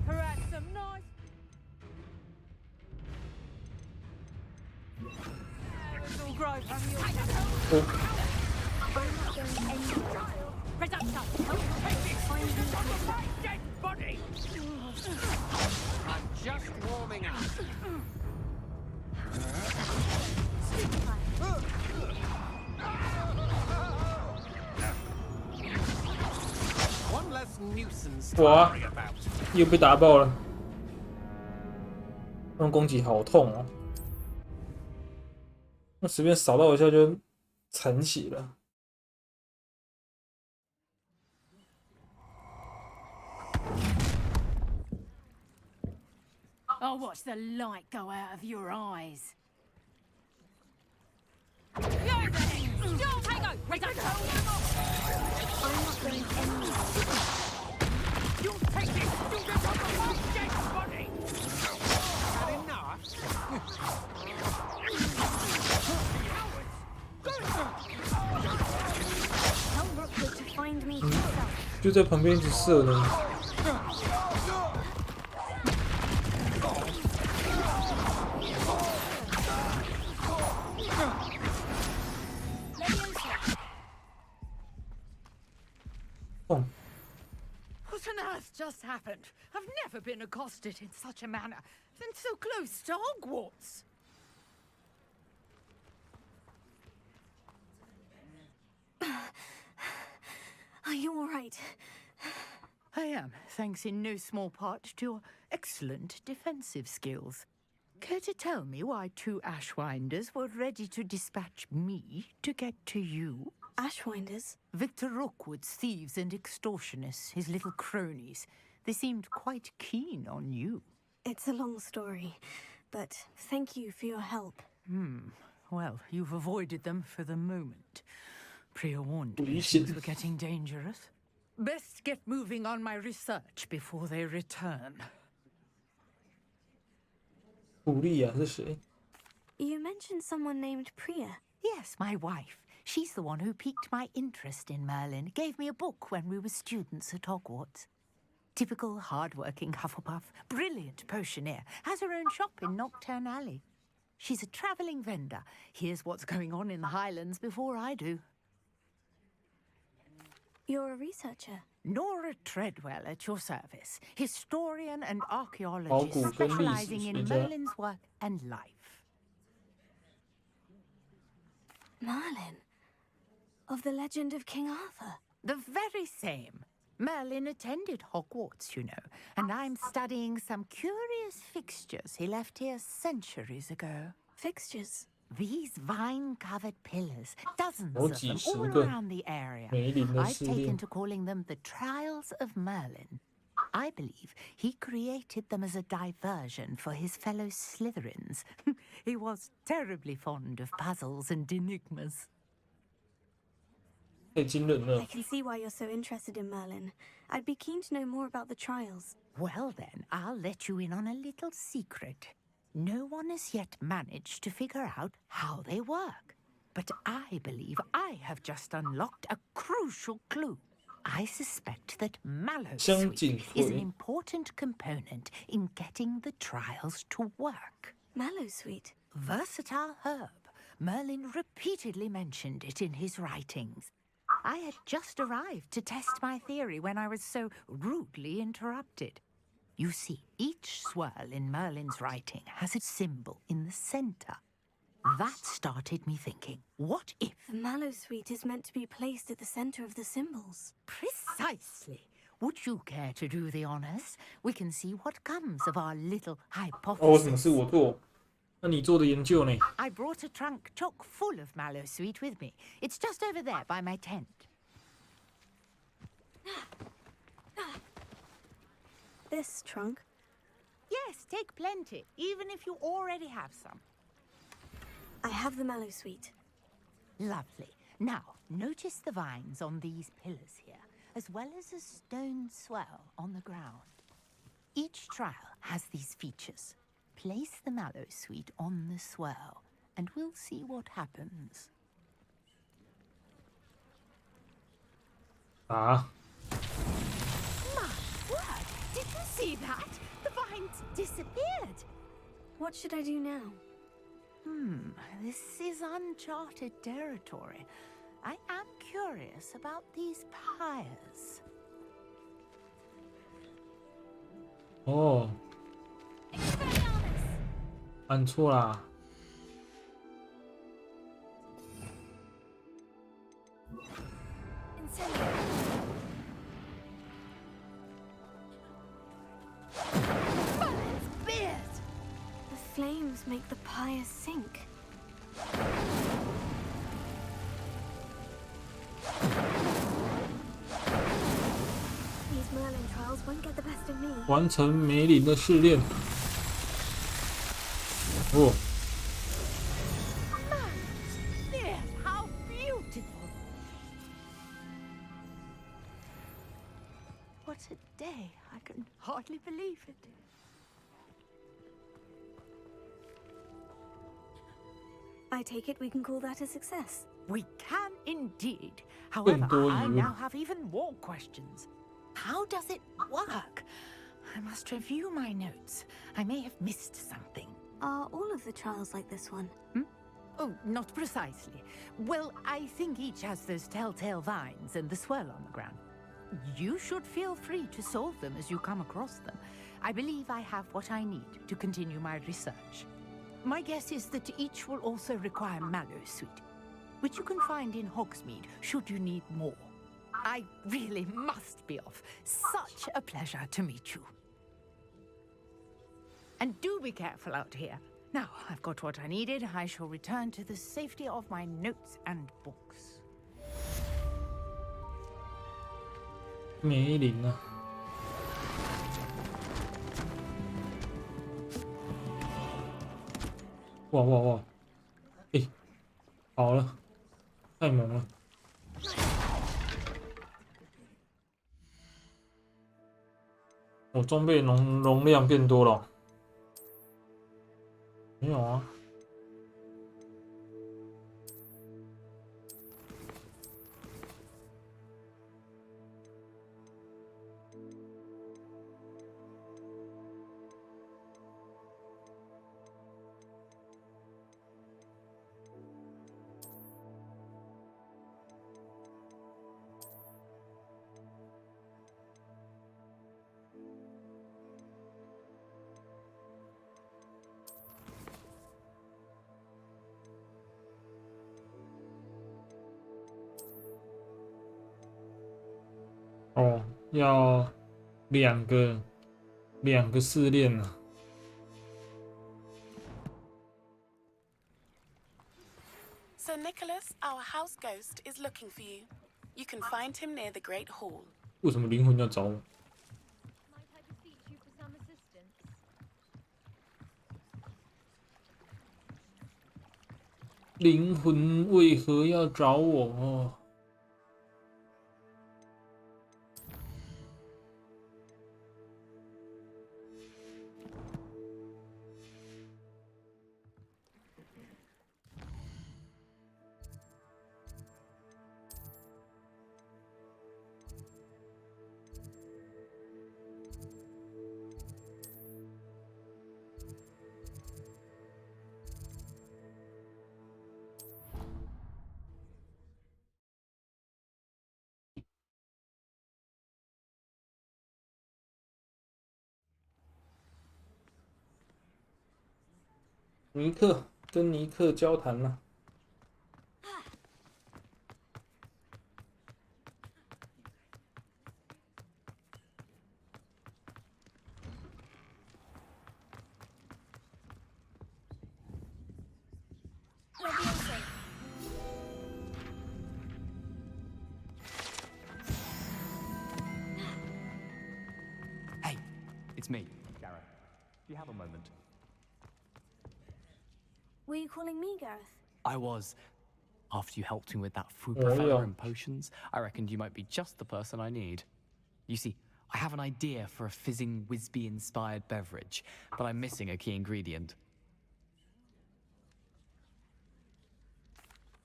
Perhaps some nice... It'll grow from your... Presumption! Dead body! I'm just warming up. nuisance 哇 to worry about. 又被打爆了，那种攻击好痛哦！那随便扫到一下就残血了。 I'll watch the light go out of your eyes. Don't hang on! Wait, don't go! I'm not going anywhere. You'll take this! You'll get on the one dead body! Had enough? Tell Rookwood to find me himself. 就在旁边一直射呢。 What on earth just happened? I've never been accosted in such a manner, and so close to Hogwarts. Are you all right? I am, thanks in no small part to your excellent defensive skills. Care to tell me why 2 Ashwinders were ready to dispatch me to get to you? Ashwinders? Victor Rookwood's thieves and extortionists, his little cronies. They seemed quite keen on you. It's a long story, but thank you for your help. Well, you've avoided them for the moment. Pre-warned me things were getting dangerous. Best get moving on my research before they return. 狐狸啊，是谁？ You mentioned someone named Priya. Yes, my wife. She's the one who piqued my interest in Merlin, gave me a book when we were students at Hogwarts. Typical hard-working Hufflepuff, brilliant potioneer, has her own shop in Nocturne Alley. She's a travelling vendor, hears what's going on in the Highlands before I do. You're a researcher. Nora Treadwell at your service, historian and archaeologist specializing in Merlin's work and life. Merlin? Of the legend of King Arthur? The very same. Merlin attended Hogwarts, you know, and I'm studying some curious fixtures he left here centuries ago. Fixtures? These vine-covered pillars, dozens of them all around the area. I've taken to calling them the Trials of Merlin. I believe he created them as a diversion for his fellow Slytherins. He was terribly fond of puzzles and enigmas. I can see why you're so interested in Merlin. I'd be keen to know more about the trials. Well then, I'll let you in on a little secret. No one has yet managed to figure out how they work. But I believe I have just unlocked a crucial clue. I suspect that Mallowsweet is an important component in getting the trials to work. Mallowsweet? Versatile herb. Merlin repeatedly mentioned it in his writings. I had just arrived to test my theory when I was so rudely interrupted. You see, each swirl in Merlin's writing has a symbol in the center. That started me thinking, what if... The Mallowsweet is meant to be placed at the center of the symbols. Precisely. Would you care to do the honors? We can see what comes of our little hypothesis. I brought a trunk chock full of Mallowsweet with me. It's just over there by my tent. This trunk? Yes, take plenty, even if you already have some. I have the Mallowsweet. Lovely. Now, notice the vines on these pillars here, as well as a stone swell on the ground. Each trial has these features. Place the Mallowsweet on the swirl, and we'll see what happens. Ah. My word! Did you see that? The vines disappeared. What should I do now? This is uncharted territory. I am curious about these pyres. Oh. 按错啦。flames make the pyre sink. These Merlin trials won't get the best of me. 完成梅林的试炼。哦。 How beautiful! What a day! I can hardly believe it. I take it we can call that a success. We can indeed. However, I now have even more questions. How does it work? I must review my notes. I may have missed something. Are all of the trials like this one? Oh, not precisely. Well, I think each has those telltale vines and the swirl on the ground. You should feel free to solve them as you come across them. I believe I have what I need to continue my research. My guess is that each will also require Mallowsweet, which you can find in Hogsmeade should you need more. I really must be off. Such a pleasure to meet you. And do be careful out here. Now, I've got what I needed. I shall return to the safety of my notes and books. 梅林啊！哇哇哇！哎，好了，太猛了！我装备容量变多了。没有啊。哦，要两个试炼啊。 Sir Nicholas, our house ghost, is looking for you. You can find him near the Great Hall. 为什么灵魂要找我？灵魂为何要找我？ 尼克跟尼克交谈了。Hey, it's me, Gareth. Do you have a moment? Were you calling me, Gareth? I was. After you helped me with that fruit professor and potions, I reckoned you might be just the person I need. You see, I have an idea for a fizzing Wisby-inspired beverage, but I'm missing a key ingredient.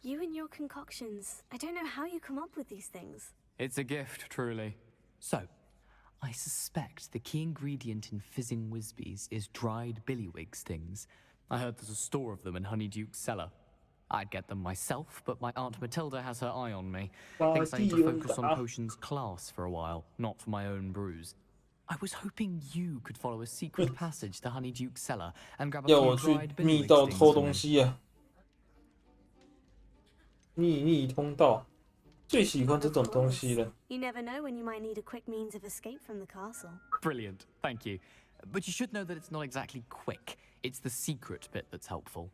You and your concoctions. I don't know how you come up with these things. It's a gift, truly. So, I suspect the key ingredient in fizzing Wisbies is dried billywig stings. I heard there's a store of them in Honeyduke's cellar. I'd get them myself, but my Aunt Matilda has her eye on me. Thinks I need to focus on potions class for a while, not for my own brews. I was hoping you could follow a secret passage to Honeyduke's cellar and grab a few dried billywig stings for me. 秘密通道，最喜欢这种东西了。You never know when you might need a quick means of escape from the castle. Brilliant, thank you. But you should know that it's not exactly quick. It's the secret bit that's helpful.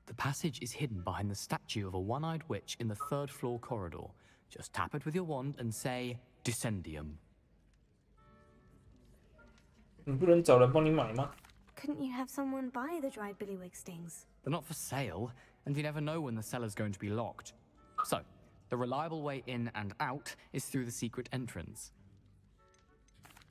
The passage is hidden behind the statue of a one-eyed witch in the 3rd floor corridor. Just tap it with your wand and say, Descendium. 你不能找人帮你买吗？ Couldn't you have someone buy the dried billywig stings? They're not for sale, and you never know when the cellar's going to be locked. So, the reliable way in and out is through the secret entrance.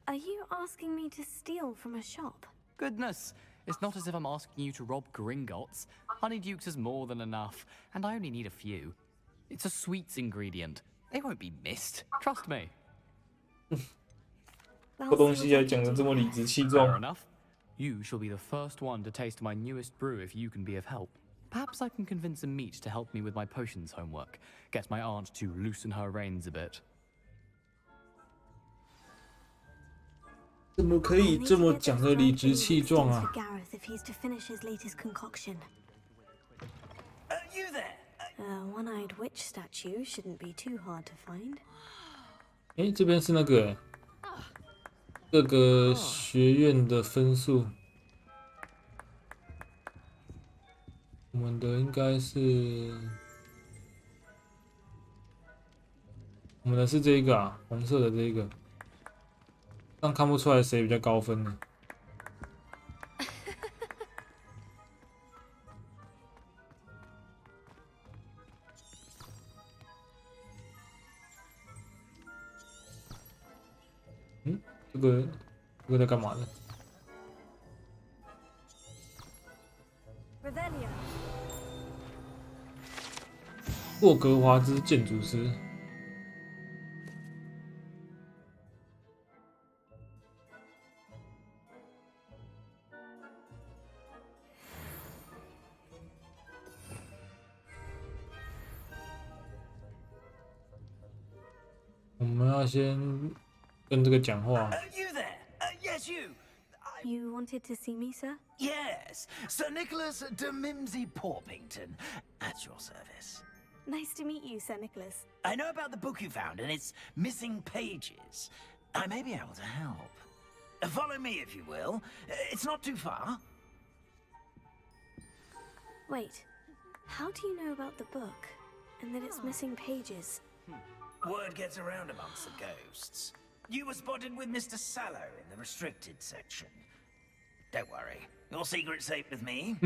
Are you asking me to steal from a shop? Goodness, it's not as if I'm asking you to rob Gringotts. Honeydukes is more than enough, and I only need a few. It's a sweets ingredient. They won't be missed. Trust me. 这东西还讲得这么理直气壮。 Fair enough. You shall be the first one to taste my newest brew if you can be of help. Perhaps I can convince a meat to help me with my potions homework. Get my aunt to loosen her reins a bit. 怎么可以这么讲的理直气壮啊？ Gareth if he's to finish his latest concoction. You there? A one-eyed witch statue shouldn't be too hard to find. 哎，这边是那个各个学院的分数，我们的应该是我们的是这一个啊，红色的这一个，但看不出来谁比较高分呢。这个在干嘛呢？ 霍格华兹建筑师。我们要先跟这个讲话。 You there? Yes, you. You wanted to see me, sir? Yes, Sir Nicholas de Mimsy Porpington, at your service. Nice to meet you, Sir Nicholas. I know about the book you found and its missing pages. I may be able to help. Follow me, if you will. It's not too far. Wait, how do you know about the book and that it's missing pages? Word gets around amongst the ghosts. You were spotted with Mr. Sallow in the restricted section. Don't worry, your secret's safe with me.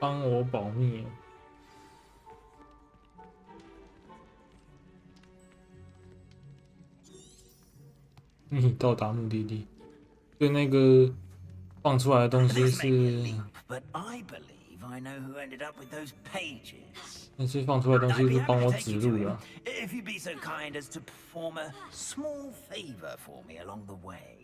帮我保密。你到达目的地，对那个放出来的东西是。 But I believe I know who ended up with those pages. 那些放出来的东西是帮我指路的。 If you'd be so kind as to perform a small favor for me along the way.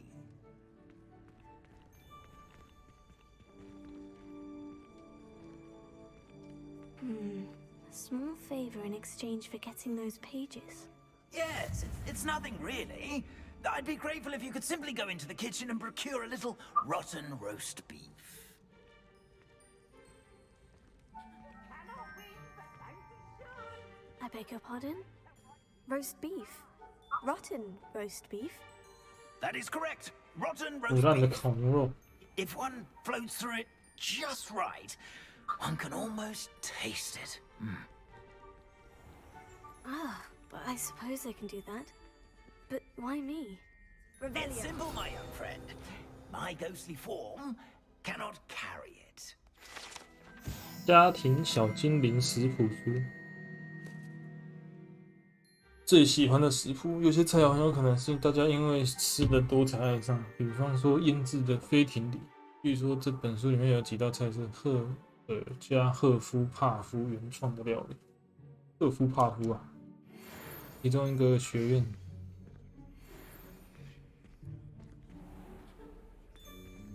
A small favor in exchange for getting those pages. Yes, it's nothing really. I'd be grateful if you could simply go into the kitchen and procure a little rotten roast beef. I beg your pardon? Roast beef? Rotten roast beef? That is correct. Rotten roast beef. 烤牛肉。 If one floats through it just right, one can almost taste it. Ah, but I suppose I can do that. But why me? It's simple, my young friend. My ghostly form cannot carry it. 家庭小精灵食谱书。 最喜欢的食谱，有些菜肴很有可能是大家因为吃的多才爱上，比方说腌制的飞艇里。据说这本书里面有几道菜是赫尔加赫夫帕夫原创的料理。赫夫帕夫啊，其中一个学院。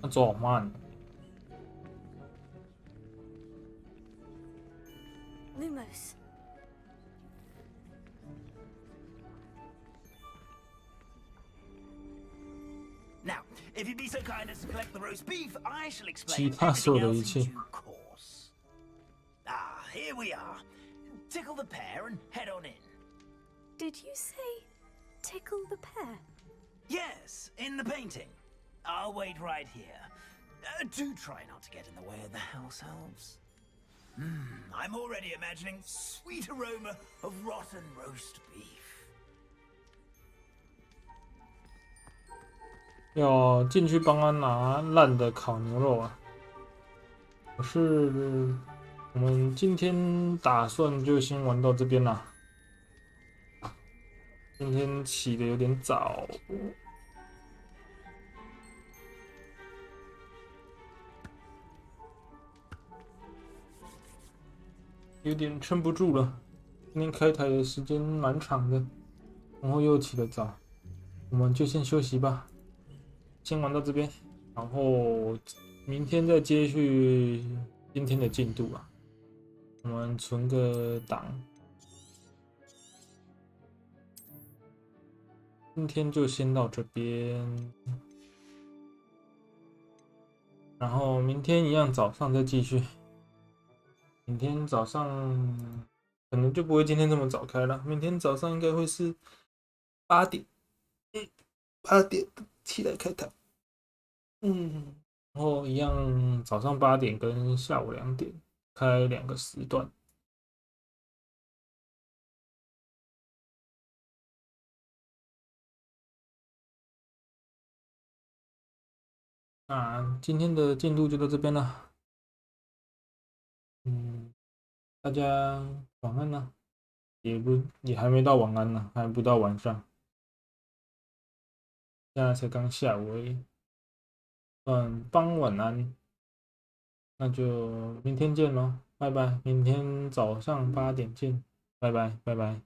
那走好慢。 Lumos. Now, if you'd be so kind as to collect the roast beef, I shall explain everything else in due course. Ah, here we are. Tickle the pear and head on in. Did you say tickle the pear? Yes, in the painting. I'll wait right here. Do try not to get in the way of the house elves. I'm already imagining sweet aroma of rotten roast beef. 要进去帮他拿烂的烤牛肉啊！我们今天打算就先玩到这边啦。今天起的有点早。有点撑不住了，今天开台的时间蛮长的，然后又起得早，我们就先休息吧，先玩到这边，然后明天再接续今天的进度啊。我们存个档，今天就先到这边，然后明天一样早上再继续。明天早上可能就不会今天这么早开了，明天早上应该会是8点，8点起来开台，然后一样早上8点跟下午2点开2个时段。那今天的进度就到这边了。大家晚安呢，也还没到晚安呢，还不到晚上，现在才刚下午而已。傍晚安，那就明天见咯，拜拜，明天早上8点见，拜拜，拜拜。